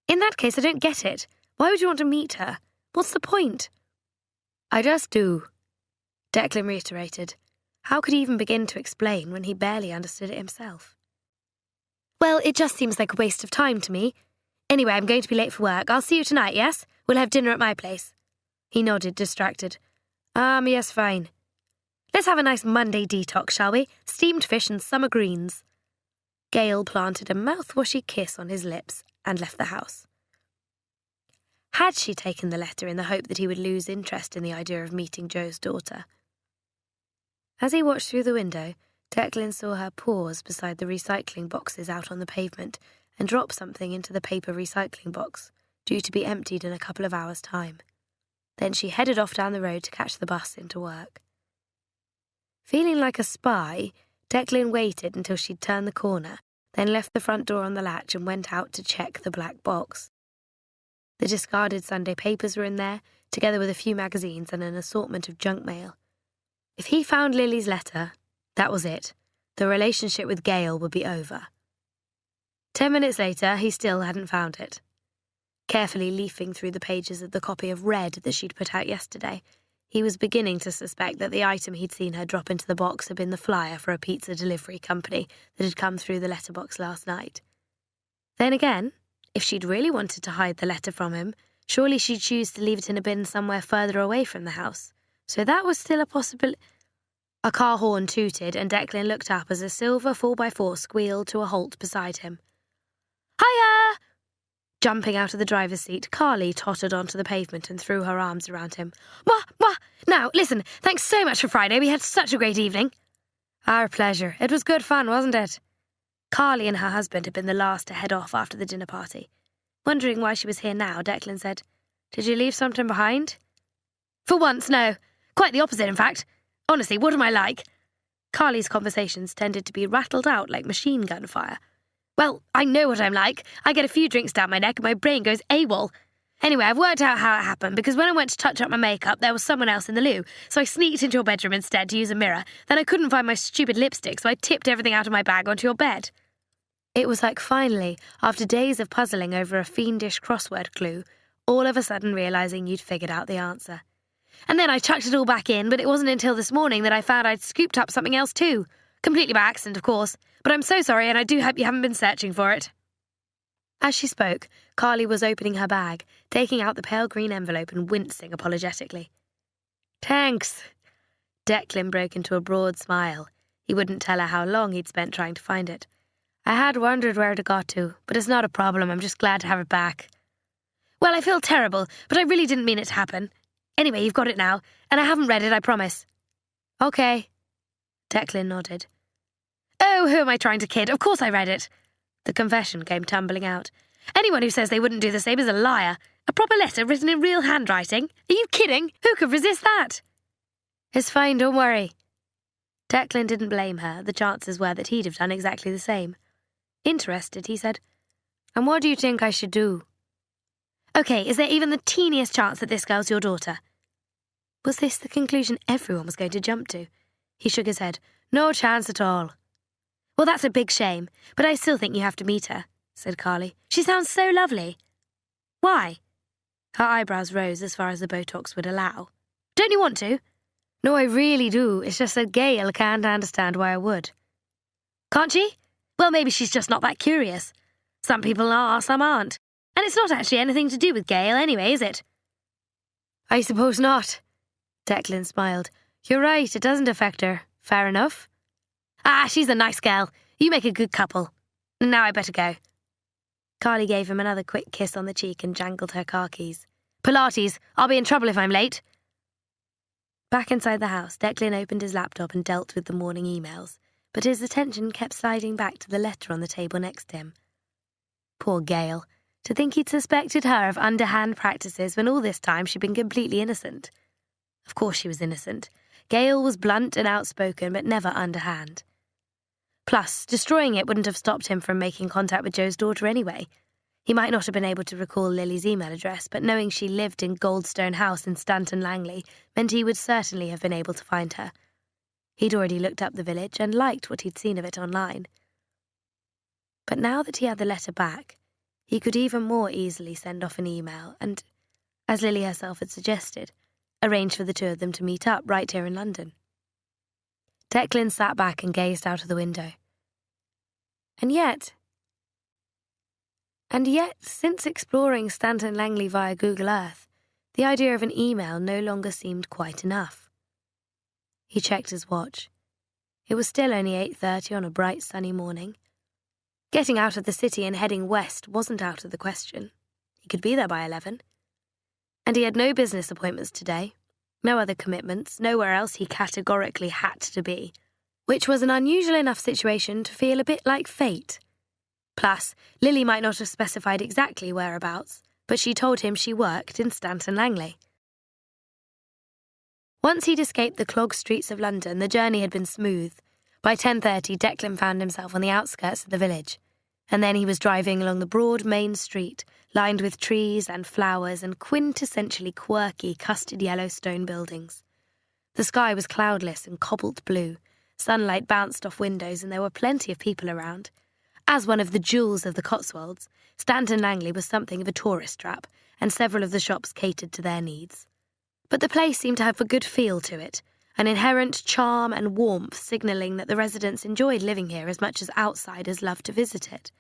In that case, I don't get it. Why would you want to meet her? What's the point? I just do, Declan reiterated. How could he even begin to explain when he barely understood it himself? Well, it just seems like a waste of time to me. Anyway, I'm going to be late for work. I'll see you tonight, yes? We'll have dinner at my place. He nodded, distracted. Yes, fine. Let's have a nice Monday detox, shall we? Steamed fish and summer greens. Gail planted a mouthwashy kiss on his lips and left the house. Had she taken the letter in the hope that he would lose interest in the idea of meeting Joe's daughter? As he watched through the window, Declan saw her pause beside the recycling boxes out on the pavement and drop something into the paper recycling box, due to be emptied in a couple of hours' time. Then she headed off down the road to catch the bus into work. Feeling like a spy, Declan waited until she'd turned the corner, then left the front door on the latch and went out to check the black box. The discarded Sunday papers were in there, together with a few magazines and an assortment of junk mail. If he found Lily's letter, that was it. The relationship with Gail would be over. 10 minutes later, he still hadn't found it. Carefully leafing through the pages of the copy of Red that she'd put out yesterday, he was beginning to suspect that the item he'd seen her drop into the box had been the flyer for a pizza delivery company that had come through the letterbox last night. Then again, if she'd really wanted to hide the letter from him, surely she'd choose to leave it in a bin somewhere further away from the house. So that was still a possibility. A car horn tooted, and Declan looked up as a silver 4x4 squealed to a halt beside him. Hiya! Jumping out of the driver's seat, Carly tottered onto the pavement and threw her arms around him. Mwah! Now, listen, thanks so much for Friday. We had such a great evening. Our pleasure. It was good fun, wasn't it? Carly and her husband had been the last to head off after the dinner party. Wondering why she was here now, Declan said, Did you leave something behind? For once, no. Quite the opposite, in fact. Honestly, what am I like? Carly's conversations tended to be rattled out like machine gun fire. Well, I know what I'm like. I get a few drinks down my neck and my brain goes AWOL. Anyway, I've worked out how it happened, because when I went to touch up my makeup, there was someone else in the loo, so I sneaked into your bedroom instead to use a mirror. Then I couldn't find my stupid lipstick, so I tipped everything out of my bag onto your bed. It was like finally, after days of puzzling over a fiendish crossword clue, all of a sudden realising you'd figured out the answer. And then I chucked it all back in, but it wasn't until this morning that I found I'd scooped up something else too. Completely by accident, of course. But I'm so sorry, and I do hope you haven't been searching for it. As she spoke, Carly was opening her bag, taking out the pale green envelope and wincing apologetically. "Thanks." Declan broke into a broad smile. He wouldn't tell her how long he'd spent trying to find it. "I had wondered where it got to, but it's not a problem. I'm just glad to have it back." "Well, I feel terrible, but I really didn't mean it to happen. Anyway, you've got it now, and I haven't read it, I promise." "Okay." Declan nodded. "Oh, who am I trying to kid? Of course I read it." The confession came tumbling out. "Anyone who says they wouldn't do the same is a liar. A proper letter written in real handwriting? Are you kidding? Who could resist that?" "It's fine, don't worry." Declan didn't blame her. The chances were that he'd have done exactly the same. Interested, he said, "And what do you think I should do?" "Okay, is there even the teeniest chance that this girl's your daughter?" Was this the conclusion everyone was going to jump to? He shook his head. "No chance at all." "Well, that's a big shame, but I still think you have to meet her," said Carly. "She sounds so lovely." "Why?" Her eyebrows rose as far as the Botox would allow. "Don't you want to?" "No, I really do. It's just that Gail can't understand why I would." "Can't she? Well, maybe she's just not that curious. Some people are, some aren't. And it's not actually anything to do with Gail anyway, is it?" "I suppose not." Declan smiled. "You're right, it doesn't affect her. Fair enough." "Ah, she's a nice girl. You make a good couple. Now I better go." Carly gave him another quick kiss on the cheek and jangled her car keys. "Pilates, I'll be in trouble if I'm late." Back inside the house, Declan opened his laptop and dealt with the morning emails, but his attention kept sliding back to the letter on the table next to him. Poor Gail. To think he'd suspected her of underhand practices when all this time she'd been completely innocent. Of course she was innocent. Gail was blunt and outspoken, but never underhand. Plus, destroying it wouldn't have stopped him from making contact with Joe's daughter anyway. He might not have been able to recall Lily's email address, but knowing she lived in Goldstone House in Stanton Langley meant he would certainly have been able to find her. He'd already looked up the village and liked what he'd seen of it online. But now that he had the letter back, he could even more easily send off an email and, as Lily herself had suggested, arrange for the two of them to meet up right here in London. Declan sat back and gazed out of the window. And yet, since exploring Stanton Langley via Google Earth, the idea of an email no longer seemed quite enough. He checked his watch. It was still only 8:30 on a bright sunny morning. Getting out of the city and heading west wasn't out of the question. He could be there by 11. And he had no business appointments today, no other commitments, nowhere else he categorically had to be, which was an unusual enough situation to feel a bit like fate. Plus, Lily might not have specified exactly whereabouts, but she told him she worked in Stanton Langley. Once he'd escaped the clogged streets of London, the journey had been smooth. By 10:30, Declan found himself on the outskirts of the village, and then he was driving along the broad main street, lined with trees and flowers and quintessentially quirky custard yellow stone buildings. The sky was cloudless and cobalt blue, sunlight bounced off windows, and there were plenty of people around. As one of the jewels of the Cotswolds, Stanton Langley was something of a tourist trap, and several of the shops catered to their needs. But the place seemed to have a good feel to it, an inherent charm and warmth signalling that the residents enjoyed living here as much as outsiders loved to visit it.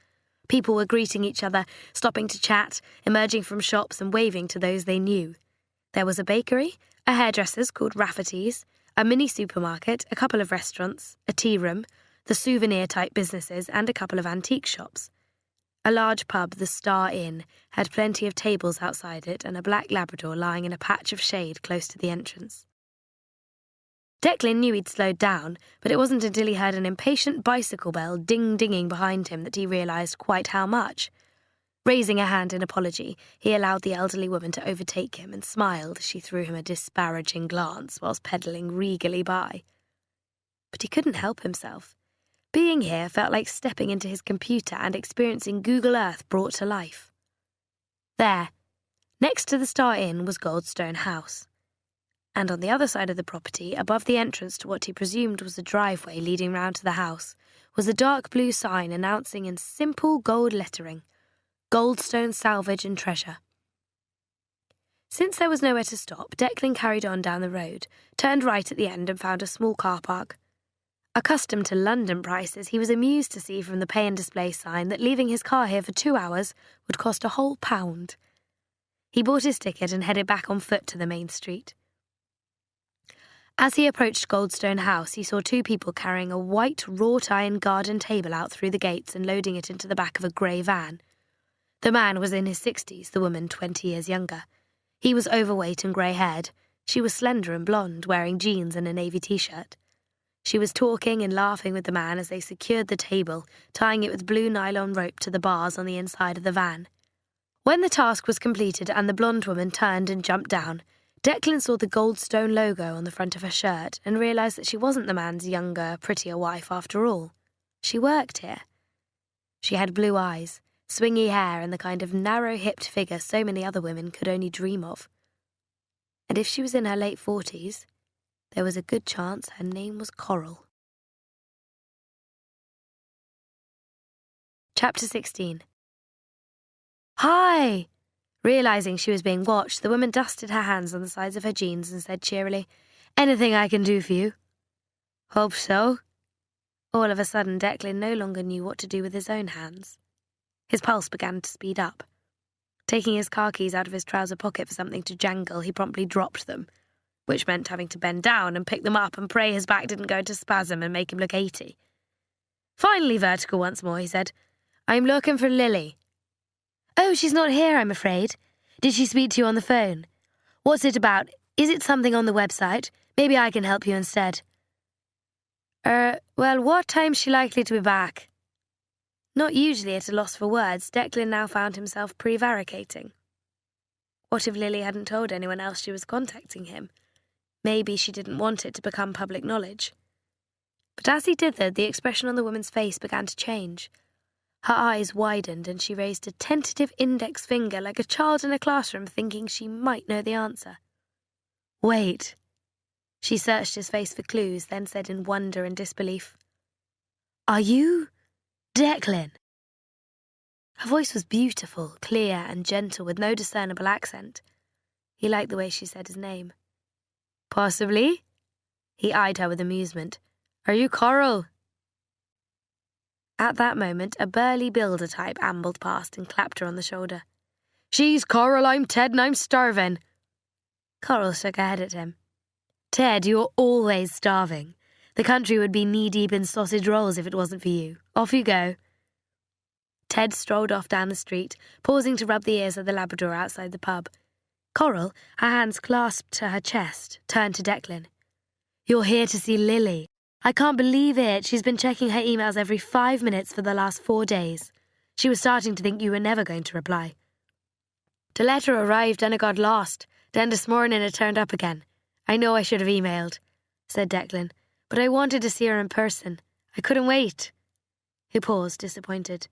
People were greeting each other, stopping to chat, emerging from shops and waving to those they knew. There was a bakery, a hairdresser's called Rafferty's, a mini supermarket, a couple of restaurants, a tea room, the souvenir-type businesses, and a couple of antique shops. A large pub, the Star Inn, had plenty of tables outside it and a black Labrador lying in a patch of shade close to the entrance. Declan knew he'd slowed down, but it wasn't until he heard an impatient bicycle bell ding-dinging behind him that he realised quite how much. Raising a hand in apology, he allowed the elderly woman to overtake him and smiled as she threw him a disparaging glance whilst pedalling regally by. But he couldn't help himself. Being here felt like stepping into his computer and experiencing Google Earth brought to life. There, next to the Star Inn, was Goldstone House. And on the other side of the property, above the entrance to what he presumed was a driveway leading round to the house, was a dark blue sign announcing in simple gold lettering, Goldstone Salvage and Treasure. Since there was nowhere to stop, Declan carried on down the road, turned right at the end and found a small car park. Accustomed to London prices, he was amused to see from the pay and display sign that leaving his car here for 2 hours would cost a whole £1. He bought his ticket and headed back on foot to the main street. As he approached Goldstone House, he saw 2 people carrying a white wrought-iron garden table out through the gates and loading it into the back of a grey van. The man was in his 60s, the woman 20 years younger. He was overweight and grey-haired. She was slender and blonde, wearing jeans and a navy t-shirt. She was talking and laughing with the man as they secured the table, tying it with blue nylon rope to the bars on the inside of the van. When the task was completed and the blonde woman turned and jumped down, Declan saw the Goldstone logo on the front of her shirt and realised that she wasn't the man's younger, prettier wife after all. She worked here. She had blue eyes, swingy hair and the kind of narrow-hipped figure so many other women could only dream of. And if she was in her late 40s, there was a good chance her name was Coral. Chapter 16. Hi! Realising she was being watched, the woman dusted her hands on the sides of her jeans and said cheerily, "Anything I can do for you?" "Hope so." All of a sudden, Declan no longer knew what to do with his own hands. His pulse began to speed up. Taking his car keys out of his trouser pocket for something to jangle, he promptly dropped them, which meant having to bend down and pick them up and pray his back didn't go into spasm and make him look 80. Finally vertical once more, he said, "I'm looking for Lily." "Oh, she's not here, I'm afraid. Did she speak to you on the phone? What's it about? Is it something on the website? Maybe I can help you instead." Well, what time's she likely to be back?" Not usually at a loss for words, Declan now found himself prevaricating. What if Lily hadn't told anyone else she was contacting him? Maybe she didn't want it to become public knowledge. But as he did that, the expression on the woman's face began to change. Her eyes widened and she raised a tentative index finger like a child in a classroom thinking she might know the answer. "Wait." She searched his face for clues, then said in wonder and disbelief, "Are you Declan?" Her voice was beautiful, clear and gentle with no discernible accent. He liked the way she said his name. "Possibly." He eyed her with amusement. "Are you Coral?" At that moment, a burly builder type ambled past and clapped her on the shoulder. "She's Coral, I'm Ted, and I'm starving." Coral shook her head at him. "Ted, you're always starving. The country would be knee-deep in sausage rolls if it wasn't for you. Off you go." Ted strolled off down the street, pausing to rub the ears of the Labrador outside the pub. Coral, her hands clasped to her chest, turned to Declan. "You're here to see Lily. I can't believe it. She's been checking her emails every 5 minutes for the last 4 days. She was starting to think you were never going to reply." "The letter arrived and it got lost. Then this morning it turned up again. I know I should have emailed," said Declan, "but I wanted to see her in person. I couldn't wait." He paused, disappointed.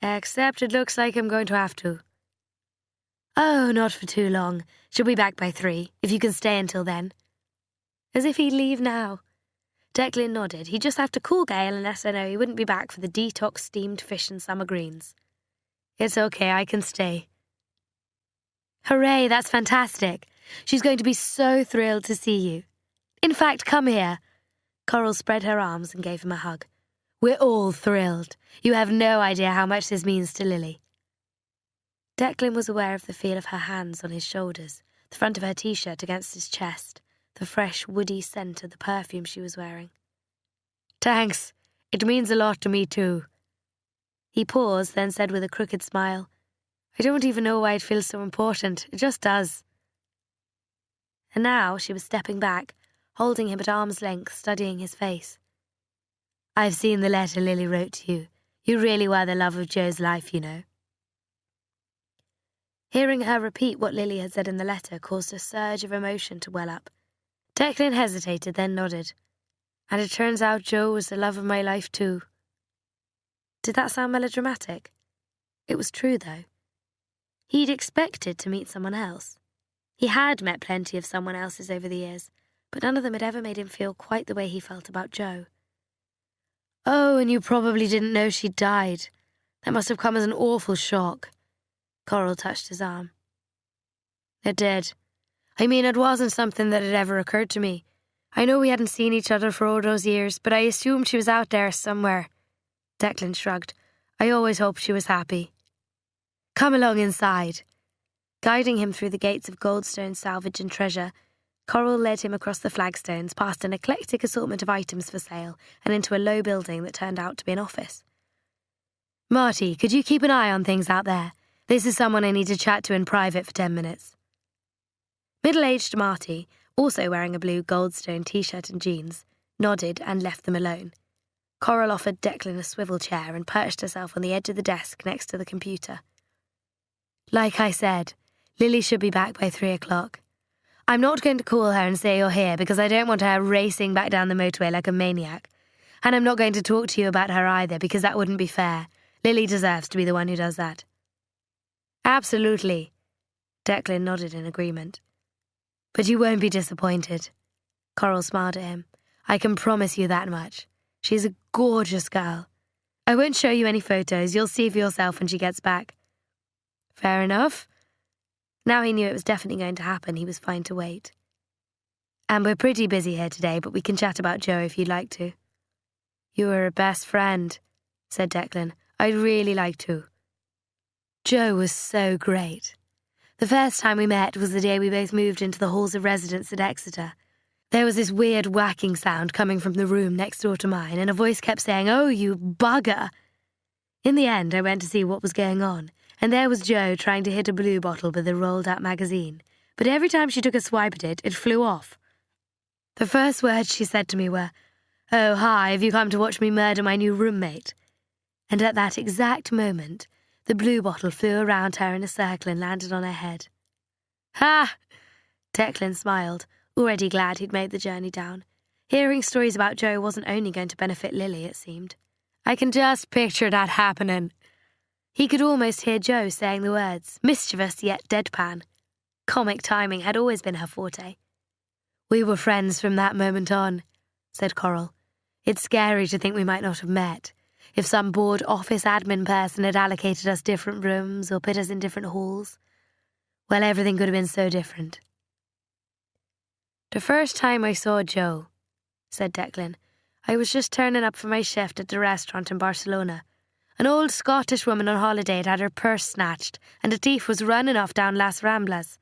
"Except it looks like I'm going to have to." "Oh, not for too long. She'll be back by 3, if you can stay until then." As if he'd leave now. Declan nodded. He'd just have to call Gail and let her know he wouldn't be back for the detox steamed fish and summer greens. "It's okay, I can stay." "Hooray, that's fantastic. She's going to be so thrilled to see you. In fact, come here." Coral spread her arms and gave him a hug. "We're all thrilled. You have no idea how much this means to Lily." Declan was aware of the feel of her hands on his shoulders, the front of her t-shirt against his chest, the fresh, woody scent of the perfume she was wearing. "Thanks. It means a lot to me too." He paused, then said with a crooked smile, "I don't even know why it feels so important. It just does." And now she was stepping back, holding him at arm's length, studying his face. "I've seen the letter Lily wrote to you. You really were the love of Joe's life, you know." Hearing her repeat what Lily had said in the letter caused a surge of emotion to well up. Declan hesitated, then nodded. "And it turns out Joe was the love of my life too." Did that sound melodramatic? It was true, though. He'd expected to meet someone else. He had met plenty of someone else's over the years, but none of them had ever made him feel quite the way he felt about Joe. "Oh, and you probably didn't know she'd died. That must have come as an awful shock." Coral touched his arm. "It did. I mean, it wasn't something that had ever occurred to me. I know we hadn't seen each other for all those years, but I assumed she was out there somewhere. Declan shrugged. I always hoped she was happy. Come along inside. Guiding him through the gates of Goldstone salvage and treasure, Coral led him across the flagstones, past an eclectic assortment of items for sale, and into a low building that turned out to be an office. Marty, could you keep an eye on things out there? This is someone I need to chat to in private for 10 minutes. Middle-aged Marty, also wearing a blue Goldstone t-shirt and jeans, nodded and left them alone. Coral offered Declan a swivel chair and perched herself on the edge of the desk next to the computer. Like I said, Lily should be back by 3 o'clock. I'm not going to call her and say you're here because I don't want her racing back down the motorway like a maniac. And I'm not going to talk to you about her either because that wouldn't be fair. Lily deserves to be the one who does that. Absolutely. Declan nodded in agreement. But you won't be disappointed. Coral smiled at him. I can promise you that much. She's a gorgeous girl. I won't show you any photos. You'll see for yourself when she gets back. Fair enough. Now he knew it was definitely going to happen, he was fine to wait. And we're pretty busy here today, but we can chat about Joe if you'd like to. You were a best friend, said Declan. I'd really like to. Joe was so great. The first time we met was the day we both moved into the halls of residence at Exeter. There was this weird whacking sound coming from the room next door to mine, and a voice kept saying, "Oh, you bugger." In the end, I went to see what was going on, and there was Jo trying to hit a blue bottle with a rolled-out magazine. But every time she took a swipe at it, it flew off. The first words she said to me were, "Oh, hi, have you come to watch me murder my new roommate?" And at that exact moment, the blue bottle flew around her in a circle and landed on her head. "Ha!" Declan smiled, already glad he'd made the journey down. Hearing stories about Jo wasn't only going to benefit Lily, it seemed. I can just picture that happening. He could almost hear Jo saying the words, mischievous yet deadpan. Comic timing had always been her forte. "We were friends from that moment on," said Coral. "It's scary to think we might not have met. If some bored office admin person had allocated us different rooms or put us in different halls, well, everything could have been so different." "The first time I saw Jo," said Declan, "I was just turning up for my shift at the restaurant in Barcelona. An old Scottish woman on holiday had her purse snatched, and a thief was running off down Las Ramblas.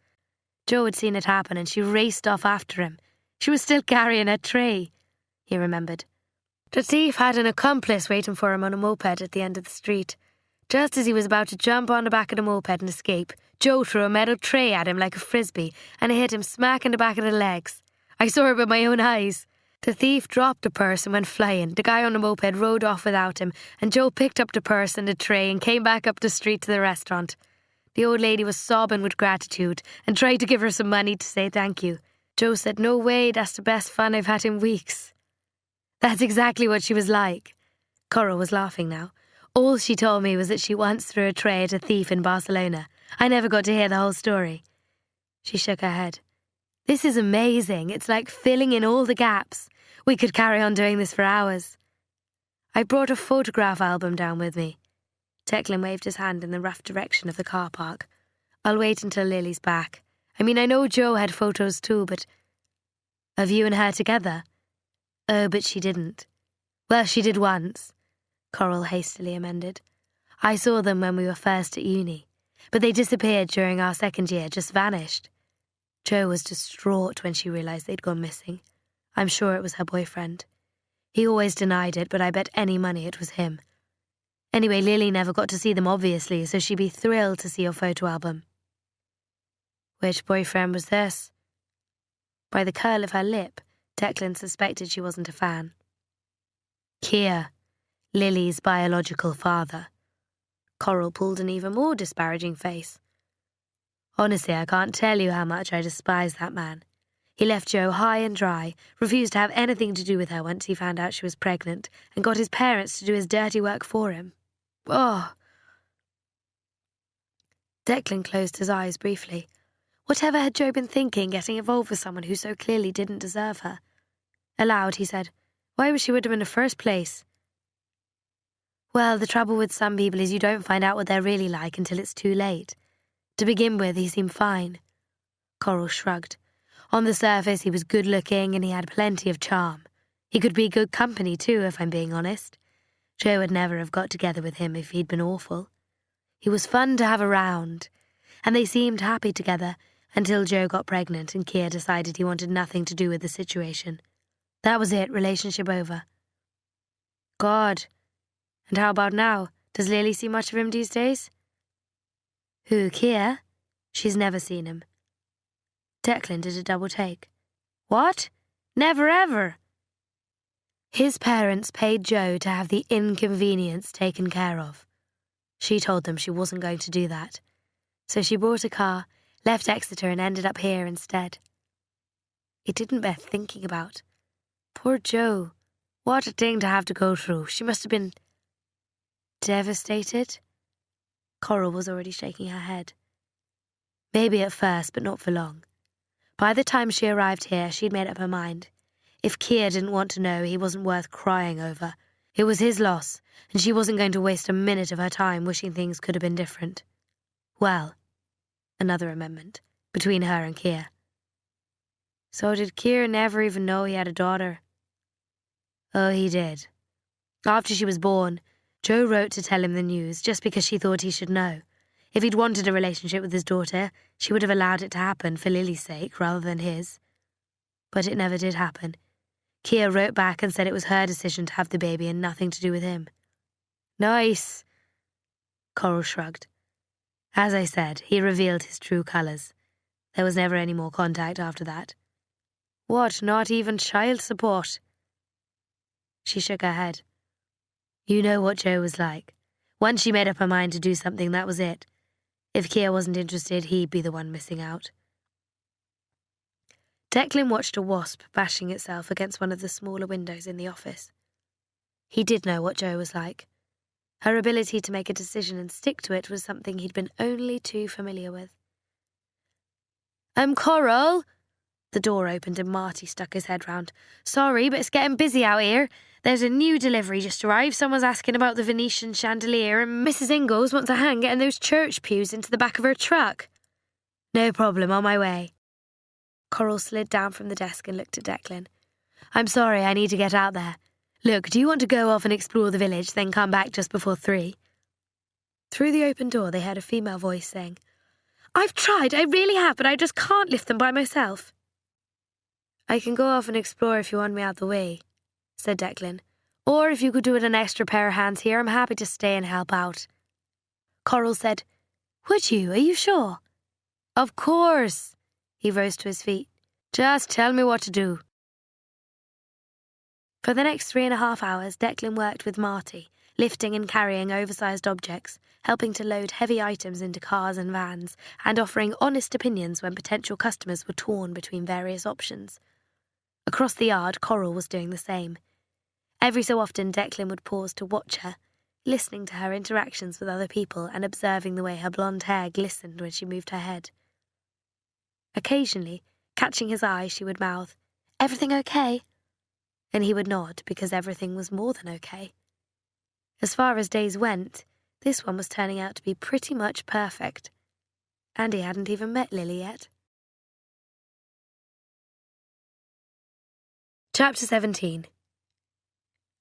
Jo had seen it happen, and she raced off after him. She was still carrying her tray," he remembered. "The thief had an accomplice waiting for him on a moped at the end of the street. Just as he was about to jump on the back of the moped and escape, Jo threw a metal tray at him like a frisbee, and it hit him smack in the back of the legs. I saw it with my own eyes. The thief dropped the purse and went flying. The guy on the moped rode off without him, and Jo picked up the purse and the tray and came back up the street to the restaurant. The old lady was sobbing with gratitude and tried to give her some money to say thank you. Jo said, 'No way, that's the best fun I've had in weeks.' That's exactly what she was like." Coral was laughing now. "All she told me was that she once threw a tray at a thief in Barcelona. I never got to hear the whole story." She shook her head. "This is amazing. It's like filling in all the gaps. We could carry on doing this for hours." "I brought a photograph album down with me." Declan waved his hand in the rough direction of the car park. "I'll wait until Lily's back. I mean, I know Jo had photos too, but—" "Of you and her together?" "Oh, but she didn't." "Well, she did once," Coral hastily amended. "I saw them when we were first at uni, but they disappeared during our second year, just vanished. Jo was distraught when she realised they'd gone missing. I'm sure it was her boyfriend. He always denied it, but I bet any money it was him. Anyway, Lily never got to see them, obviously, so she'd be thrilled to see your photo album." "Which boyfriend was this?" By the curl of her lip, Declan suspected she wasn't a fan. "Keir, Lily's biological father." Coral pulled an even more disparaging face. "Honestly, I can't tell you how much I despise that man. He left Jo high and dry, refused to have anything to do with her once he found out she was pregnant, and got his parents to do his dirty work for him. Oh!" Declan closed his eyes briefly. Whatever had Jo been thinking, getting involved with someone who so clearly didn't deserve her? Aloud, he said, "Why was she with him in the first place?" "Well, the trouble with some people is you don't find out what they're really like until it's too late. To begin with, he seemed fine." Coral shrugged. On the surface, he was good-looking and he had plenty of charm. He could be good company too, if I'm being honest. Joe would never have got together with him if he'd been awful. He was fun to have around, and they seemed happy together until Joe got pregnant and Keir decided he wanted nothing to do with the situation. That was it, relationship over. God. And how about now? Does Lily see much of him these days? Who, Keir? She's never seen him. Declan did a double take. What? Never ever? His parents paid Joe to have the inconvenience taken care of. She told them she wasn't going to do that. So she bought a car, left Exeter and ended up here instead. It didn't bear thinking about. Poor Joe. What a thing to have to go through. She must have been devastated. Coral was already shaking her head. Maybe at first, but not for long. By the time she arrived here, she'd made up her mind. If Keir didn't want to know, he wasn't worth crying over. It was his loss, and she wasn't going to waste a minute of her time wishing things could have been different. Well, another amendment, between her and Keir. So did Keir never even know he had a daughter? Oh, he did. After she was born, Joe wrote to tell him the news, just because she thought he should know. If he'd wanted a relationship with his daughter, she would have allowed it to happen for Lily's sake rather than his. But it never did happen. Keir wrote back and said it was her decision to have the baby and nothing to do with him. Nice. Coral shrugged. As I said, he revealed his true colours. There was never any more contact after that. What, not even child support? She shook her head. You know what Joe was like. Once she made up her mind to do something, that was it. If Keir wasn't interested, he'd be the one missing out. Declan watched a wasp bashing itself against one of the smaller windows in the office. He did know what Joe was like. Her ability to make a decision and stick to it was something he'd been only too familiar with. Coral? The door opened and Marty stuck his head round. Sorry, but it's getting busy out here. There's a new delivery just arrived. Someone's asking about the Venetian chandelier and Mrs. Ingalls wants a hand getting those church pews into the back of her truck. No problem, on my way. Coral slid down from the desk and looked at Declan. I'm sorry, I need to get out there. Look, do you want to go off and explore the village, then come back just before 3? Through the open door, they heard a female voice saying, I've tried, I really have, but I just can't lift them by myself. I can go off and explore if you want me out the way, said Declan. Or if you could do it an extra pair of hands here, I'm happy to stay and help out. Coral said, Would you? Are you sure? Of course. He rose to his feet. Just tell me what to do. For the next 3.5 hours, Declan worked with Marty, lifting and carrying oversized objects, helping to load heavy items into cars and vans, and offering honest opinions when potential customers were torn between various options. Across the yard, Coral was doing the same. Every so often, Declan would pause to watch her, listening to her interactions with other people and observing the way her blonde hair glistened when she moved her head. Occasionally, catching his eye, she would mouth, Everything okay? And he would nod because everything was more than okay. As far as days went, this one was turning out to be pretty much perfect. And he hadn't even met Lily yet. Chapter 17.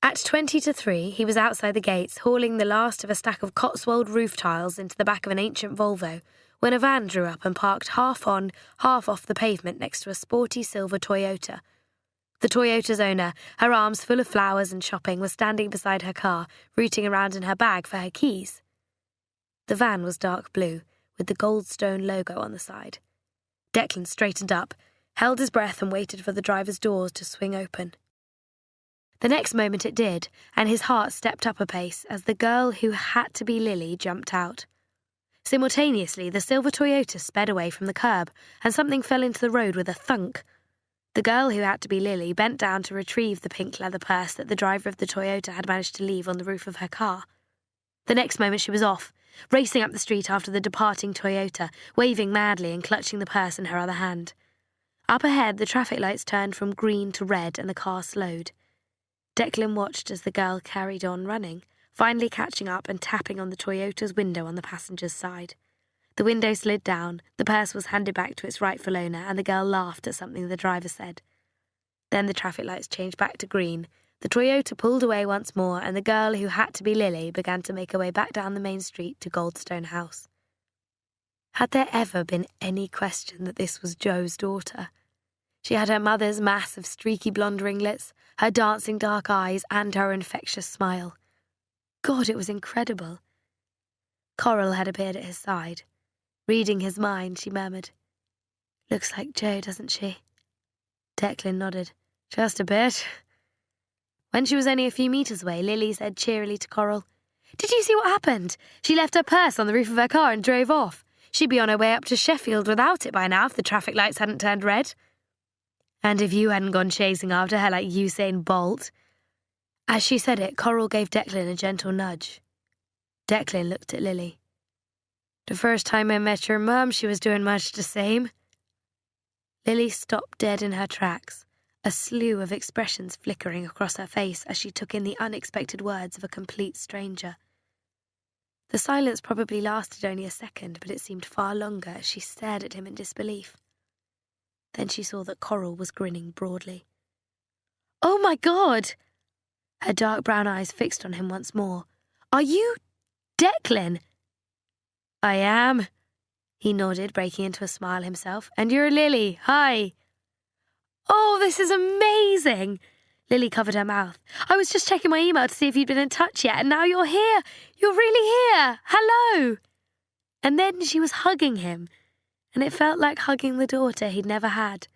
At 20 to 3, he was outside the gates, hauling the last of a stack of Cotswold roof tiles into the back of an ancient Volvo, when a van drew up and parked half on, half off the pavement next to a sporty silver Toyota. The Toyota's owner, her arms full of flowers and shopping, was standing beside her car, rooting around in her bag for her keys. The van was dark blue, with the Goldstone logo on the side. Declan straightened up, held his breath and waited for the driver's doors to swing open. The next moment it did, and his heart stepped up a pace as the girl who had to be Lily jumped out. Simultaneously, the silver Toyota sped away from the curb, and something fell into the road with a thunk. The girl who had to be Lily bent down to retrieve the pink leather purse that the driver of the Toyota had managed to leave on the roof of her car. The next moment she was off, racing up the street after the departing Toyota, waving madly and clutching the purse in her other hand. Up ahead, the traffic lights turned from green to red and the car slowed. Declan watched as the girl carried on running, finally catching up and tapping on the Toyota's window on the passenger's side. The window slid down, the purse was handed back to its rightful owner, and the girl laughed at something the driver said. Then the traffic lights changed back to green. The Toyota pulled away once more, and the girl who had to be Lily began to make her way back down the main street to Goldstone House. Had there ever been any question that this was Joe's daughter? She had her mother's massive streaky blonde ringlets, her dancing dark eyes, and her infectious smile. God, it was incredible. Coral had appeared at his side. Reading his mind, she murmured, "Looks like Jo, doesn't she?" Declan nodded. "Just a bit." When she was only a few metres away, Lily said cheerily to Coral, "Did you see what happened? She left her purse on the roof of her car and drove off. She'd be on her way up to Sheffield without it by now if the traffic lights hadn't turned red. And if you hadn't gone chasing after her like Usain Bolt." As she said it, Coral gave Declan a gentle nudge. Declan looked at Lily. "The first time I met your mum, she was doing much the same." Lily stopped dead in her tracks, a slew of expressions flickering across her face as she took in the unexpected words of a complete stranger. The silence probably lasted only a second, but it seemed far longer as she stared at him in disbelief. Then she saw that Coral was grinning broadly. "Oh my God!" Her dark brown eyes fixed on him once more. "Are you Declan?" "I am." He nodded, breaking into a smile himself. "And you're Lily. Hi." "Oh, this is amazing!" Lily covered her mouth. "I was just checking my email to see if you'd been in touch yet, and now you're here. You're really here. Hello!" And then she was hugging him, and it felt like hugging the daughter he'd never had.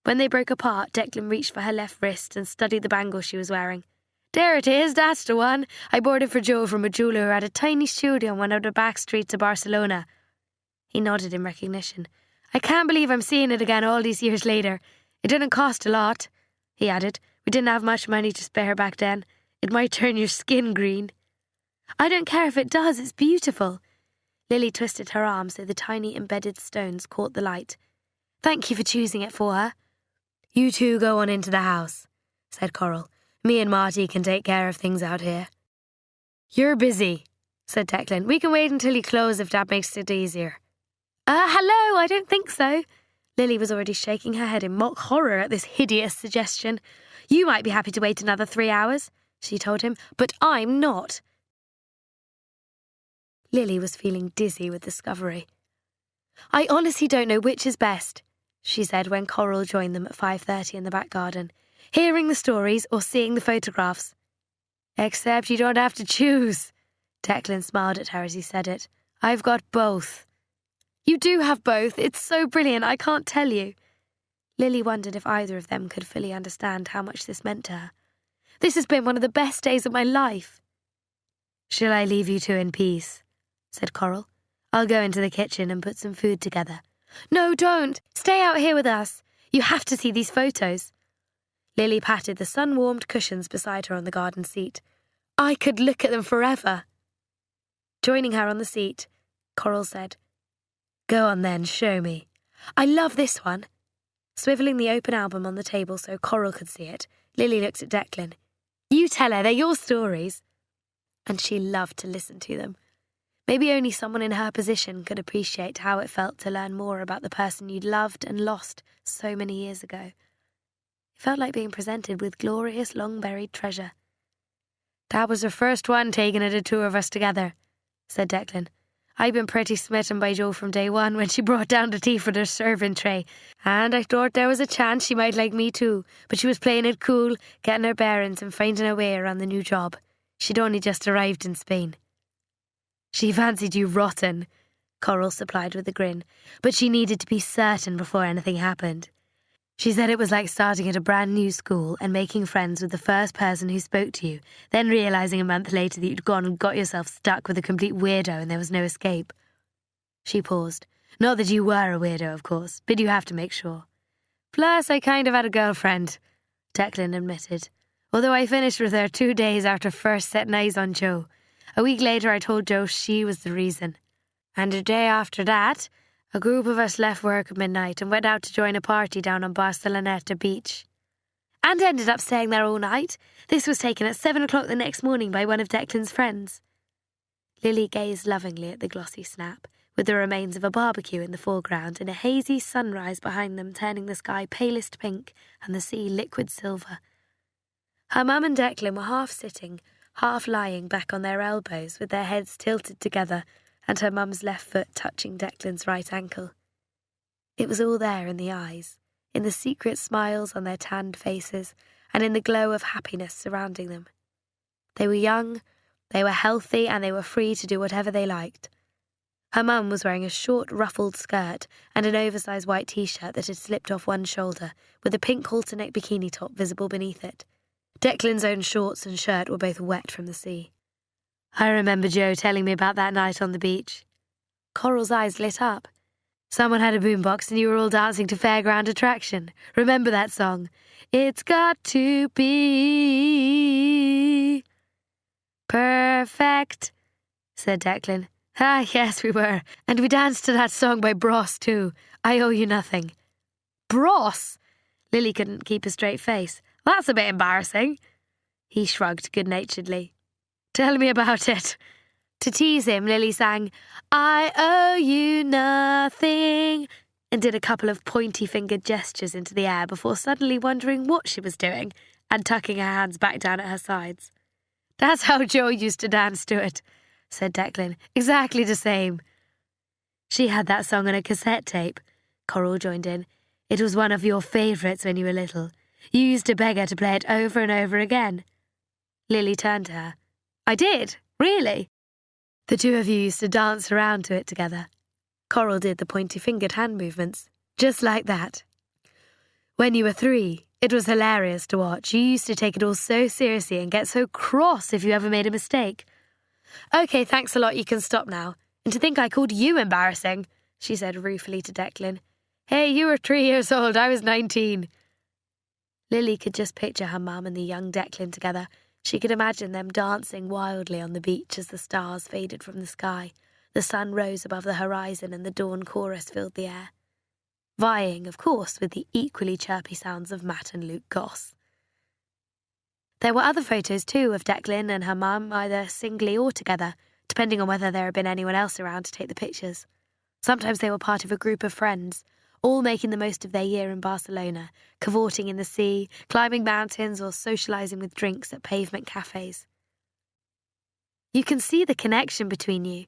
When they broke apart, Declan reached for her left wrist and studied the bangle she was wearing. "There it is, that's the one. I bought it for Joe from a jeweller who had a tiny studio on one of the back streets of Barcelona." He nodded in recognition. "I can't believe I'm seeing it again all these years later. It didn't cost a lot," he added. "We didn't have much money to spare back then. It might turn your skin green." "I don't care if it does, it's beautiful." Lily twisted her arm so the tiny embedded stones caught the light. "Thank you for choosing it for her." "You two go on into the house," said Coral. "Me and Marty can take care of things out here." "You're busy," said Declan. "We can wait until you close if that makes it easier." Hello, I don't think so." Lily was already shaking her head in mock horror at this hideous suggestion. "You might be happy to wait another 3 hours," she told him, "but I'm not." Lily was feeling dizzy with discovery. "I honestly don't know which is best," she said when Coral joined them at 5:30 in the back garden. "Hearing the stories or seeing the photographs?" "Except you don't have to choose." Declan smiled at her as he said it. "I've got both." "You do have both. It's so brilliant, I can't tell you." Lily wondered if either of them could fully understand how much this meant to her. "This has been one of the best days of my life." "Shall I leave you two in peace?" said Coral. "I'll go into the kitchen and put some food together." "No, don't. Stay out here with us. You have to see these photos." Lily patted the sun-warmed cushions beside her on the garden seat. "I could look at them forever." Joining her on the seat, Coral said, "Go on then, show me." "I love this one." Swivelling the open album on the table so Coral could see it, Lily looked at Declan. "You tell her, they're your stories." And she loved to listen to them. Maybe only someone in her position could appreciate how it felt to learn more about the person you'd loved and lost so many years ago. It felt like being presented with glorious long-buried treasure. "That was the first one taken of the two of us together," said Declan. "I'd been pretty smitten by Jo from day one when she brought down the tea for the serving tray, and I thought there was a chance she might like me too, but she was playing it cool, getting her bearings and finding her way around the new job. She'd only just arrived in Spain." "She fancied you rotten," Coral supplied with a grin, "but she needed to be certain before anything happened. She said it was like starting at a brand new school and making friends with the first person who spoke to you, then realising a month later that you'd gone and got yourself stuck with a complete weirdo and there was no escape." She paused. "Not that you were a weirdo, of course, but you have to make sure. Plus, I kind of had a girlfriend," Declan admitted, "although I finished with her 2 days after first setting eyes on Jo. A week later I told Jo she was the reason. And a day after that, a group of us left work at midnight and went out to join a party down on Barceloneta Beach. And ended up staying there all night. This was taken at 7 o'clock the next morning by one of Declan's friends." Lily gazed lovingly at the glossy snap, with the remains of a barbecue in the foreground and a hazy sunrise behind them, turning the sky palest pink and the sea liquid silver. Her mum and Declan were half sitting, half lying back on their elbows with their heads tilted together and her mum's left foot touching Declan's right ankle. It was all there in the eyes, in the secret smiles on their tanned faces, and in the glow of happiness surrounding them. They were young, they were healthy, and they were free to do whatever they liked. Her mum was wearing a short, ruffled skirt and an oversized white t-shirt that had slipped off one shoulder, with a pink halter-neck bikini top visible beneath it. Declan's own shorts and shirt were both wet from the sea. I remember Joe telling me about that night on the beach. Coral's eyes lit up. Someone had a boombox and you were all dancing to Fairground Attraction. Remember that song? It's got to be perfect, said Declan. Ah, yes, we were. And we danced to that song by Bros, too. I Owe You Nothing. Bros? Lily couldn't keep a straight face. That's a bit embarrassing. He shrugged good-naturedly. Tell me about it. To tease him, Lily sang, I owe you nothing, and did a couple of pointy-fingered gestures into the air before suddenly wondering what she was doing and tucking her hands back down at her sides. That's how Joe used to dance to it, said Declan. Exactly the same. She had that song on a cassette tape. Coral joined in. It was one of your favourites when you were little. You used to beg her to play it over and over again. Lily turned to her. I did? Really? The two of you used to dance around to it together. Coral did the pointy-fingered hand movements, just like that. When you were 3, it was hilarious to watch. You used to take it all so seriously and get so cross if you ever made a mistake. OK, thanks a lot, you can stop now. And to think I called you embarrassing, she said ruefully to Declan. Hey, you were 3 years old, I was 19. Lily could just picture her mum and the young Declan together. She could imagine them dancing wildly on the beach as the stars faded from the sky, the sun rose above the horizon and the dawn chorus filled the air. Vying, of course, with the equally chirpy sounds of Matt and Luke Goss. There were other photos, too, of Declan and her mum, either singly or together, depending on whether there had been anyone else around to take the pictures. Sometimes they were part of a group of friends, all making the most of their year in Barcelona, cavorting in the sea, climbing mountains or socialising with drinks at pavement cafes. You can see the connection between you.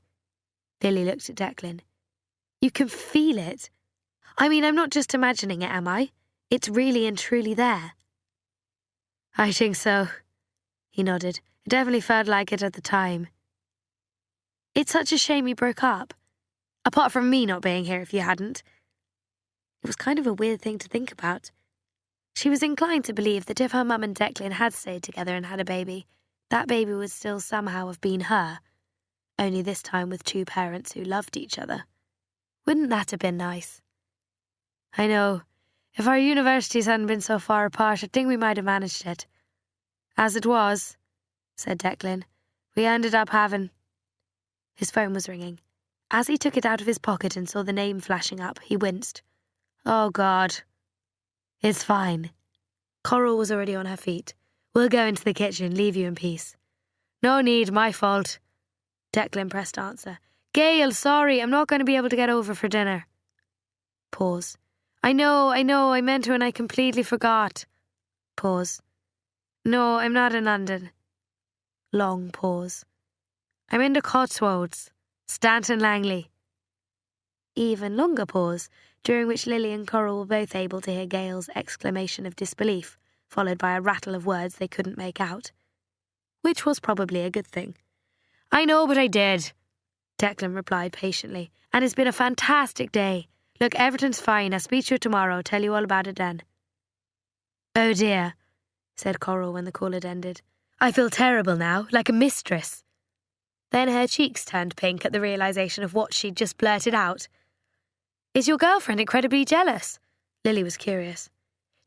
Lily looked at Declan. You can feel it. I mean, I'm not just imagining it, am I? It's really and truly there. I think so, he nodded. It definitely felt like it at the time. It's such a shame you broke up. Apart from me not being here if you hadn't. It was kind of a weird thing to think about. She was inclined to believe that if her mum and Declan had stayed together and had a baby, that baby would still somehow have been her, only this time with 2 parents who loved each other. Wouldn't that have been nice? I know. If our universities hadn't been so far apart, I think we might have managed it. As it was, said Declan, we ended up having... His phone was ringing. As he took it out of his pocket and saw the name flashing up, he winced. Oh, God. It's fine. Coral was already on her feet. We'll go into the kitchen, leave you in peace. No need, my fault. Declan pressed answer. Gail, sorry, I'm not going to be able to get over for dinner. Pause. I know, I meant to and I completely forgot. Pause. No, I'm not in London. Long pause. I'm in the Cotswolds, Stanton Langley. Even longer pause, during which Lily and Coral were both able to hear Gail's exclamation of disbelief, followed by a rattle of words they couldn't make out. Which was probably a good thing. I know, but I did, Declan replied patiently, and it's been a fantastic day. Look, everything's fine. I'll speak to you tomorrow. Tell you all about it then. Oh dear, said Coral when the call had ended. I feel terrible now, like a mistress. Then her cheeks turned pink at the realisation of what she'd just blurted out. Is your girlfriend incredibly jealous? Lily was curious.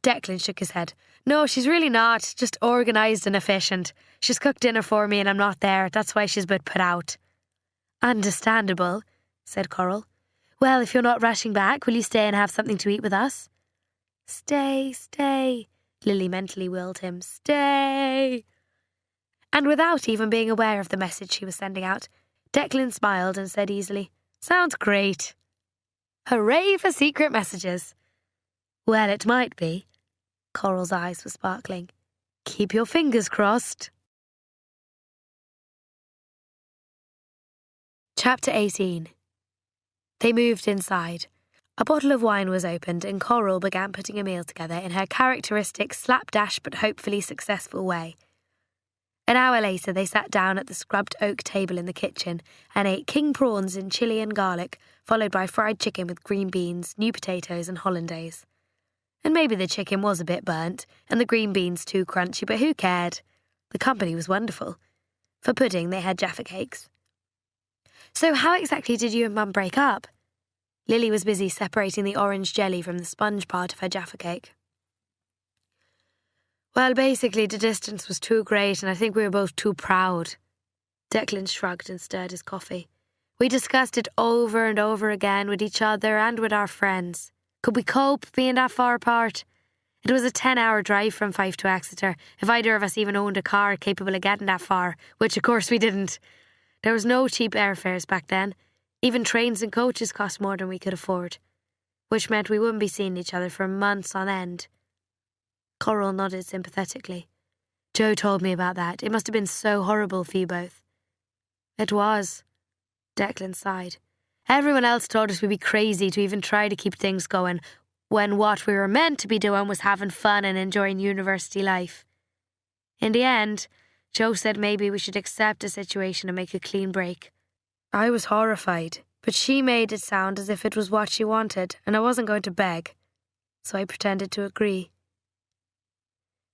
Declan shook his head. No, she's really not, just organised and efficient. She's cooked dinner for me and I'm not there. That's why she's a bit put out. Understandable, said Coral. Well, if you're not rushing back, will you stay and have something to eat with us? Stay, stay, Lily mentally willed him. Stay. And without even being aware of the message she was sending out, Declan smiled and said easily, Sounds great. Hooray for secret messages. Well, it might be. Coral's eyes were sparkling. Keep your fingers crossed. Chapter 18. They moved inside. A bottle of wine was opened and Coral began putting a meal together in her characteristic slapdash but hopefully successful way. An hour later, they sat down at the scrubbed oak table in the kitchen and ate king prawns in chili and garlic, followed by fried chicken with green beans, new potatoes and hollandaise. And maybe the chicken was a bit burnt and the green beans too crunchy, but who cared? The company was wonderful. For pudding, they had Jaffa cakes. So how exactly did you and Mum break up? Lily was busy separating the orange jelly from the sponge part of her Jaffa cake. Well, basically, the distance was too great and I think we were both too proud. Declan shrugged and stirred his coffee. We discussed it over and over again with each other and with our friends. Could we cope being that far apart? It was a 10-hour drive from Fife to Exeter, if either of us even owned a car capable of getting that far, which of course we didn't. There was no cheap airfares back then. Even trains and coaches cost more than we could afford, which meant we wouldn't be seeing each other for months on end. Coral nodded sympathetically. Joe told me about that. It must have been so horrible for you both. It was. Declan sighed. Everyone else told us we'd be crazy to even try to keep things going, when what we were meant to be doing was having fun and enjoying university life. In the end, Joe said maybe we should accept the situation and make a clean break. I was horrified, but she made it sound as if it was what she wanted, and I wasn't going to beg, so I pretended to agree.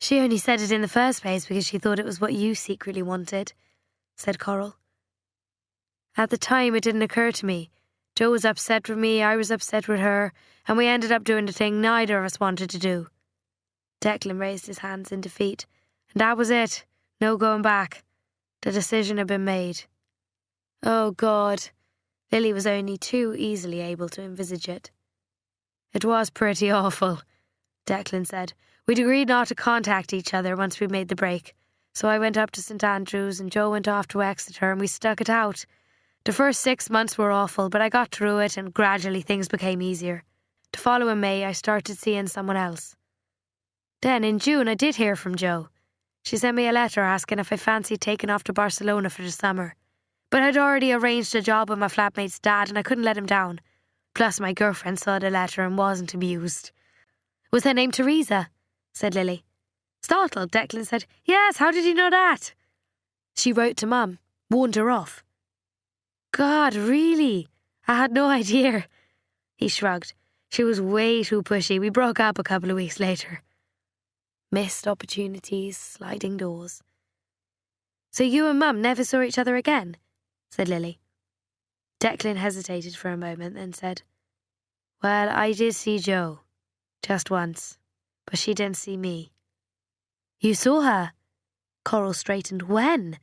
She only said it in the first place because she thought it was what you secretly wanted, said Coral. At the time, it didn't occur to me. Joe was upset with me, I was upset with her, and we ended up doing the thing neither of us wanted to do. Declan raised his hands in defeat, and that was it. No going back. The decision had been made. Oh, God. Lily was only too easily able to envisage it. It was pretty awful, Declan said. We'd agreed not to contact each other once we made the break, so I went up to St Andrews and Joe went off to Exeter and we stuck it out. The first 6 months were awful, but I got through it and gradually things became easier. The following May, I started seeing someone else. Then, in June, I did hear from Joe. She sent me a letter asking if I fancied taking off to Barcelona for the summer. But I'd already arranged a job with my flatmate's dad and I couldn't let him down. Plus, my girlfriend saw the letter and wasn't amused. Was her name Teresa? Said Lily. Startled, Declan said, Yes, how did you know that? She wrote to Mum, warned her off. God, really? I had no idea. He shrugged. She was way too pushy. We broke up a couple of weeks later. Missed opportunities, sliding doors. So you and Mum never saw each other again? Said Lily. Declan hesitated for a moment, then said, Well, I did see Jo. Just once. But she didn't see me. You saw her? Coral straightened. When?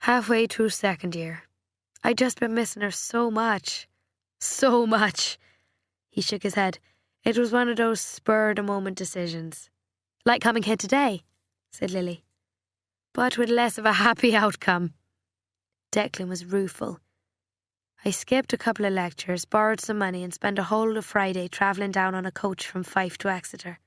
Halfway through second year. I'd just been missing her so much. So much. He shook his head. It was one of those spur-of-the-moment decisions. Like coming here today, said Lily. But with less of a happy outcome. Declan was rueful. I skipped a couple of lectures, borrowed some money and spent a whole of Friday travelling down on a coach from Fife to Exeter.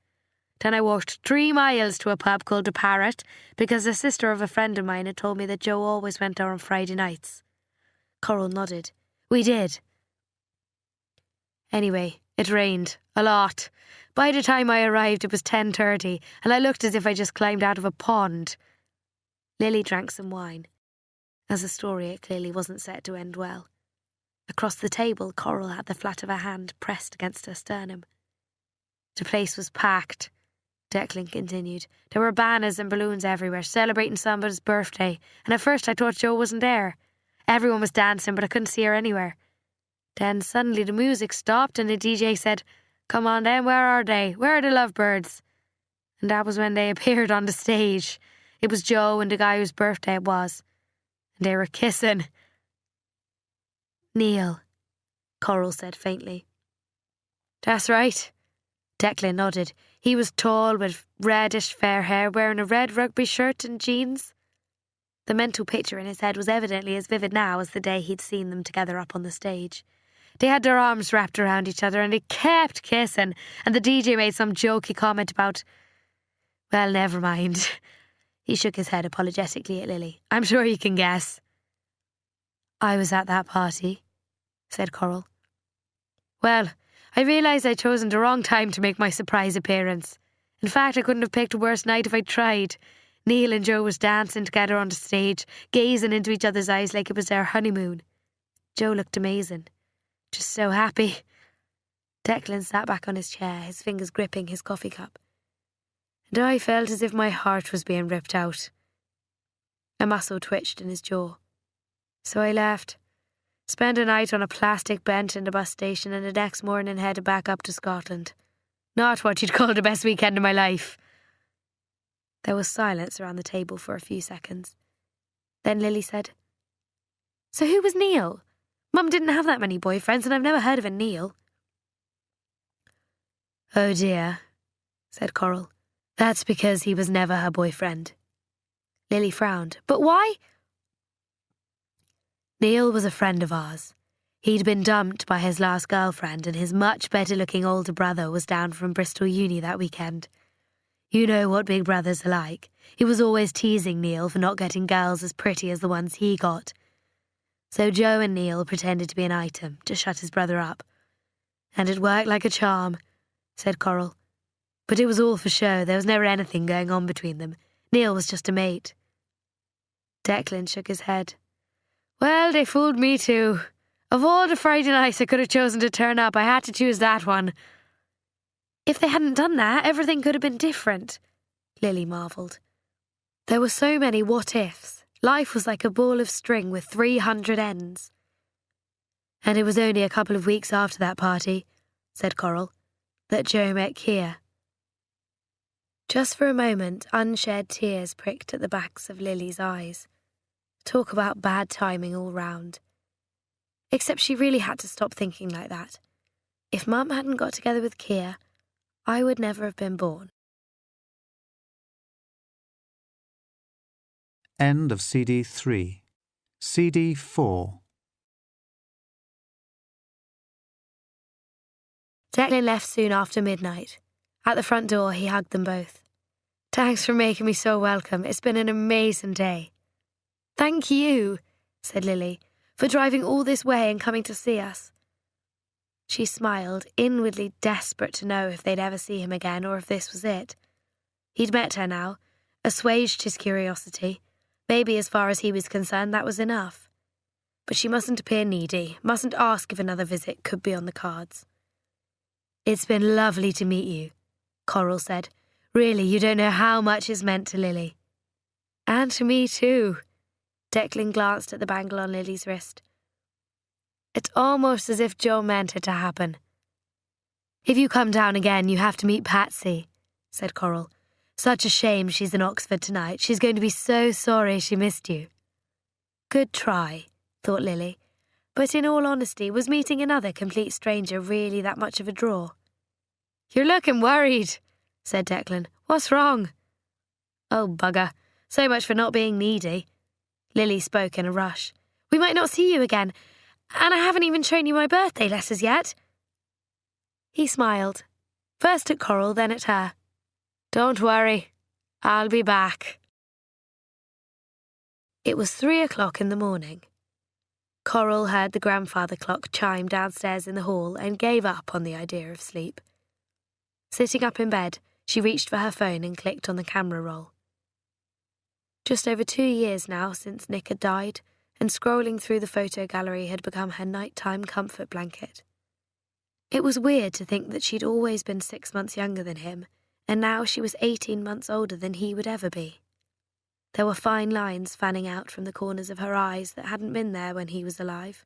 Then I walked 3 miles to a pub called The Parrot because a sister of a friend of mine had told me that Joe always went there on Friday nights. Coral nodded. We did. Anyway, it rained. A lot. By the time I arrived, it was 10:30 and I looked as if I just climbed out of a pond. Lily drank some wine. As a story, it clearly wasn't set to end well. Across the table, Coral had the flat of her hand pressed against her sternum. The place was packed, Declan continued. There were banners and balloons everywhere, celebrating somebody's birthday, and at first I thought Jo wasn't there. Everyone was dancing, but I couldn't see her anywhere. Then suddenly the music stopped and the DJ said, Come on then, where are they? Where are the lovebirds? And that was when they appeared on the stage. It was Jo and the guy whose birthday it was. And they were kissing. Neil, Coral said faintly. That's right. Declan nodded. He was tall with reddish fair hair, wearing a red rugby shirt and jeans. The mental picture in his head was evidently as vivid now as the day he'd seen them together up on the stage. They had their arms wrapped around each other and they kept kissing, and the DJ made some jokey comment about, well, never mind. He shook his head apologetically at Lily. I'm sure you can guess. I was at that party, said Coral. Well, I realised I'd chosen the wrong time to make my surprise appearance. In fact, I couldn't have picked a worse night if I'd tried. Neil and Joe was dancing together on the stage, gazing into each other's eyes like it was their honeymoon. Joe looked amazing. Just so happy. Declan sat back on his chair, his fingers gripping his coffee cup. And I felt as if my heart was being ripped out. A muscle twitched in his jaw. So I left. Spent a night on a plastic bench in the bus station and the next morning headed back up to Scotland. Not what you'd call the best weekend of my life. There was silence around the table for a few seconds. Then Lily said, So who was Neil? Mum didn't have that many boyfriends and I've never heard of a Neil. Oh dear, said Coral. That's because he was never her boyfriend. Lily frowned. But why? Neil was a friend of ours. He'd been dumped by his last girlfriend and his much better-looking older brother was down from Bristol Uni that weekend. You know what big brothers are like. He was always teasing Neil for not getting girls as pretty as the ones he got. So Joe and Neil pretended to be an item to shut his brother up. And it worked like a charm, said Coral. But it was all for show. There was never anything going on between them. Neil was just a mate. Declan shook his head. Well, they fooled me too. Of all the Friday nights I could have chosen to turn up, I had to choose that one. If they hadn't done that, everything could have been different, Lily marvelled. There were so many what-ifs. Life was like a ball of string with 300 ends. And it was only a couple of weeks after that party, said Coral, that Joe met Kia. Just for a moment, unshed tears pricked at the backs of Lily's eyes. Talk about bad timing all round. Except she really had to stop thinking like that. If Mum hadn't got together with Kia, I would never have been born. End of CD 3. CD 4. Declan left soon after midnight. At the front door, he hugged them both. Thanks for making me so welcome. It's been an amazing day. Thank you, said Lily, for driving all this way and coming to see us. She smiled, inwardly desperate to know if they'd ever see him again or if this was it. He'd met her now, assuaged his curiosity. Maybe as far as he was concerned, that was enough. But she mustn't appear needy, mustn't ask if another visit could be on the cards. It's been lovely to meet you, Coral said. Really, you don't know how much it's meant to Lily. And to me too. Declan glanced at the bangle on Lily's wrist. It's almost as if Joe meant it to happen. If you come down again, you have to meet Patsy, said Coral. Such a shame she's in Oxford tonight. She's going to be so sorry she missed you. Good try, thought Lily. But in all honesty, was meeting another complete stranger really that much of a draw? You're looking worried, said Declan. What's wrong? Oh, bugger. So much for not being needy. Lily spoke in a rush. We might not see you again, and I haven't even shown you my birthday letters yet. He smiled, first at Coral, then at her. Don't worry, I'll be back. It was 3 o'clock in the morning. Coral heard the grandfather clock chime downstairs in the hall and gave up on the idea of sleep. Sitting up in bed, she reached for her phone and clicked on the camera roll. Just over 2 years now since Nick had died, and scrolling through the photo gallery had become her nighttime comfort blanket. It was weird to think that she'd always been 6 months younger than him, and now she was 18 months older than he would ever be. There were fine lines fanning out from the corners of her eyes that hadn't been there when he was alive.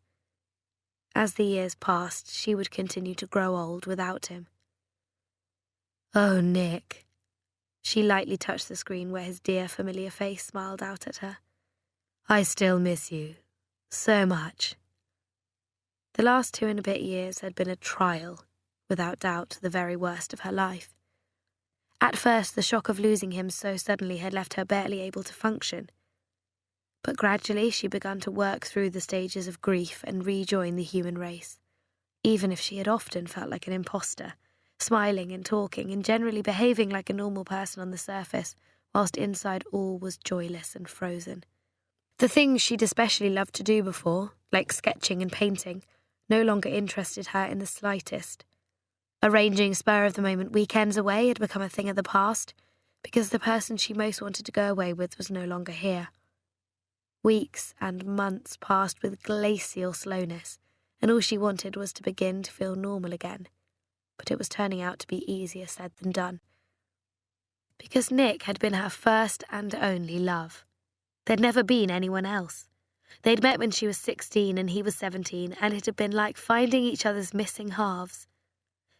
As the years passed, she would continue to grow old without him. Oh, Nick. She lightly touched the screen where his dear, familiar face smiled out at her. I still miss you. So much. The last 2 and a bit years had been a trial, without doubt the very worst of her life. At first, the shock of losing him so suddenly had left her barely able to function. But gradually she began to work through the stages of grief and rejoin the human race, even if she had often felt like an imposter, smiling and talking and generally behaving like a normal person on the surface, whilst inside all was joyless and frozen. The things she'd especially loved to do before, like sketching and painting, no longer interested her in the slightest. Arranging spur-of-the-moment weekends away had become a thing of the past, because the person she most wanted to go away with was no longer here. Weeks and months passed with glacial slowness, and all she wanted was to begin to feel normal again. But it was turning out to be easier said than done. Because Nick had been her first and only love. There'd never been anyone else. They'd met when she was 16 and he was 17, and it had been like finding each other's missing halves.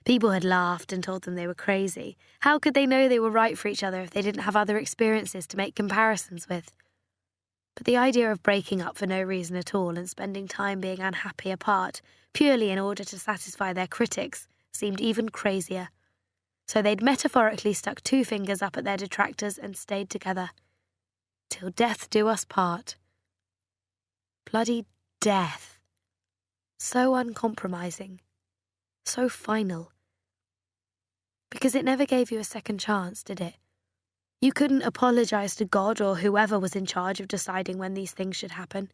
People had laughed and told them they were crazy. How could they know they were right for each other if they didn't have other experiences to make comparisons with? But the idea of breaking up for no reason at all and spending time being unhappy apart, purely in order to satisfy their critics, seemed even crazier. So they'd metaphorically stuck two fingers up at their detractors and stayed together. Till death do us part. Bloody death. So uncompromising. So final. Because it never gave you a second chance, did it? You couldn't apologise to God or whoever was in charge of deciding when these things should happen.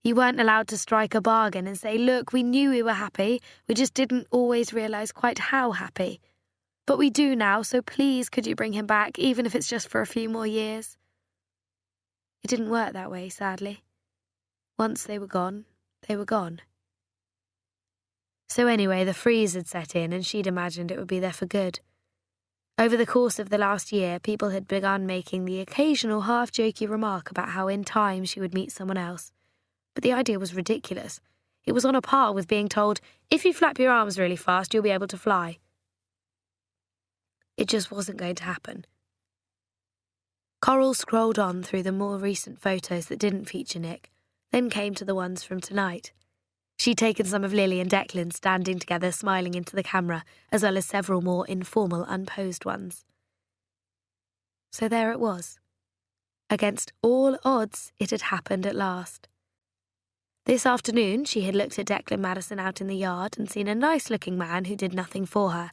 You weren't allowed to strike a bargain and say, look, we knew we were happy, we just didn't always realise quite how happy. But we do now, so please could you bring him back, even if it's just for a few more years? It didn't work that way, sadly. Once they were gone, they were gone. So anyway, the freeze had set in and she'd imagined it would be there for good. Over the course of the last year, people had begun making the occasional half-jokey remark about how in time she would meet someone else. But the idea was ridiculous. It was on a par with being told, if you flap your arms really fast, you'll be able to fly. It just wasn't going to happen. Coral scrolled on through the more recent photos that didn't feature Nick, then came to the ones from tonight. She'd taken some of Lily and Declan standing together smiling into the camera, as well as several more informal, unposed ones. So there it was. Against all odds, it had happened at last. This afternoon, she had looked at Declan Madison out in the yard and seen a nice-looking man who did nothing for her.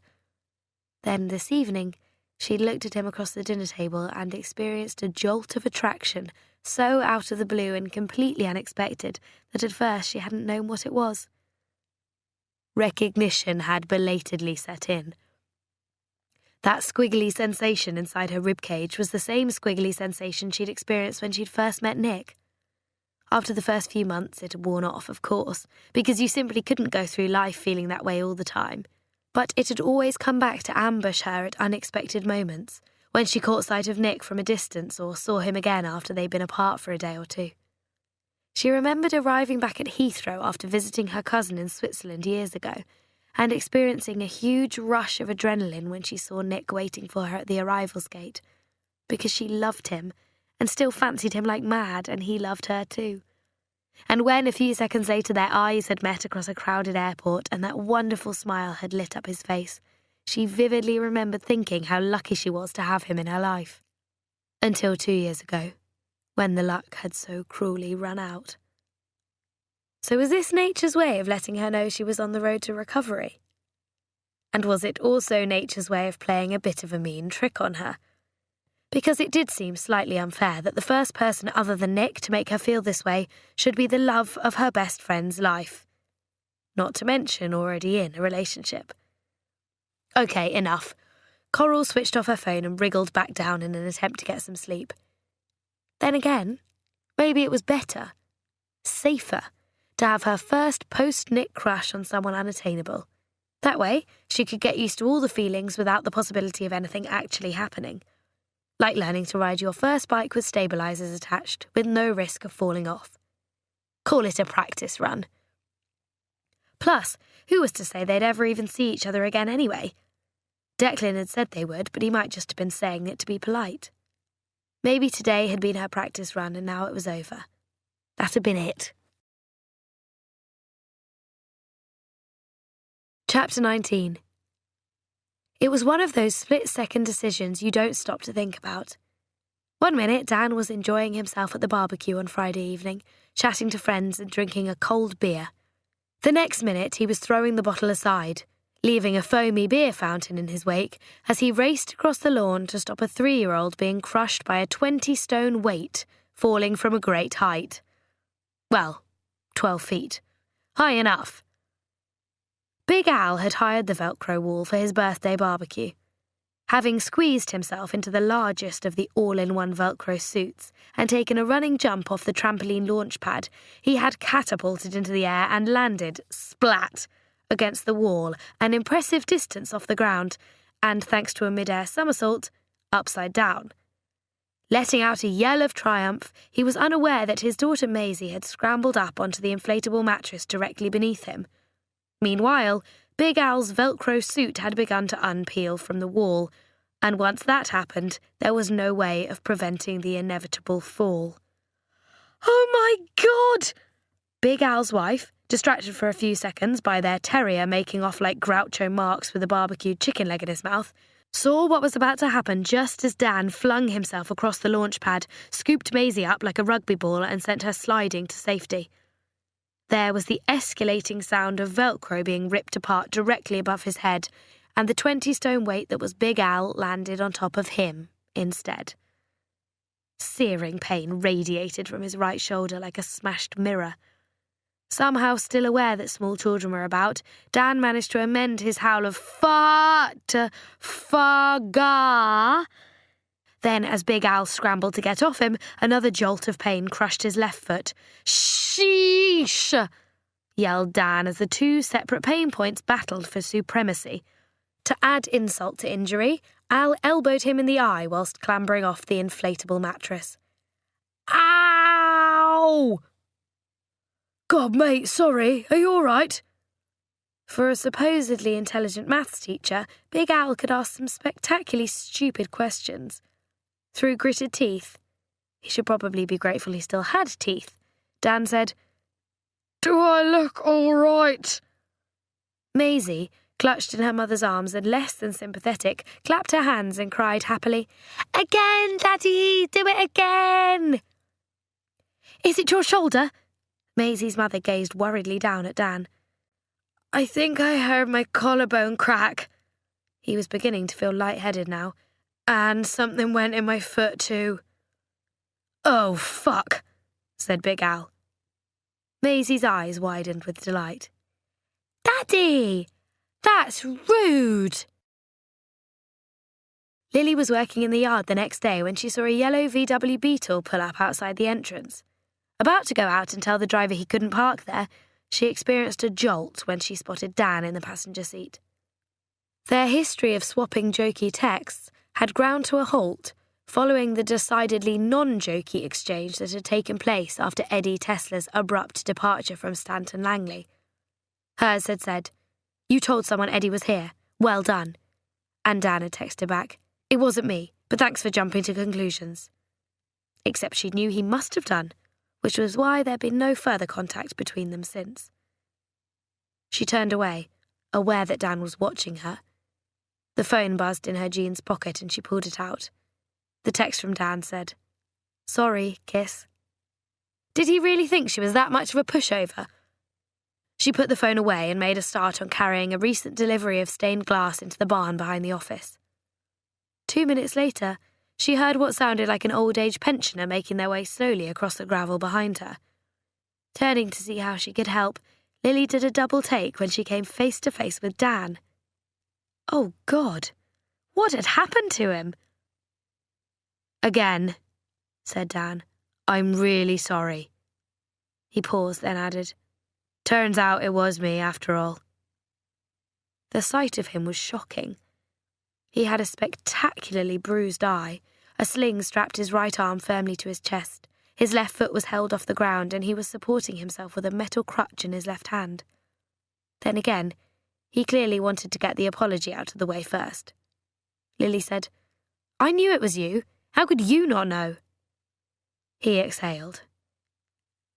Then this evening, she'd looked at him across the dinner table and experienced a jolt of attraction so out of the blue and completely unexpected that at first she hadn't known what it was. Recognition had belatedly set in. That squiggly sensation inside her ribcage was the same squiggly sensation she'd experienced when she'd first met Nick. After the first few months, it had worn off, of course, because you simply couldn't go through life feeling that way all the time. But it had always come back to ambush her at unexpected moments, when she caught sight of Nick from a distance or saw him again after they'd been apart for a day or two. She remembered arriving back at Heathrow after visiting her cousin in Switzerland years ago, and experiencing a huge rush of adrenaline when she saw Nick waiting for her at the arrivals gate, because she loved him and still fancied him like mad, and he loved her too. And when, a few seconds later, their eyes had met across a crowded airport and that wonderful smile had lit up his face, she vividly remembered thinking how lucky she was to have him in her life. Until 2 years ago, when the luck had so cruelly run out. So was this nature's way of letting her know she was on the road to recovery? And was it also nature's way of playing a bit of a mean trick on her? Because it did seem slightly unfair that the first person other than Nick to make her feel this way should be the love of her best friend's life. Not to mention already in a relationship. Okay, enough. Coral switched off her phone and wriggled back down in an attempt to get some sleep. Then again, maybe it was better, safer, to have her first post-Nick crush on someone unattainable. That way, she could get used to all the feelings without the possibility of anything actually happening. Like learning to ride your first bike with stabilisers attached, with no risk of falling off. Call it a practice run. Plus, who was to say they'd ever even see each other again anyway? Declan had said they would, but he might just have been saying it to be polite. Maybe today had been her practice run and now it was over. That had been it. Chapter 19. It was one of those split-second decisions you don't stop to think about. One minute, Dan was enjoying himself at the barbecue on Friday evening, chatting to friends and drinking a cold beer. The next minute, he was throwing the bottle aside, leaving a foamy beer fountain in his wake as he raced across the lawn to stop a 3-year-old being crushed by a 20-stone weight falling from a great height. Well, 12 feet. High enough. Big Al had hired the Velcro wall for his birthday barbecue. Having squeezed himself into the largest of the all-in-one Velcro suits and taken a running jump off the trampoline launch pad, he had catapulted into the air and landed, splat, against the wall, an impressive distance off the ground, and, thanks to a mid-air somersault, upside down. Letting out a yell of triumph, he was unaware that his daughter Maisie had scrambled up onto the inflatable mattress directly beneath him. Meanwhile, Big Al's Velcro suit had begun to unpeel from the wall, and once that happened, there was no way of preventing the inevitable fall. "Oh my God!" Big Al's wife, distracted for a few seconds by their terrier making off like Groucho Marx with a barbecued chicken leg in his mouth, saw what was about to happen just as Dan flung himself across the launch pad, scooped Maisie up like a rugby ball and sent her sliding to safety. There was the escalating sound of Velcro being ripped apart directly above his head, and the 20-stone weight that was Big Al landed on top of him instead. Searing pain radiated from his right shoulder like a smashed mirror. Somehow still aware that small children were about, Dan managed to amend his howl of "fa" to "fa-ga." Then, as Big Al scrambled to get off him, another jolt of pain crushed his left foot. "Sheesh!" yelled Dan as the two separate pain points battled for supremacy. To add insult to injury, Al elbowed him in the eye whilst clambering off the inflatable mattress. "Ow!" "God, mate, sorry. Are you all right?" For a supposedly intelligent maths teacher, Big Al could ask some spectacularly stupid questions. Through gritted teeth, he should probably be grateful he still had teeth, Dan said, "Do I look all right?" Maisie, clutched in her mother's arms and less than sympathetic, clapped her hands and cried happily, "Again, Daddy! Do it again!" "Is it your shoulder?" Maisie's mother gazed worriedly down at Dan. "I think I heard my collarbone crack." He was beginning to feel lightheaded now. "And something went in my foot too." "Oh, fuck," said Big Al. Maisie's eyes widened with delight. "Daddy! That's rude!" Lily was working in the yard the next day when she saw a yellow VW Beetle pull up outside the entrance. About to go out and tell the driver he couldn't park there, she experienced a jolt when she spotted Dan in the passenger seat. Their history of swapping jokey texts had ground to a halt following the decidedly non-jokey exchange that had taken place after Eddie Tesla's abrupt departure from Stanton Langley. Hers had said, "You told someone Eddie was here. Well done." And Dan had texted back, "It wasn't me, but thanks for jumping to conclusions." Except she knew he must have done, which was why there'd been no further contact between them since. She turned away, aware that Dan was watching her. The phone buzzed in her jeans pocket and she pulled it out. The text from Dan said, "Sorry, kiss." Did he really think she was that much of a pushover? She put the phone away and made a start on carrying a recent delivery of stained glass into the barn behind the office. 2 minutes later, she heard what sounded like an old-age pensioner making their way slowly across the gravel behind her. Turning to see how she could help, Lily did a double take when she came face to face with Dan. Oh, God, what had happened to him? "Again," said Dan. "I'm really sorry." He paused, then added, "Turns out it was me, after all." The sight of him was shocking. He had a spectacularly bruised eye. A sling strapped his right arm firmly to his chest. His left foot was held off the ground, and he was supporting himself with a metal crutch in his left hand. Then again, he clearly wanted to get the apology out of the way first. Lily said, "I knew it was you. How could you not know?" He exhaled.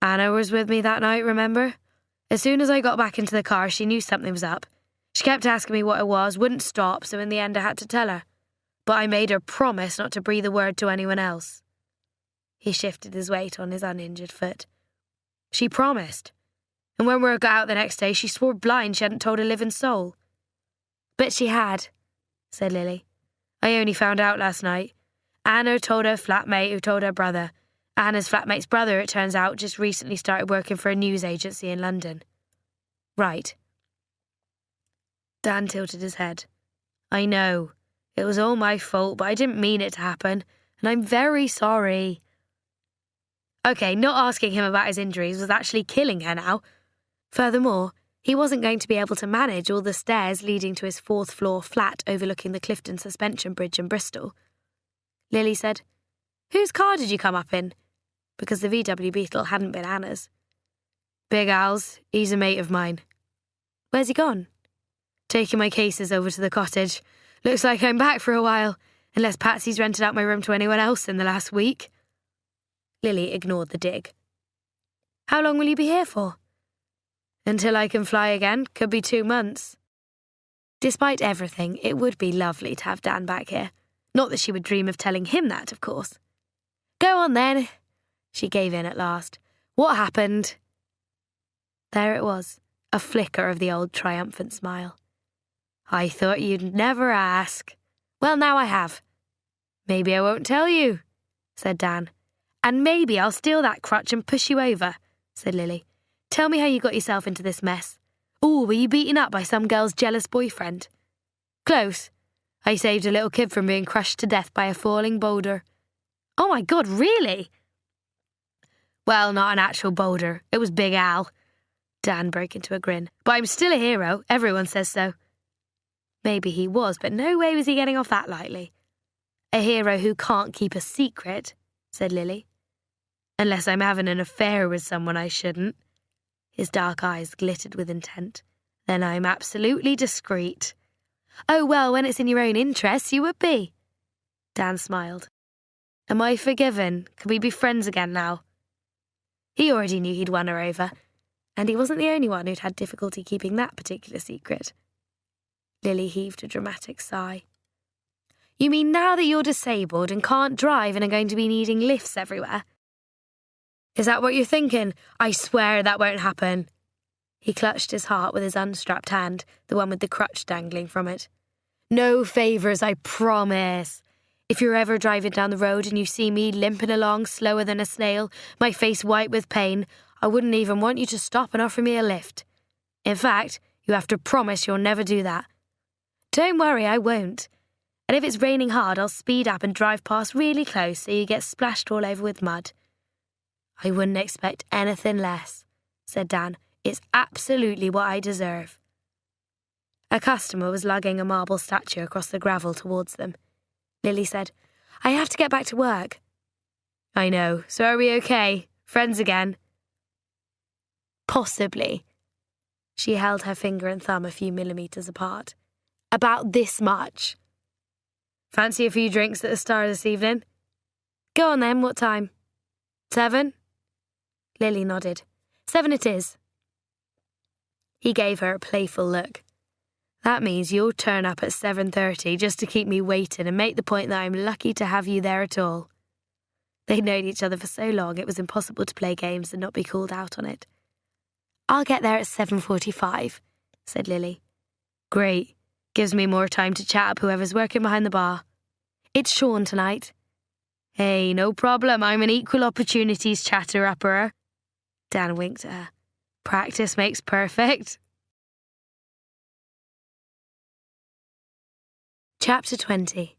"Anna was with me that night, remember? As soon as I got back into the car, she knew something was up. She kept asking me what it was, wouldn't stop, so in the end I had to tell her. But I made her promise not to breathe a word to anyone else." He shifted his weight on his uninjured foot. She promised. And when we got out the next day, she swore blind she hadn't told a living soul. But she had, said Lily. I only found out last night. Anna told her flatmate who told her brother. Anna's flatmate's brother, it turns out, just recently started working for a news agency in London. Right. Dan tilted his head. I know. It was all my fault, but I didn't mean it to happen, and I'm very sorry. OK, not asking him about his injuries was actually killing her now. Furthermore, he wasn't going to be able to manage all the stairs leading to his fourth-floor flat overlooking the Clifton Suspension Bridge in Bristol. Lily said, Whose car did you come up in? Because the VW Beetle hadn't been Anna's. Big Al's. He's a mate of mine. Where's he gone? Taking my cases over to the cottage. Looks like I'm back for a while, unless Patsy's rented out my room to anyone else in the last week. Lily ignored the dig. How long will you be here for? Until I can fly again. Could be 2 months. Despite everything, it would be lovely to have Dan back here. Not that she would dream of telling him that, of course. Go on then. She gave in at last. What happened? There it was, a flicker of the old triumphant smile. I thought you'd never ask. Well, now I have. Maybe I won't tell you, said Dan. And maybe I'll steal that crutch and push you over, said Lily. Tell me how you got yourself into this mess. Ooh, were you beaten up by some girl's jealous boyfriend? Close. I saved a little kid from being crushed to death by a falling boulder. Oh my God, really? Well, not an actual boulder. It was Big Al. Dan broke into a grin. But I'm still a hero. Everyone says so. Maybe he was, but no way was he getting off that lightly. A hero who can't keep a secret, said Lily. Unless I'm having an affair with someone I shouldn't. His dark eyes glittered with intent. Then I'm absolutely discreet. Oh, well, when it's in your own interests, you would be. Dan smiled. Am I forgiven? Can we be friends again now? He already knew he'd won her over, and he wasn't the only one who'd had difficulty keeping that particular secret. Lily heaved a dramatic sigh. You mean now that you're disabled and can't drive and are going to be needing lifts everywhere? Is that what you're thinking? I swear that won't happen. He clutched his heart with his unstrapped hand, the one with the crutch dangling from it. No favours, I promise. If you're ever driving down the road and you see me limping along slower than a snail, my face white with pain, I wouldn't even want you to stop and offer me a lift. In fact, you have to promise you'll never do that. Don't worry, I won't. And if it's raining hard, I'll speed up and drive past really close so you get splashed all over with mud. I wouldn't expect anything less, said Dan. It's absolutely what I deserve. A customer was lugging a marble statue across the gravel towards them. Lily said, I have to get back to work. I know, so are we okay? Friends again? Possibly. She held her finger and thumb a few millimetres apart. About this much. Fancy a few drinks at the Star this evening? Go on then, what time? 7? Lily nodded. 7 it is. He gave her a playful look. That means you'll turn up at 7:30 just to keep me waiting and make the point that I'm lucky to have you there at all. They'd known each other for so long it was impossible to play games and not be called out on it. I'll get there at 7:45, said Lily. Great. Gives me more time to chat up whoever's working behind the bar. It's Sean tonight. Hey, no problem. I'm an equal opportunities chatter-upper. Dan winked at her. Practice makes perfect. Chapter 20.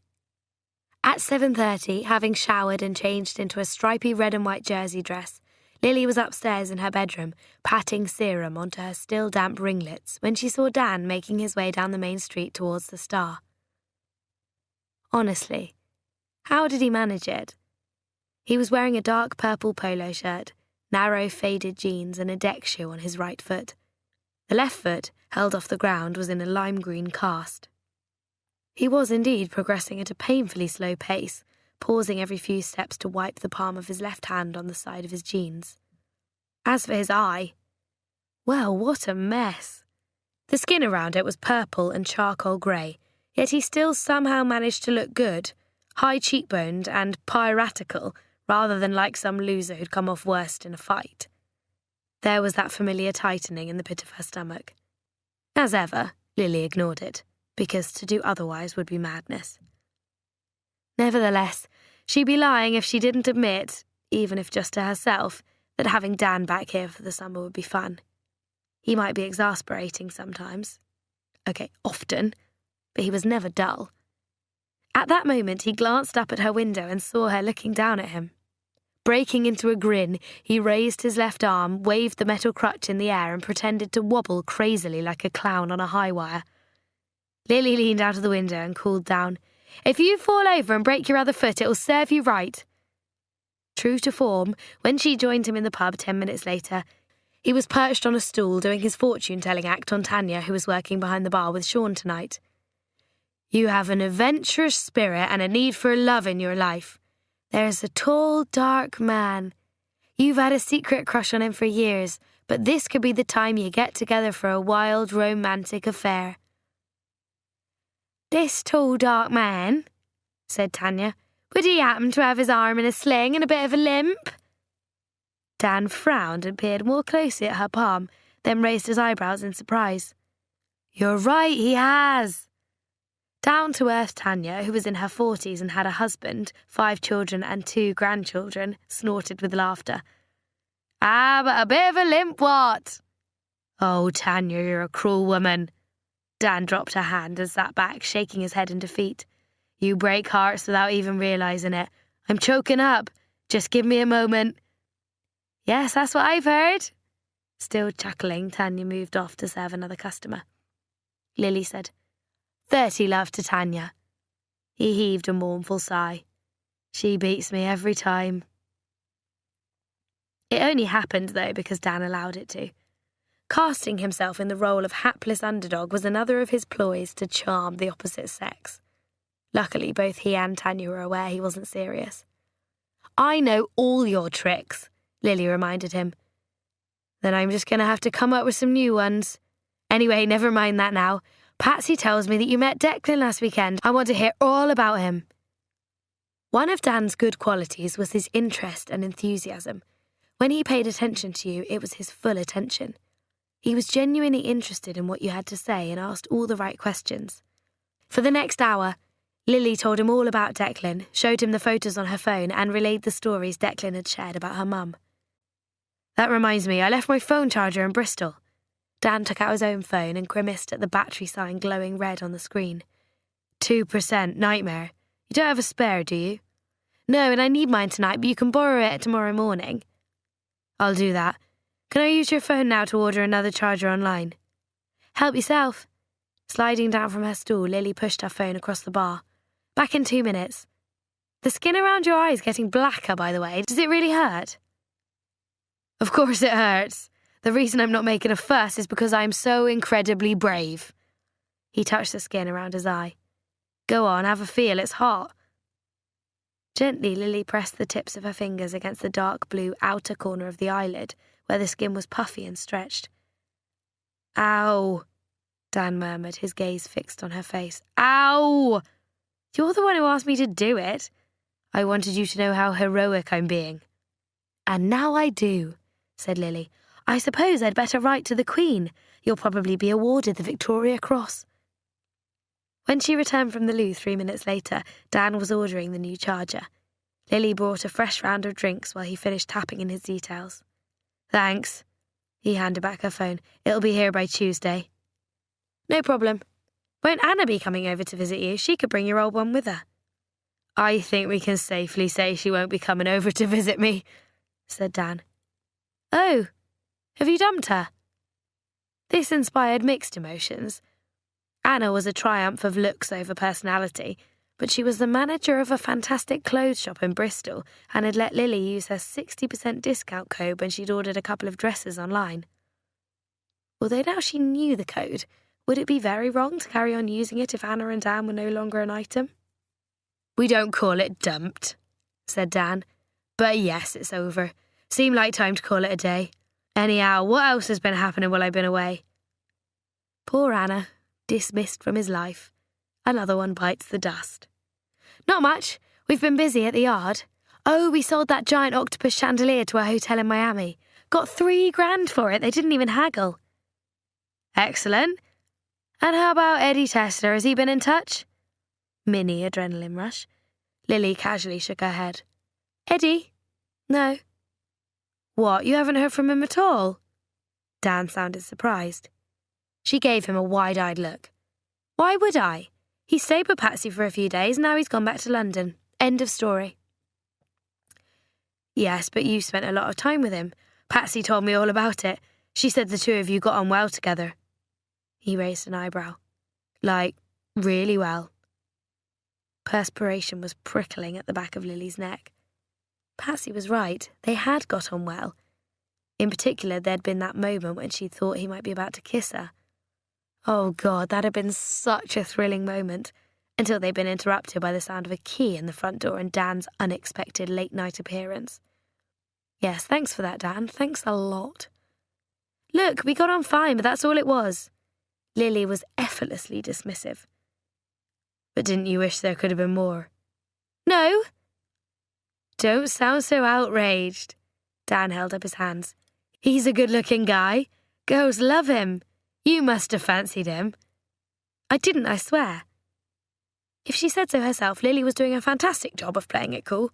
At 7:30, having showered and changed into a stripy red and white jersey dress, Lily was upstairs in her bedroom, patting serum onto her still damp ringlets when she saw Dan making his way down the main street towards the Star. Honestly, how did he manage it? He was wearing a dark purple polo shirt, narrow faded jeans and a deck shoe on his right foot. The left foot, held off the ground, was in a lime green cast. He was indeed progressing at a painfully slow pace, pausing every few steps to wipe the palm of his left hand on the side of his jeans. As for his eye, well, what a mess. The skin around it was purple and charcoal grey, yet he still somehow managed to look good, high cheekboned and piratical, rather than like some loser who'd come off worst in a fight. There was that familiar tightening in the pit of her stomach. As ever, Lily ignored it, because to do otherwise would be madness. Nevertheless, she'd be lying if she didn't admit, even if just to herself, that having Dan back here for the summer would be fun. He might be exasperating sometimes. Okay, often, but he was never dull. At that moment, he glanced up at her window and saw her looking down at him. Breaking into a grin, he raised his left arm, waved the metal crutch in the air and pretended to wobble crazily like a clown on a high wire. Lily leaned out of the window and called down, "If you fall over and break your other foot, it'll serve you right." True to form, when she joined him in the pub 10 minutes later, he was perched on a stool doing his fortune-telling act on Tanya, who was working behind the bar with Sean tonight. "You have an adventurous spirit and a need for love in your life. There's a tall, dark man. You've had a secret crush on him for years, but this could be the time you get together for a wild, romantic affair." "This tall, dark man," said Tanya, "would he happen to have his arm in a sling and a bit of a limp?" Dan frowned and peered more closely at her palm, then raised his eyebrows in surprise. "You're right, he has." Down-to-earth Tanya, who was in her 40s and had a husband, 5 children and 2 grandchildren, snorted with laughter. "Ah, but a bit of a limp, what?" "Oh, Tanya, you're a cruel woman." Dan dropped her hand and sat back, shaking his head in defeat. "You break hearts without even realising it. I'm choking up. Just give me a moment." "Yes, that's what I've heard." Still chuckling, Tanya moved off to serve another customer. Lily said, "30 love to Tanya." He heaved a mournful sigh. "She beats me every time." It only happened, though, because Dan allowed it to. Casting himself in the role of hapless underdog was another of his ploys to charm the opposite sex. Luckily, both he and Tanya were aware he wasn't serious. "I know all your tricks," Lily reminded him. "Then I'm just going to have to come up with some new ones. Anyway, never mind that now. Patsy tells me that you met Declan last weekend. I want to hear all about him." One of Dan's good qualities was his interest and enthusiasm. When he paid attention to you, it was his full attention. He was genuinely interested in what you had to say and asked all the right questions. For the next hour, Lily told him all about Declan, showed him the photos on her phone, and relayed the stories Declan had shared about her mum. "That reminds me, I left my phone charger in Bristol." Dan took out his own phone and grimaced at the battery sign glowing red on the screen. 2%, nightmare. You don't have a spare, do you? "No, and I need mine tonight, but you can borrow it tomorrow morning." "I'll do that. Can I use your phone now to order another charger online?" "Help yourself." Sliding down from her stool, Lily pushed her phone across the bar. "Back in 2 minutes. The skin around your eye is getting blacker, by the way. Does it really hurt?" "Of course it hurts. The reason I'm not making a fuss is because I'm so incredibly brave." He touched the skin around his eye. "Go on, have a feel, it's hot." Gently, Lily pressed the tips of her fingers against the dark blue outer corner of the eyelid, where the skin was puffy and stretched. "Ow," Dan murmured, his gaze fixed on her face. "Ow! You're the one who asked me to do it. I wanted you to know how heroic I'm being." "And now I do," said Lily. "I suppose I'd better write to the Queen. You'll probably be awarded the Victoria Cross." When she returned from the loo 3 minutes later, Dan was ordering the new charger. Lily brought a fresh round of drinks while he finished tapping in his details. "Thanks." He handed back her phone. "It'll be here by Tuesday." "No problem. Won't Anna be coming over to visit you? She could bring your old one with her." "I think we can safely say she won't be coming over to visit me," said Dan. "Oh, have you dumped her?" This inspired mixed emotions. Anna was a triumph of looks over personality, but she was the manager of a fantastic clothes shop in Bristol and had let Lily use her 60% discount code when she'd ordered a couple of dresses online. Although now she knew the code, would it be very wrong to carry on using it if Anna and Dan were no longer an item? "We don't call it dumped," said Dan. "But yes, it's over. Seemed like time to call it a day. Anyhow, what else has been happening while I've been away?" Poor Anna, dismissed from his life. Another one bites the dust. "Not much. We've been busy at the yard. Oh, we sold that giant octopus chandelier to a hotel in Miami. Got $3,000 for it. They didn't even haggle. Excellent. And how about Eddie Tesler? Has he been in touch? Mini adrenaline rush. Lily casually shook her head. Eddie? No. What, you haven't heard from him at all? Dan sounded surprised. She gave him a wide-eyed look. Why would I? He stayed with Patsy for a few days, now he's gone back to London. End of story. Yes, but you spent a lot of time with him. Patsy told me all about it. She said the two of you got on well together. He raised an eyebrow. Like, really well. Perspiration was prickling at the back of Lily's neck. Patsy was right. They had got on well. In particular, there'd been that moment when she thought he might be about to kiss her. Oh, God, that had been such a thrilling moment, until they'd been interrupted by the sound of a key in the front door and Dan's unexpected late-night appearance. Yes, thanks for that, Dan. Thanks a lot. Look, we got on fine, but that's all it was. Lily was effortlessly dismissive. But didn't you wish there could have been more? No. Don't sound so outraged. Dan held up his hands. He's a good-looking guy. Girls love him. You must have fancied him. I didn't, I swear. If she said so herself, Lily was doing a fantastic job of playing it cool.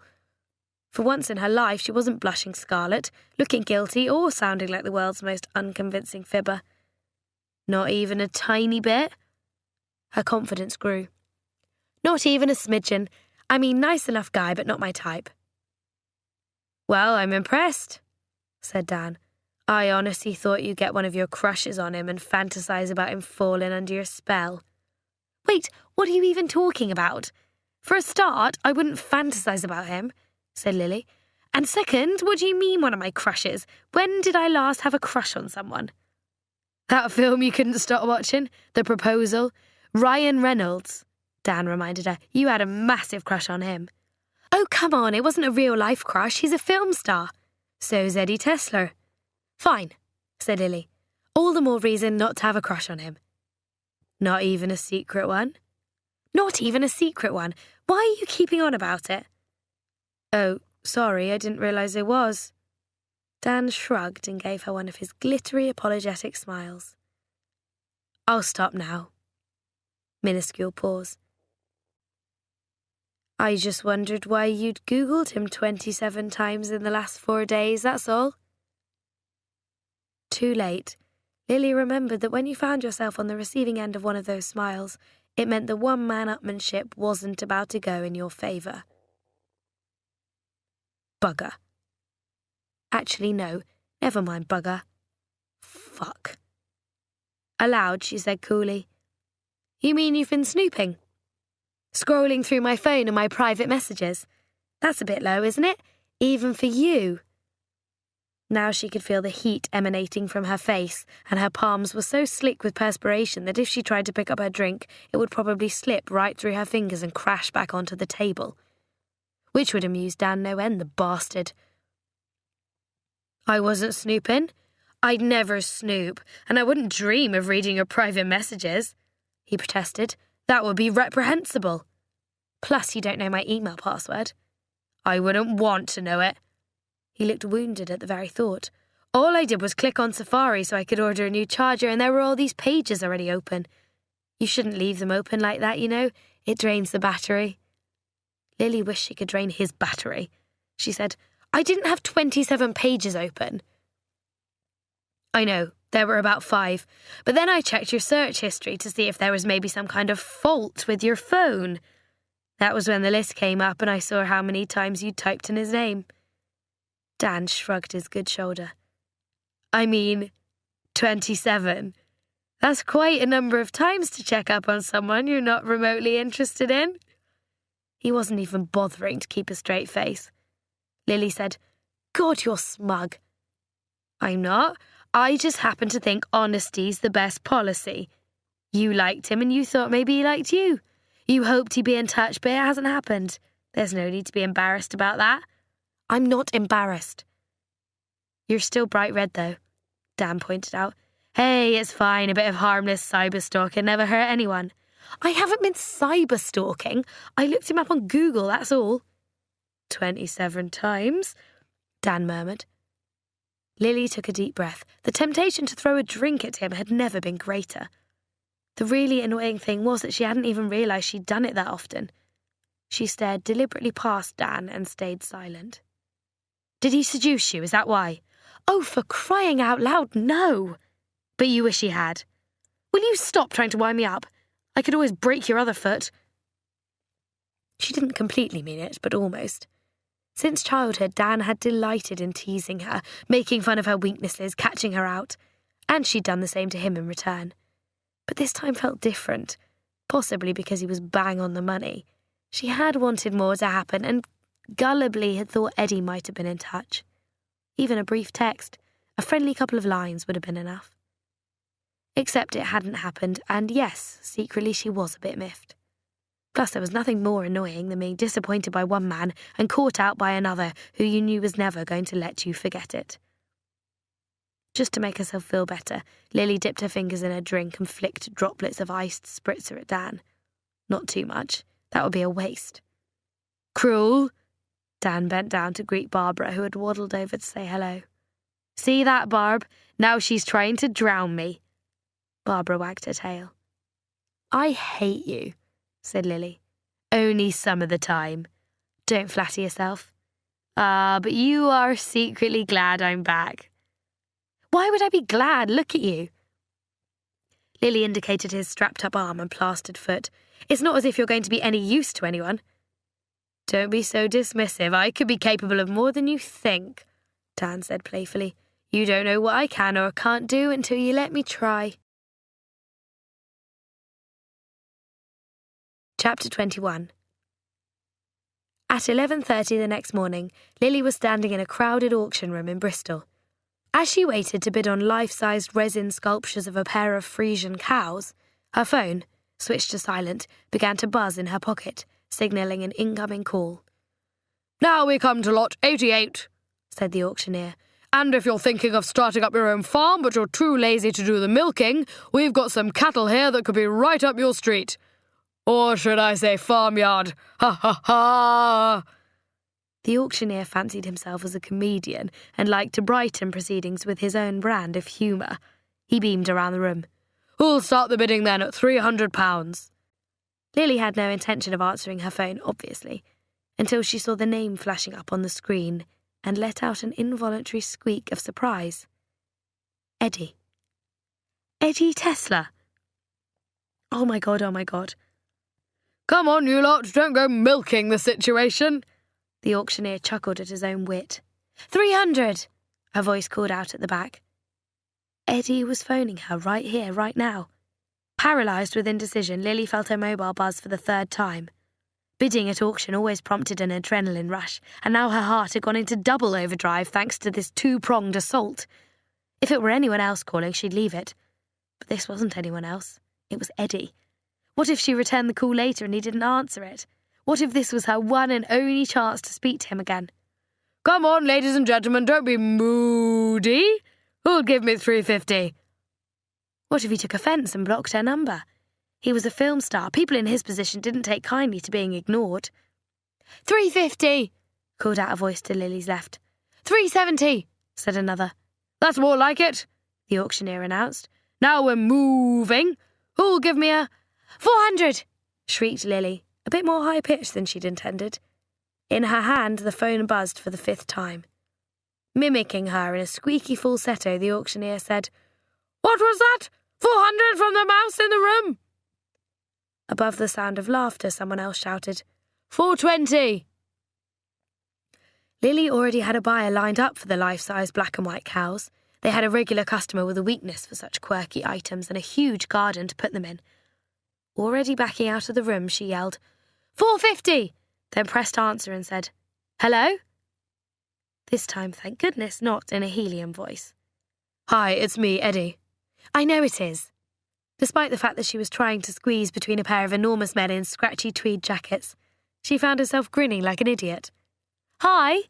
For once in her life, she wasn't blushing scarlet, looking guilty, or sounding like the world's most unconvincing fibber. Not even a tiny bit. Her confidence grew. Not even a smidgen. I mean, nice enough guy, but not my type. Well, I'm impressed, said Dan. I honestly thought you'd get one of your crushes on him and fantasize about him falling under your spell. Wait, what are you even talking about? For a start, I wouldn't fantasize about him, said Lily. And second, what do you mean one of my crushes? When did I last have a crush on someone? That film you couldn't stop watching? The Proposal? Ryan Reynolds, Dan reminded her. You had a massive crush on him. Oh, come on, it wasn't a real-life crush. He's a film star. So's Eddie Tesler. Fine, said Lily. All the more reason not to have a crush on him. Not even a secret one? Not even a secret one. Why are you keeping on about it? Oh, sorry, I didn't realise there was. Dan shrugged and gave her one of his glittery apologetic smiles. I'll stop now. Minuscule pause. I just wondered why you'd Googled him 27 times in the last 4 days, that's all. Too late. Lily remembered that when you found yourself on the receiving end of one of those smiles, it meant the one-man-upmanship wasn't about to go in your favour. Bugger. Actually, no. Never mind, bugger. Fuck. Aloud, she said coolly. You mean you've been snooping? Scrolling through my phone and my private messages? That's a bit low, isn't it? Even for you. Now she could feel the heat emanating from her face, and her palms were so slick with perspiration that if she tried to pick up her drink, it would probably slip right through her fingers and crash back onto the table. Which would amuse Dan no end, the bastard. I wasn't snooping. I'd never snoop, and I wouldn't dream of reading your private messages, he protested. That would be reprehensible. Plus, you don't know my email password. I wouldn't want to know it. He looked wounded at the very thought. All I did was click on Safari so I could order a new charger, and there were all these pages already open. You shouldn't leave them open like that, you know. It drains the battery. Lily wished she could drain his battery. She said, I didn't have 27 pages open. I know, there were about 5. But then I checked your search history to see if there was maybe some kind of fault with your phone. That was when the list came up and I saw how many times you typed in his name. Dan shrugged his good shoulder. I mean, 27. That's quite a number of times to check up on someone you're not remotely interested in. He wasn't even bothering to keep a straight face. Lily said, God, you're smug. I'm not. I just happen to think honesty's the best policy. You liked him and you thought maybe he liked you. You hoped he'd be in touch, but it hasn't happened. There's no need to be embarrassed about that. I'm not embarrassed. You're still bright red, though, Dan pointed out. Hey, it's fine. A bit of harmless cyber-stalking never hurt anyone. I haven't been cyber-stalking. I looked him up on Google, that's all. 27 times, Dan murmured. Lily took a deep breath. The temptation to throw a drink at him had never been greater. The really annoying thing was that she hadn't even realised she'd done it that often. She stared deliberately past Dan and stayed silent. Did he seduce you? Is that why? Oh, for crying out loud, no! But you wish he had. Will you stop trying to wind me up? I could always break your other foot. She didn't completely mean it, but almost. Since childhood, Dan had delighted in teasing her, making fun of her weaknesses, catching her out, and she'd done the same to him in return. But this time felt different, possibly because he was bang on the money. She had wanted more to happen, and gullibly had thought Eddie might have been in touch. Even a brief text, a friendly couple of lines would have been enough. Except it hadn't happened, and yes, secretly she was a bit miffed. Plus, there was nothing more annoying than being disappointed by one man and caught out by another who you knew was never going to let you forget it. Just to make herself feel better, Lily dipped her fingers in her drink and flicked droplets of iced spritzer at Dan. Not too much. That would be a waste. Cruel? Dan bent down to greet Barbara, who had waddled over to say hello. See that, Barb? Now she's trying to drown me. Barbara wagged her tail. I hate you, said Lily. Only some of the time. Don't flatter yourself. But you are secretly glad I'm back. Why would I be glad? Look at you. Lily indicated his strapped-up arm and plastered foot. It's not as if you're going to be any use to anyone. Don't be so dismissive. I could be capable of more than you think, Dan said playfully. You don't know what I can or can't do until you let me try. Chapter 21. At 11:30 the next morning, Lily was standing in a crowded auction room in Bristol. As she waited to bid on life-sized resin sculptures of a pair of Frisian cows, her phone, switched to silent, began to buzz in her pocket, signalling an incoming call. Now we come to lot 88, said the auctioneer. And if you're thinking of starting up your own farm but you're too lazy to do the milking, we've got some cattle here that could be right up your street. Or should I say farmyard? Ha ha ha! The auctioneer fancied himself as a comedian and liked to brighten proceedings with his own brand of humour. He beamed around the room. Who'll start the bidding then at £300? Lily had no intention of answering her phone, obviously, until she saw the name flashing up on the screen and let out an involuntary squeak of surprise. Eddie. Eddie Tesla. Oh my God, oh my God. Come on, you lot, don't go milking the situation. The auctioneer chuckled at his own wit. 300! Her voice called out at the back. Eddie was phoning her right here, right now. Paralysed with indecision, Lily felt her mobile buzz for the third time. Bidding at auction always prompted an adrenaline rush, and now her heart had gone into double overdrive thanks to this two-pronged assault. If it were anyone else calling, she'd leave it. But this wasn't anyone else. It was Eddie. What if she returned the call later and he didn't answer it? What if this was her one and only chance to speak to him again? Come on, ladies and gentlemen, don't be moody. Who'll give me $350? What if he took offence and blocked her number? He was a film star. People in his position didn't take kindly to being ignored. $350, called out a voice to Lily's left. $370, said another. That's more like it, the auctioneer announced. Now we're moving. Who'll give me a... 400, shrieked Lily, a bit more high-pitched than she'd intended. In her hand, the phone buzzed for the 5th time. Mimicking her in a squeaky falsetto, the auctioneer said, What was that? 400 from the mouse in the room? Above the sound of laughter, someone else shouted, 420. Lily already had a buyer lined up for the life-size black and white cows. They had a regular customer with a weakness for such quirky items and a huge garden to put them in. Already backing out of the room, she yelled, 450, then pressed answer and said, Hello? This time, thank goodness, not in a helium voice. Hi, it's me, Eddie. I know it is. Despite the fact that she was trying to squeeze between a pair of enormous men in scratchy tweed jackets, she found herself grinning like an idiot. Hi?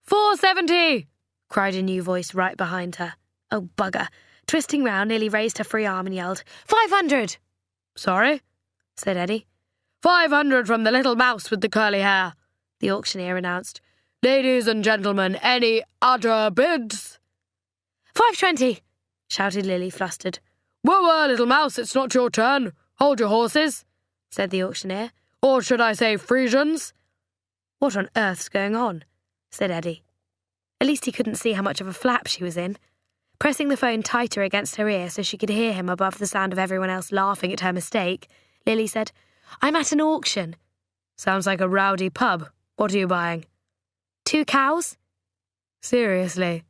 470, cried a new voice right behind her. Oh, bugger. Twisting round, Lily raised her free arm and yelled, 500! Sorry, said Eddie. 500 from the little mouse with the curly hair, The auctioneer announced, "Ladies and gentlemen, any other bids?" "5.20, shouted Lily, flustered. "Whoa, little mouse, it's not your turn. Hold your horses," said the auctioneer. "Or should I say Frisians?" "What on earth's going on?" said Eddie. At least he couldn't see how much of a flap she was in. Pressing the phone tighter against her ear so she could hear him above the sound of everyone else laughing at her mistake, Lily said, "I'm at an auction." "Sounds like a rowdy pub. What are you buying?" 2 cows. "Seriously?"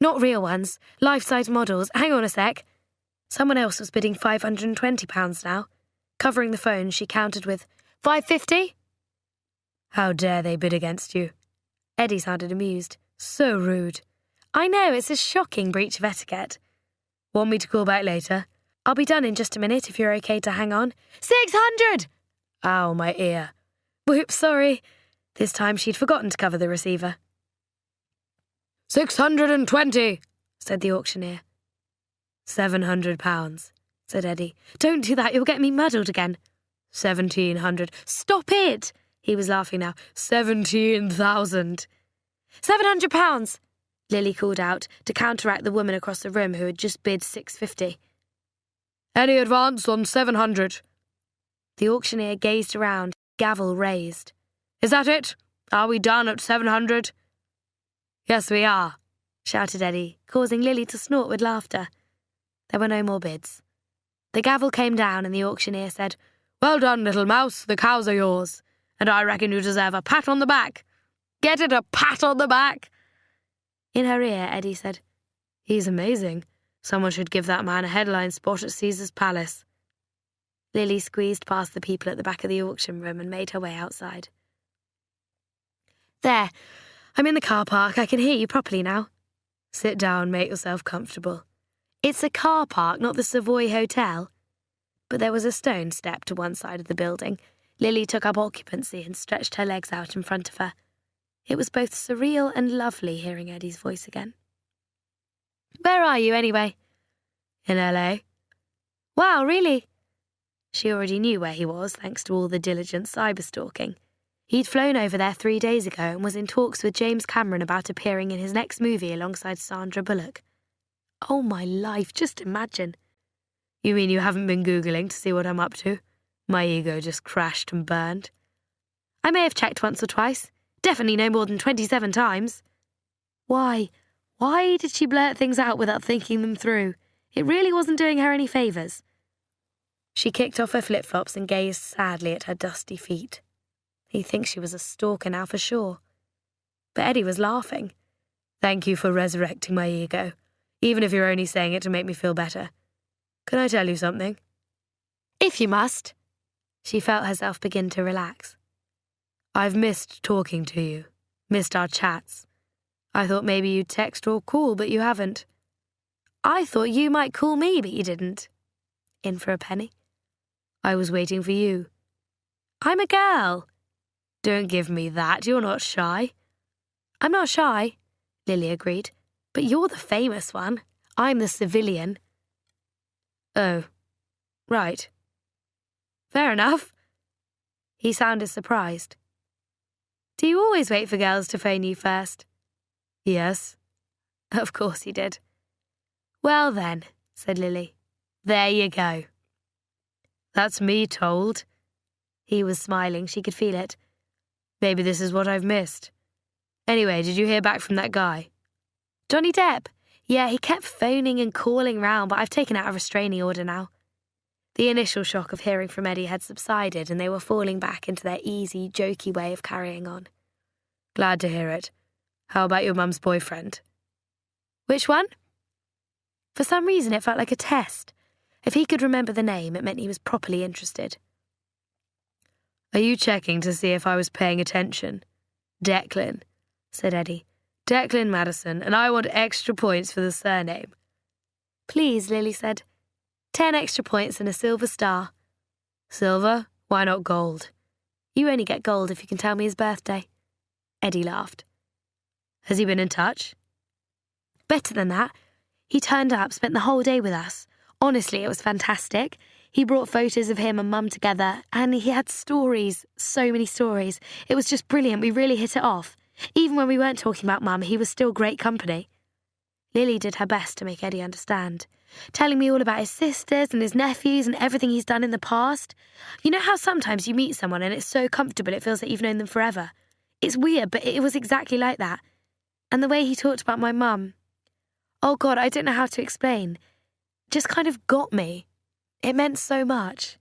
"Not real ones. Life-size models. Hang on a sec." Someone else was bidding £520 now. Covering the phone, she countered with, "5.50? "How dare they bid against you?" Eddie sounded amused. "So rude." "I know, it's a shocking breach of etiquette." "Want me to call back later?" "I'll be done in just a minute if you're okay to hang on." 600! Ow, my ear. Whoops, sorry. This time she'd forgotten to cover the receiver. 620, said the auctioneer. £700, said Eddie. "Don't do that, you'll get me muddled again." 1,700. "Stop it!" He was laughing now. 17,000. £700, Lily called out to counteract the woman across the room who had just bid 650. "Any advance on 700? The auctioneer gazed around, gavel raised. "Is that it? Are we done at 700? "Yes, we are," shouted Eddie, causing Lily to snort with laughter. There were no more bids. The gavel came down and the auctioneer said, "Well done, little mouse, the cows are yours, and I reckon you deserve a pat on the back. Get it, a pat on the back?" In her ear, Eddie said, "He's amazing. Someone should give that man a headline spot at Caesar's Palace." Lily squeezed past the people at the back of the auction room and made her way outside. "There, I'm in the car park. I can hear you properly now." "Sit down, make yourself comfortable." "It's a car park, not the Savoy Hotel." But there was a stone step to one side of the building. Lily took up occupancy and stretched her legs out in front of her. It was both surreal and lovely hearing Eddie's voice again. "Where are you, anyway?" "In LA. "Wow, really?" She already knew where he was, thanks to all the diligent cyber-stalking. He'd flown over there 3 days ago and was in talks with James Cameron about appearing in his next movie alongside Sandra Bullock. Oh, my life, just imagine. "You mean you haven't been Googling to see what I'm up to?" My ego just crashed and burned. "I may have checked once or twice. Definitely no more than 27 times. Why? Why did she blurt things out without thinking them through? It really wasn't doing her any favours. She kicked off her flip-flops and gazed sadly at her dusty feet. He'd think she was a stalker now for sure. But Eddie was laughing. "Thank you for resurrecting my ego, even if you're only saying it to make me feel better. Can I tell you something?" "If you must." She felt herself begin to relax. "I've missed talking to you, missed our chats. I thought maybe you'd text or call, but you haven't." "I thought you might call me, but you didn't." In for a penny. "I was waiting for you." "I'm a girl." "Don't give me that, you're not shy." "I'm not shy," Lily agreed, "but you're the famous one. I'm the civilian." "Oh, right. Fair enough." He sounded surprised. "Do you always wait for girls to phone you first?" "Yes." Of course he did. "Well then," said Lily, "there you go." "That's me told." He was smiling, she could feel it. "Maybe this is what I've missed. Anyway, did you hear back from that guy?" "Johnny Depp? Yeah, he kept phoning and calling round, but I've taken out a restraining order now." The initial shock of hearing from Eddie had subsided and they were falling back into their easy, jokey way of carrying on. "Glad to hear it. How about your mum's boyfriend?" "Which one?" For some reason it felt like a test. If he could remember the name, it meant he was properly interested. "Are you checking to see if I was paying attention?" "Declan," said Eddie. "Declan Madison, and I want extra points for the surname." "Please," Lily said. 10 extra points and a silver star." "Silver? Why not gold?" "You only get gold if you can tell me his birthday." Eddie laughed. "Has he been in touch?" "Better than that. He turned up, spent the whole day with us. Honestly, it was fantastic. He brought photos of him and Mum together, and he had stories, so many stories. It was just brilliant. We really hit it off. Even when we weren't talking about Mum, he was still great company. Lily did her best to make Eddie understand, telling me all about his sisters and his nephews and everything he's done in the past. You know how sometimes you meet someone and it's so comfortable it feels like you've known them forever? It's weird, but it was exactly like that. And the way he talked about my mum, oh God, I don't know how to explain, just kind of got me. It meant so much.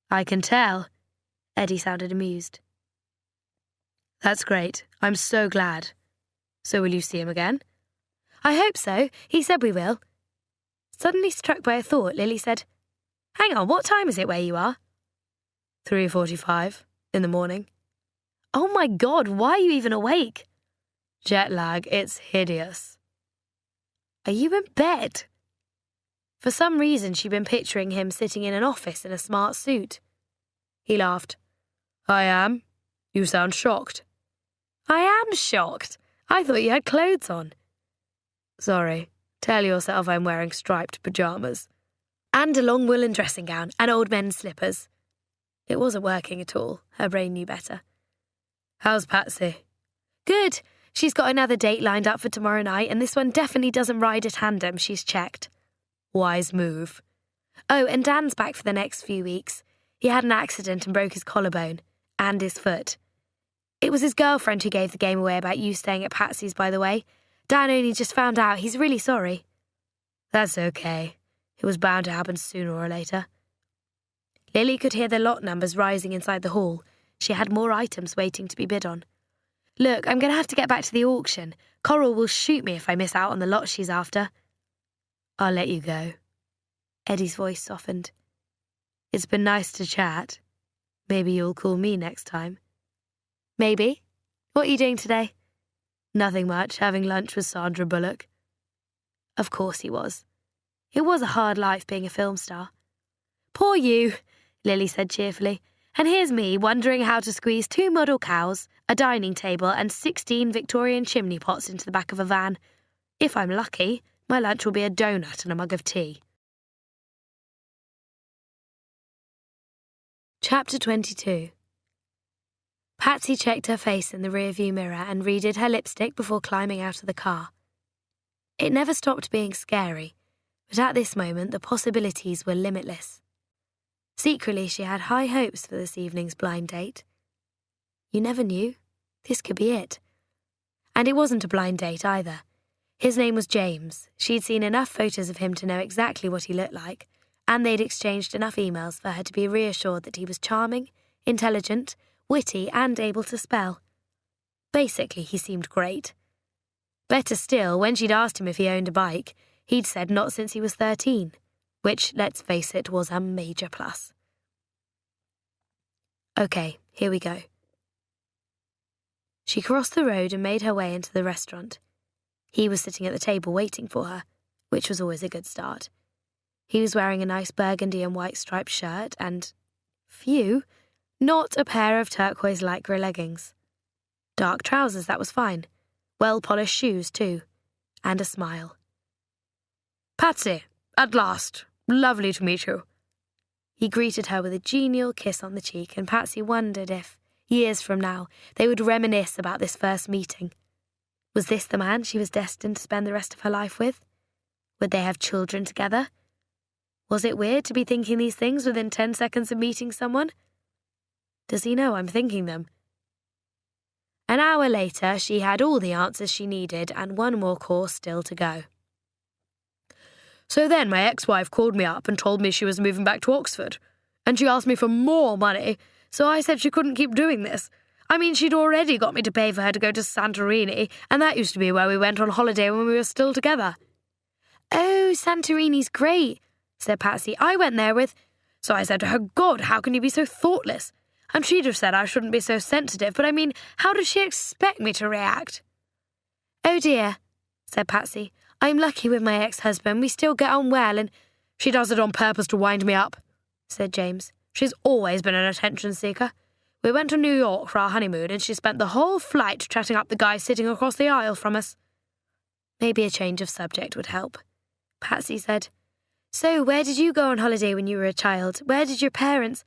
I can tell. Eddie sounded amused. That's great. I'm so glad. So will you see him again? I hope so. He said we will. Suddenly struck by a thought, Lily said, Hang on, what time is it where you are? 3:45 in the morning. Oh my God, why are you even awake? Jet lag, it's hideous. Are you in bed? For some reason, she'd been picturing him sitting in an office in a smart suit. He laughed. I am. You sound shocked. I am shocked. I thought you had clothes on. Sorry. Tell yourself I'm wearing striped pyjamas. And a long woolen dressing gown and old men's slippers. It wasn't working at all. Her brain knew better. How's Patsy? Good. She's got another date lined up for tomorrow night, and this one definitely doesn't ride a tandem, she's checked. Wise move. Oh, and Dan's back for the next few weeks. He had an accident and broke his collarbone. And his foot. It was his girlfriend who gave the game away about you staying at Patsy's, by the way. Dan only just found out. He's really sorry. That's okay. It was bound to happen sooner or later. Lily could hear the lot numbers rising inside the hall. She had more items waiting to be bid on. Look, I'm going to have to get back to the auction. Coral will shoot me if I miss out on the lot she's after. I'll let you go. Eddie's voice softened. It's been nice to chat. Maybe you'll call me next time. Maybe. What are you doing today? Nothing much, having lunch with Sandra Bullock. Of course he was. It was a hard life being a film star. Poor you, Lily said cheerfully. And here's me wondering how to squeeze 2 model cows, a dining table and 16 Victorian chimney pots into the back of a van. If I'm lucky, my lunch will be a donut and a mug of tea. Chapter 22. Patsy checked her face in the rearview mirror and redid her lipstick before climbing out of the car. It never stopped being scary, but at this moment the possibilities were limitless. Secretly, she had high hopes for this evening's blind date. You never knew. This could be it. And it wasn't a blind date either. His name was James. She'd seen enough photos of him to know exactly what he looked like, and they'd exchanged enough emails for her to be reassured that he was charming, intelligent, witty and able to spell. Basically, he seemed great. Better still, when she'd asked him if he owned a bike, he'd said not since he was 13, which, let's face it, was a major plus. Okay, here we go. She crossed the road and made her way into the restaurant. He was sitting at the table waiting for her, which was always a good start. He was wearing a nice burgundy and white striped shirt and, phew, not a pair of turquoise lycra leggings. Dark trousers, that was fine. Well-polished shoes, too. And a smile. Patsy, at last. Lovely to meet you. He greeted her with a genial kiss on the cheek, and Patsy wondered if, years from now, they would reminisce about this first meeting. Was this the man she was destined to spend the rest of her life with? Would they have children together? Was it weird to be thinking these things within 10 seconds of meeting someone? Does he know I'm thinking them? An hour later, she had all the answers she needed and one more course still to go. So then my ex-wife called me up and told me she was moving back to Oxford, and she asked me for more money, so I said she couldn't keep doing this. I mean, she'd already got me to pay for her to go to Santorini, and that used to be where we went on holiday when we were still together. Oh, Santorini's great, said Patsy. I went there with... So I said to her, God, how can you be so thoughtless? And she'd have said I shouldn't be so sensitive, but I mean, how does she expect me to react? Oh dear, said Patsy. I'm lucky with my ex-husband. We still get on well, and... She does it on purpose to wind me up, said James. She's always been an attention seeker. We went to New York for our honeymoon, and she spent the whole flight chatting up the guy sitting across the aisle from us. Maybe a change of subject would help, Patsy said. So, where did you go on holiday when you were a child? Where did your parents...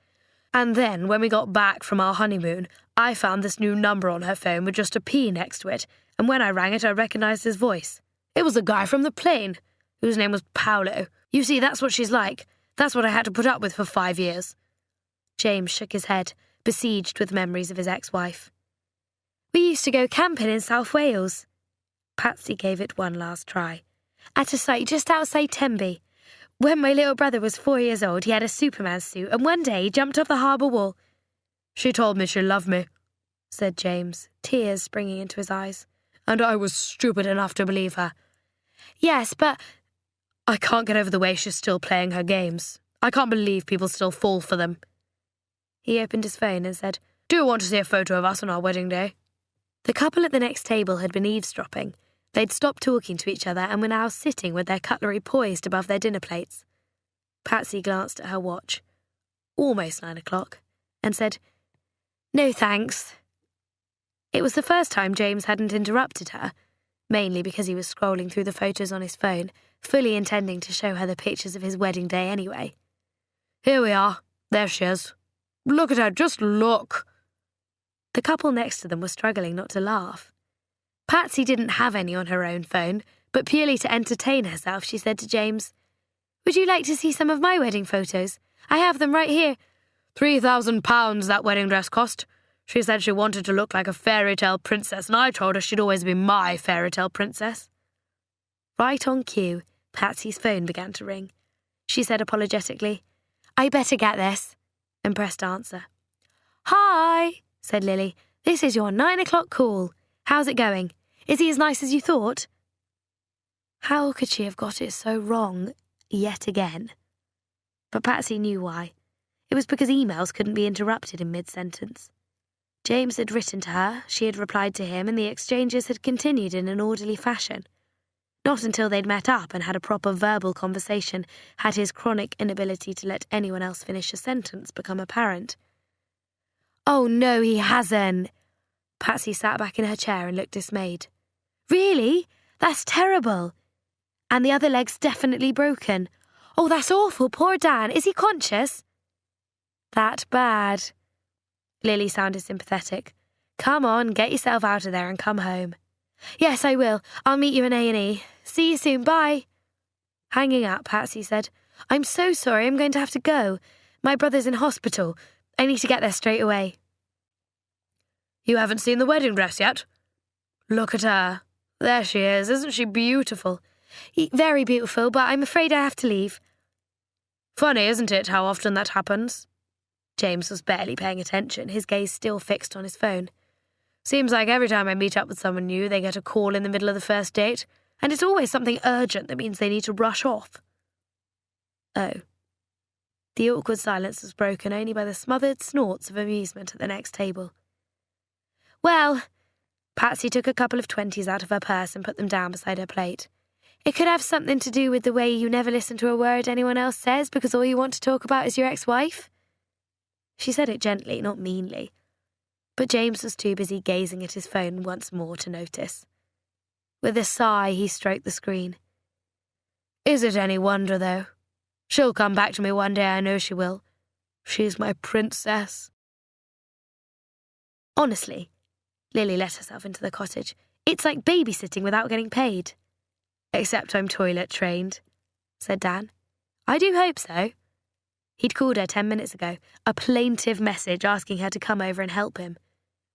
And then, when we got back from our honeymoon, I found this new number on her phone with just a P next to it, and when I rang it, I recognised his voice. It was the guy from the plane, whose name was Paolo. You see, that's what she's like. That's what I had to put up with for 5 years. James shook his head, besieged with memories of his ex-wife. We used to go camping in South Wales. Patsy gave it one last try. At a site just outside Tenby. When my little brother was 4 years old, he had a Superman suit, and one day he jumped off the harbour wall. She told me she loved me, said James, tears springing into his eyes. And I was stupid enough to believe her. Yes, but... I can't get over the way she's still playing her games. I can't believe people still fall for them. He opened his phone and said, Do you want to see a photo of us on our wedding day? The couple at the next table had been eavesdropping. They'd stopped talking to each other and were now sitting with their cutlery poised above their dinner plates. Patsy glanced at her watch, almost 9 o'clock, and said, No thanks. It was the first time James hadn't interrupted her, mainly because he was scrolling through the photos on his phone, fully intending to show her the pictures of his wedding day anyway. Here we are. There she is. Look at her, just look. The couple next to them were struggling not to laugh. Patsy didn't have any on her own phone, but purely to entertain herself, she said to James, Would you like to see some of my wedding photos? I have them right here. £3,000 that wedding dress cost. She said she wanted to look like a fairy tale princess, and I told her she'd always be my fairy tale princess. Right on cue, Patsy's phone began to ring. She said apologetically, I better get this, and pressed answer. Hi, said Lily. This is your 9 o'clock call. How's it going? Is he as nice as you thought? How could she have got it so wrong yet again? But Patsy knew why. It was because emails couldn't be interrupted in mid-sentence. James had written to her, she had replied to him, and the exchanges had continued in an orderly fashion. Not until they'd met up and had a proper verbal conversation had his chronic inability to let anyone else finish a sentence become apparent. Oh, no, he hasn't. Patsy sat back in her chair and looked dismayed. Really? That's terrible. And the other leg's definitely broken. Oh, that's awful. Poor Dan. Is he conscious? That bad. Lily sounded sympathetic. Come on, get yourself out of there and come home. Yes, I will. I'll meet you in A&E. See you soon. Bye. Hanging up, Patsy said, I'm so sorry. I'm going to have to go. My brother's in hospital. I need to get there straight away. You haven't seen the wedding dress yet? Look at her. There she is. Isn't she beautiful? Very beautiful, but I'm afraid I have to leave. Funny, isn't it, how often that happens? James was barely paying attention, his gaze still fixed on his phone. Seems like every time I meet up with someone new, they get a call in the middle of the first date, and it's always something urgent that means they need to rush off. Oh. The awkward silence was broken only by the smothered snorts of amusement at the next table. Well, Patsy took a couple of 20s out of her purse and put them down beside her plate. It could have something to do with the way you never listen to a word anyone else says because all you want to talk about is your ex-wife. She said it gently, not meanly. But James was too busy gazing at his phone once more to notice. With a sigh, he stroked the screen. Is it any wonder, though? She'll come back to me one day, I know she will. She's my princess. Honestly, Lily let herself into the cottage. It's like babysitting without getting paid. Except I'm toilet trained, said Dan. I do hope so. He'd called her 10 minutes ago, a plaintive message asking her to come over and help him.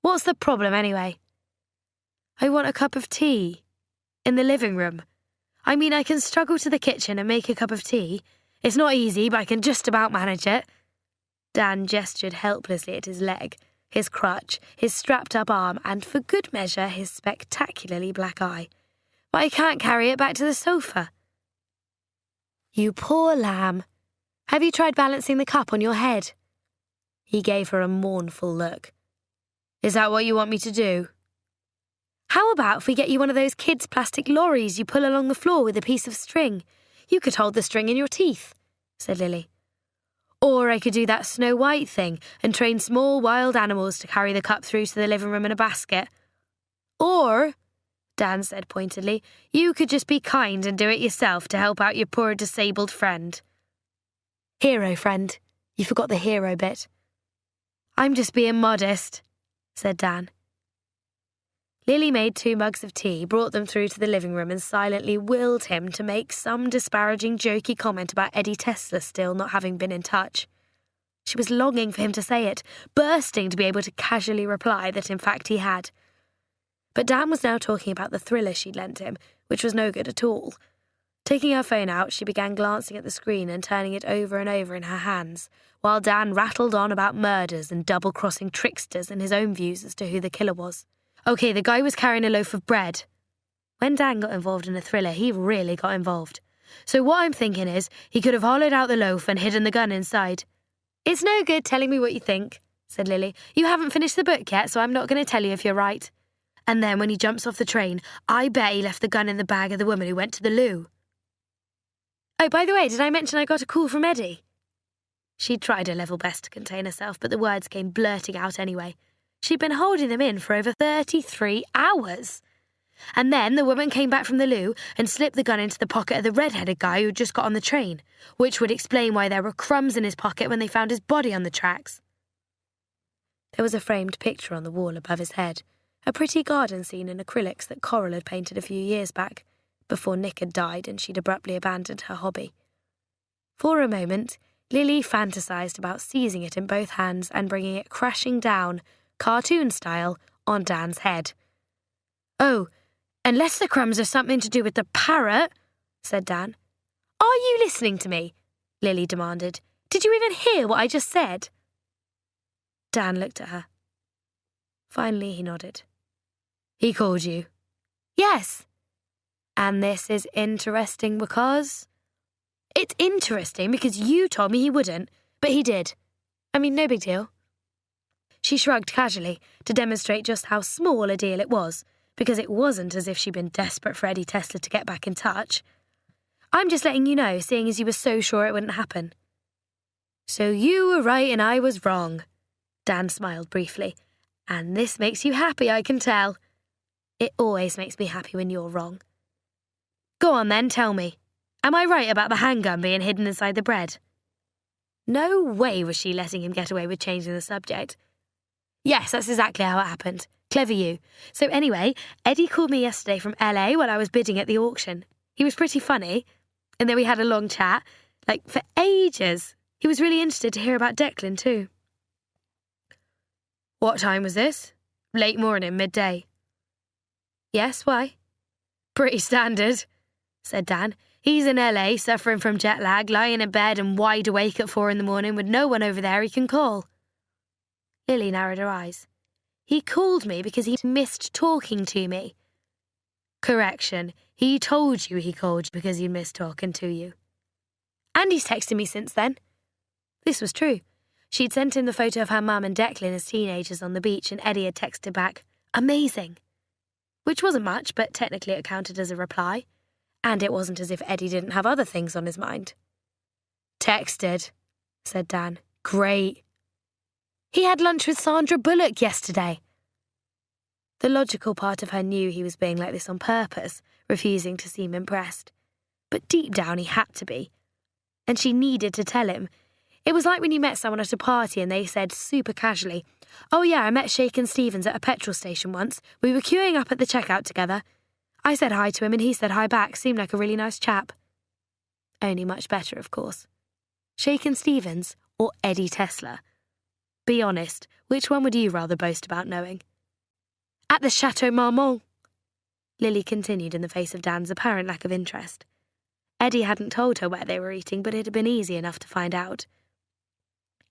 What's the problem, anyway? I want a cup of tea. In the living room. I mean, I can struggle to the kitchen and make a cup of tea. It's not easy, but I can just about manage it. Dan gestured helplessly at his leg, his crutch, his strapped-up arm, and, for good measure, his spectacularly black eye. But I can't carry it back to the sofa. You poor lamb. Have you tried balancing the cup on your head? He gave her a mournful look. Is that what you want me to do? How about if we get you one of those kids' plastic lorries you pull along the floor with a piece of string? You could hold the string in your teeth, said Lily. Or I could do that Snow White thing and train small wild animals to carry the cup through to the living room in a basket. Or, Dan said pointedly. You could just be kind and do it yourself to help out your poor disabled friend. Hero friend. You forgot the hero bit. I'm just being modest, said Dan. Lily made 2 mugs of tea, brought them through to the living room and silently willed him to make some disparaging, jokey comment about Eddie Tesla still not having been in touch. She was longing for him to say it, bursting to be able to casually reply that in fact he had. But Dan was now talking about the thriller she'd lent him, which was no good at all. Taking her phone out, she began glancing at the screen and turning it over and over in her hands, while Dan rattled on about murders and double-crossing tricksters and his own views as to who the killer was. Okay, the guy was carrying a loaf of bread. When Dan got involved in a thriller, he really got involved. So what I'm thinking is, he could have hollowed out the loaf and hidden the gun inside. It's no good telling me what you think, said Lily. You haven't finished the book yet, so I'm not going to tell you if you're right. And then when he jumps off the train, I bet he left the gun in the bag of the woman who went to the loo. Oh, by the way, did I mention I got a call from Eddie? She'd tried her level best to contain herself, but the words came blurting out anyway. She'd been holding them in for over 33 hours. And then the woman came back from the loo and slipped the gun into the pocket of the red-headed guy who'd just got on the train, which would explain why there were crumbs in his pocket when they found his body on the tracks. There was a framed picture on the wall above his head, a pretty garden scene in acrylics that Coral had painted a few years back, before Nick had died and she'd abruptly abandoned her hobby. For a moment, Lily fantasised about seizing it in both hands and bringing it crashing down, cartoon style, on Dan's head. Oh, unless the crumbs are something to do with the parrot, said Dan. Are you listening to me? Lily demanded. Did you even hear what I just said? Dan looked at her. Finally, he nodded. He called you? Yes. And this is interesting because... It's interesting because you told me he wouldn't, but he did. I mean, no big deal. She shrugged casually to demonstrate just how small a deal it was, because it wasn't as if she'd been desperate for Eddie Tesla to get back in touch. I'm just letting you know, seeing as you were so sure it wouldn't happen. So you were right and I was wrong. Dan smiled briefly. And this makes you happy, I can tell. It always makes me happy when you're wrong. Go on then, tell me. Am I right about the handgun being hidden inside the bread? No way was she letting him get away with changing the subject. Yes, that's exactly how it happened. Clever you. So anyway, Eddie called me yesterday from LA while I was bidding at the auction. He was pretty funny. And then we had a long chat, for ages. He was really interested to hear about Declan too. What time was this? Late morning, midday. Yes, why? Pretty standard, said Dan. He's in LA, suffering from jet lag, lying in bed and wide awake at 4 a.m. with no one over there he can call. Lily narrowed her eyes. He called me because he missed talking to me. Correction, he told you he called you because he missed talking to you. And he's texted me since then. This was true. She'd sent him the photo of her mum and Declan as teenagers on the beach, and Eddie had texted back, amazing. Which wasn't much, but technically it counted as a reply. And it wasn't as if Eddie didn't have other things on his mind. Texted, said Dan. Great. He had lunch with Sandra Bullock yesterday. The logical part of her knew he was being like this on purpose, refusing to seem impressed. But deep down he had to be. And she needed to tell him. It was like when you met someone at a party and they said super casually, oh yeah, I met Shakin Stevens at a petrol station once. We were queuing up at the checkout together. I said hi to him and he said hi back. Seemed like a really nice chap. Only much better, of course. Shakin Stevens or Eddie Tesla? Be honest, which one would you rather boast about knowing? At the Chateau Marmont, Lily continued in the face of Dan's apparent lack of interest. Eddie hadn't told her where they were eating, but it had been easy enough to find out.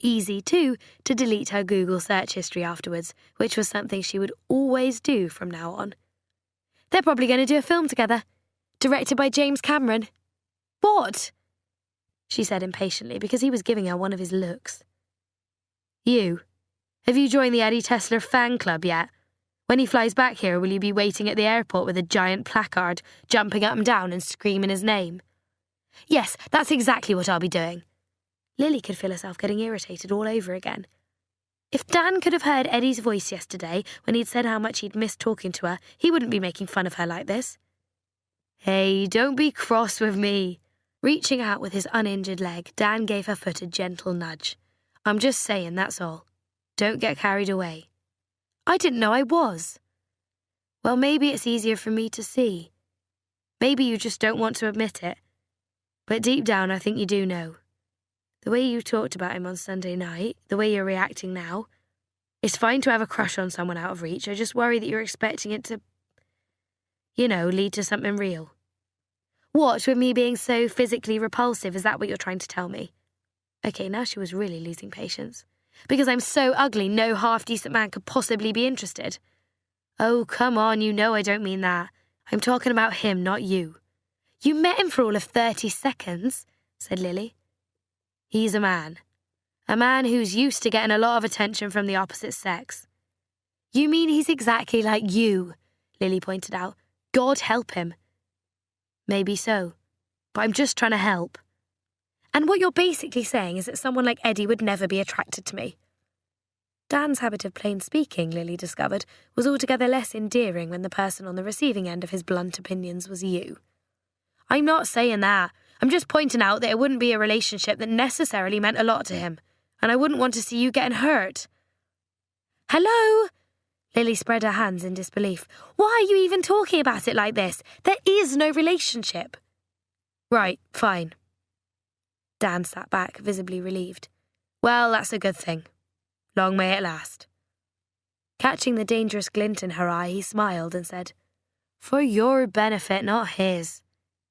Easy, too, to delete her Google search history afterwards, which was something she would always do from now on. They're probably going to do a film together, directed by James Cameron. What? She said impatiently, because he was giving her one of his looks. You, have you joined the Eddie Tesla fan club yet? When he flies back here, will you be waiting at the airport with a giant placard, jumping up and down and screaming his name? Yes, that's exactly what I'll be doing. Lily could feel herself getting irritated all over again. If Dan could have heard Eddie's voice yesterday when he'd said how much he'd missed talking to her, he wouldn't be making fun of her like this. Hey, don't be cross with me. Reaching out with his uninjured leg, Dan gave her foot a gentle nudge. I'm just saying, that's all. Don't get carried away. I didn't know I was. Well, maybe it's easier for me to see. Maybe you just don't want to admit it. But deep down, I think you do know. The way you talked about him on Sunday night, the way you're reacting now, it's fine to have a crush on someone out of reach. I just worry that you're expecting it to, lead to something real. What, with me being so physically repulsive, is that what you're trying to tell me? Okay, now she was really losing patience. Because I'm so ugly, no half-decent man could possibly be interested. Oh, come on, you know I don't mean that. I'm talking about him, not you. You met him for all of 30 seconds, said Lily. He's a man. A man who's used to getting a lot of attention from the opposite sex. You mean he's exactly like you, Lily pointed out. God help him. Maybe so, but I'm just trying to help. And what you're basically saying is that someone like Eddie would never be attracted to me. Dan's habit of plain speaking, Lily discovered, was altogether less endearing when the person on the receiving end of his blunt opinions was you. I'm not saying that. I'm just pointing out that it wouldn't be a relationship that necessarily meant a lot to him, and I wouldn't want to see you getting hurt. Hello? Lily spread her hands in disbelief. Why are you even talking about it like this? There is no relationship. Right, fine. Dan sat back, visibly relieved. Well, that's a good thing. Long may it last. Catching the dangerous glint in her eye, he smiled and said, For your benefit, not his.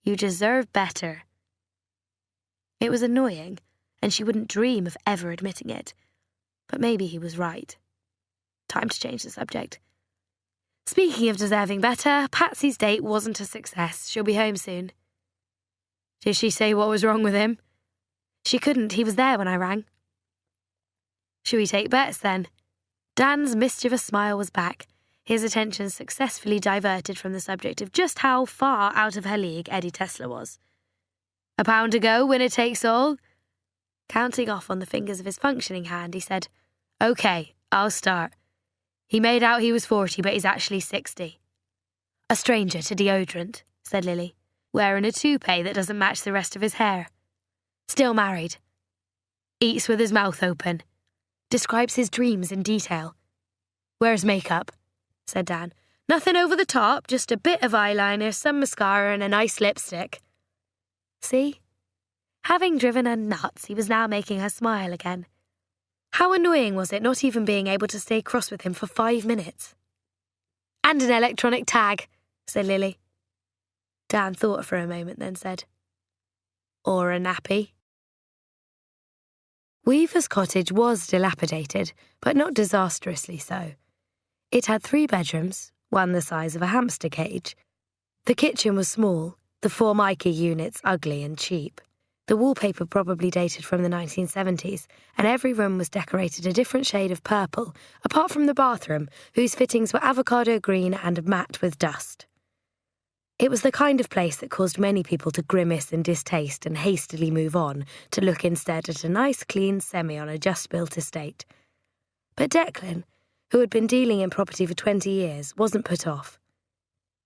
You deserve better. It was annoying, and she wouldn't dream of ever admitting it. But maybe he was right. Time to change the subject. Speaking of deserving better, Patsy's date wasn't a success. She'll be home soon. Did she say what was wrong with him? She couldn't. He was there when I rang. Should we take bets, then? Dan's mischievous smile was back, his attention successfully diverted from the subject of just how far out of her league Eddie Tesla was. A pound to go, winner takes all. Counting off on the fingers of his functioning hand, he said, OK, I'll start. He made out he was 40, but he's actually 60. A stranger to deodorant, said Lily, wearing a toupee that doesn't match the rest of his hair. Still married. Eats with his mouth open. Describes his dreams in detail. Wears makeup, said Dan. Nothing over the top, just a bit of eyeliner, some mascara and a nice lipstick. See? Having driven her nuts, he was now making her smile again. How annoying was it not even being able to stay cross with him for 5 minutes? And an electronic tag, said Lily. Dan thought for a moment, then said, Or a nappy. Weaver's cottage was dilapidated, but not disastrously so. It had 3 bedrooms, one the size of a hamster cage. The kitchen was small, the Formica units ugly and cheap. The wallpaper probably dated from the 1970s, and every room was decorated a different shade of purple, apart from the bathroom, whose fittings were avocado green and matte with dust. It was the kind of place that caused many people to grimace in distaste and hastily move on, to look instead at a nice clean semi on a just-built estate. But Declan, who had been dealing in property for 20 years, wasn't put off.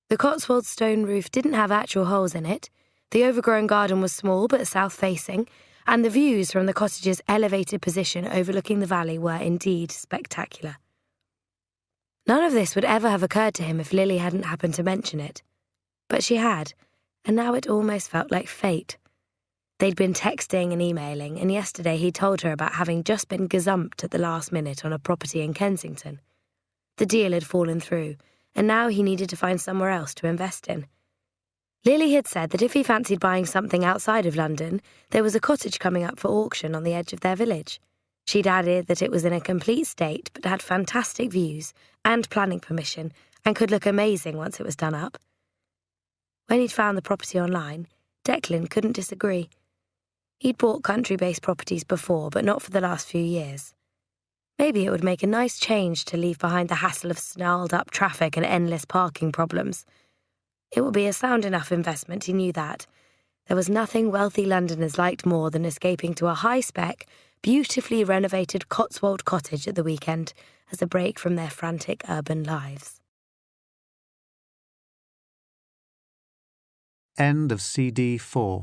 The Cotswold stone roof didn't have actual holes in it, the overgrown garden was small but south-facing, and the views from the cottage's elevated position overlooking the valley were indeed spectacular. None of this would ever have occurred to him if Lily hadn't happened to mention it. But she had, and now it almost felt like fate. They'd been texting and emailing, and yesterday he told her about having just been gazumped at the last minute on a property in Kensington. The deal had fallen through, and now he needed to find somewhere else to invest in. Lily had said that if he fancied buying something outside of London, there was a cottage coming up for auction on the edge of their village. She'd added that it was in a complete state but had fantastic views and planning permission and could look amazing once it was done up. When he'd found the property online, Declan couldn't disagree. He'd bought country-based properties before, but not for the last few years. Maybe it would make a nice change to leave behind the hassle of snarled-up traffic and endless parking problems. It would be a sound enough investment, he knew that. There was nothing wealthy Londoners liked more than escaping to a high-spec, beautifully renovated Cotswold cottage at the weekend as a break from their frantic urban lives. End of CD 4.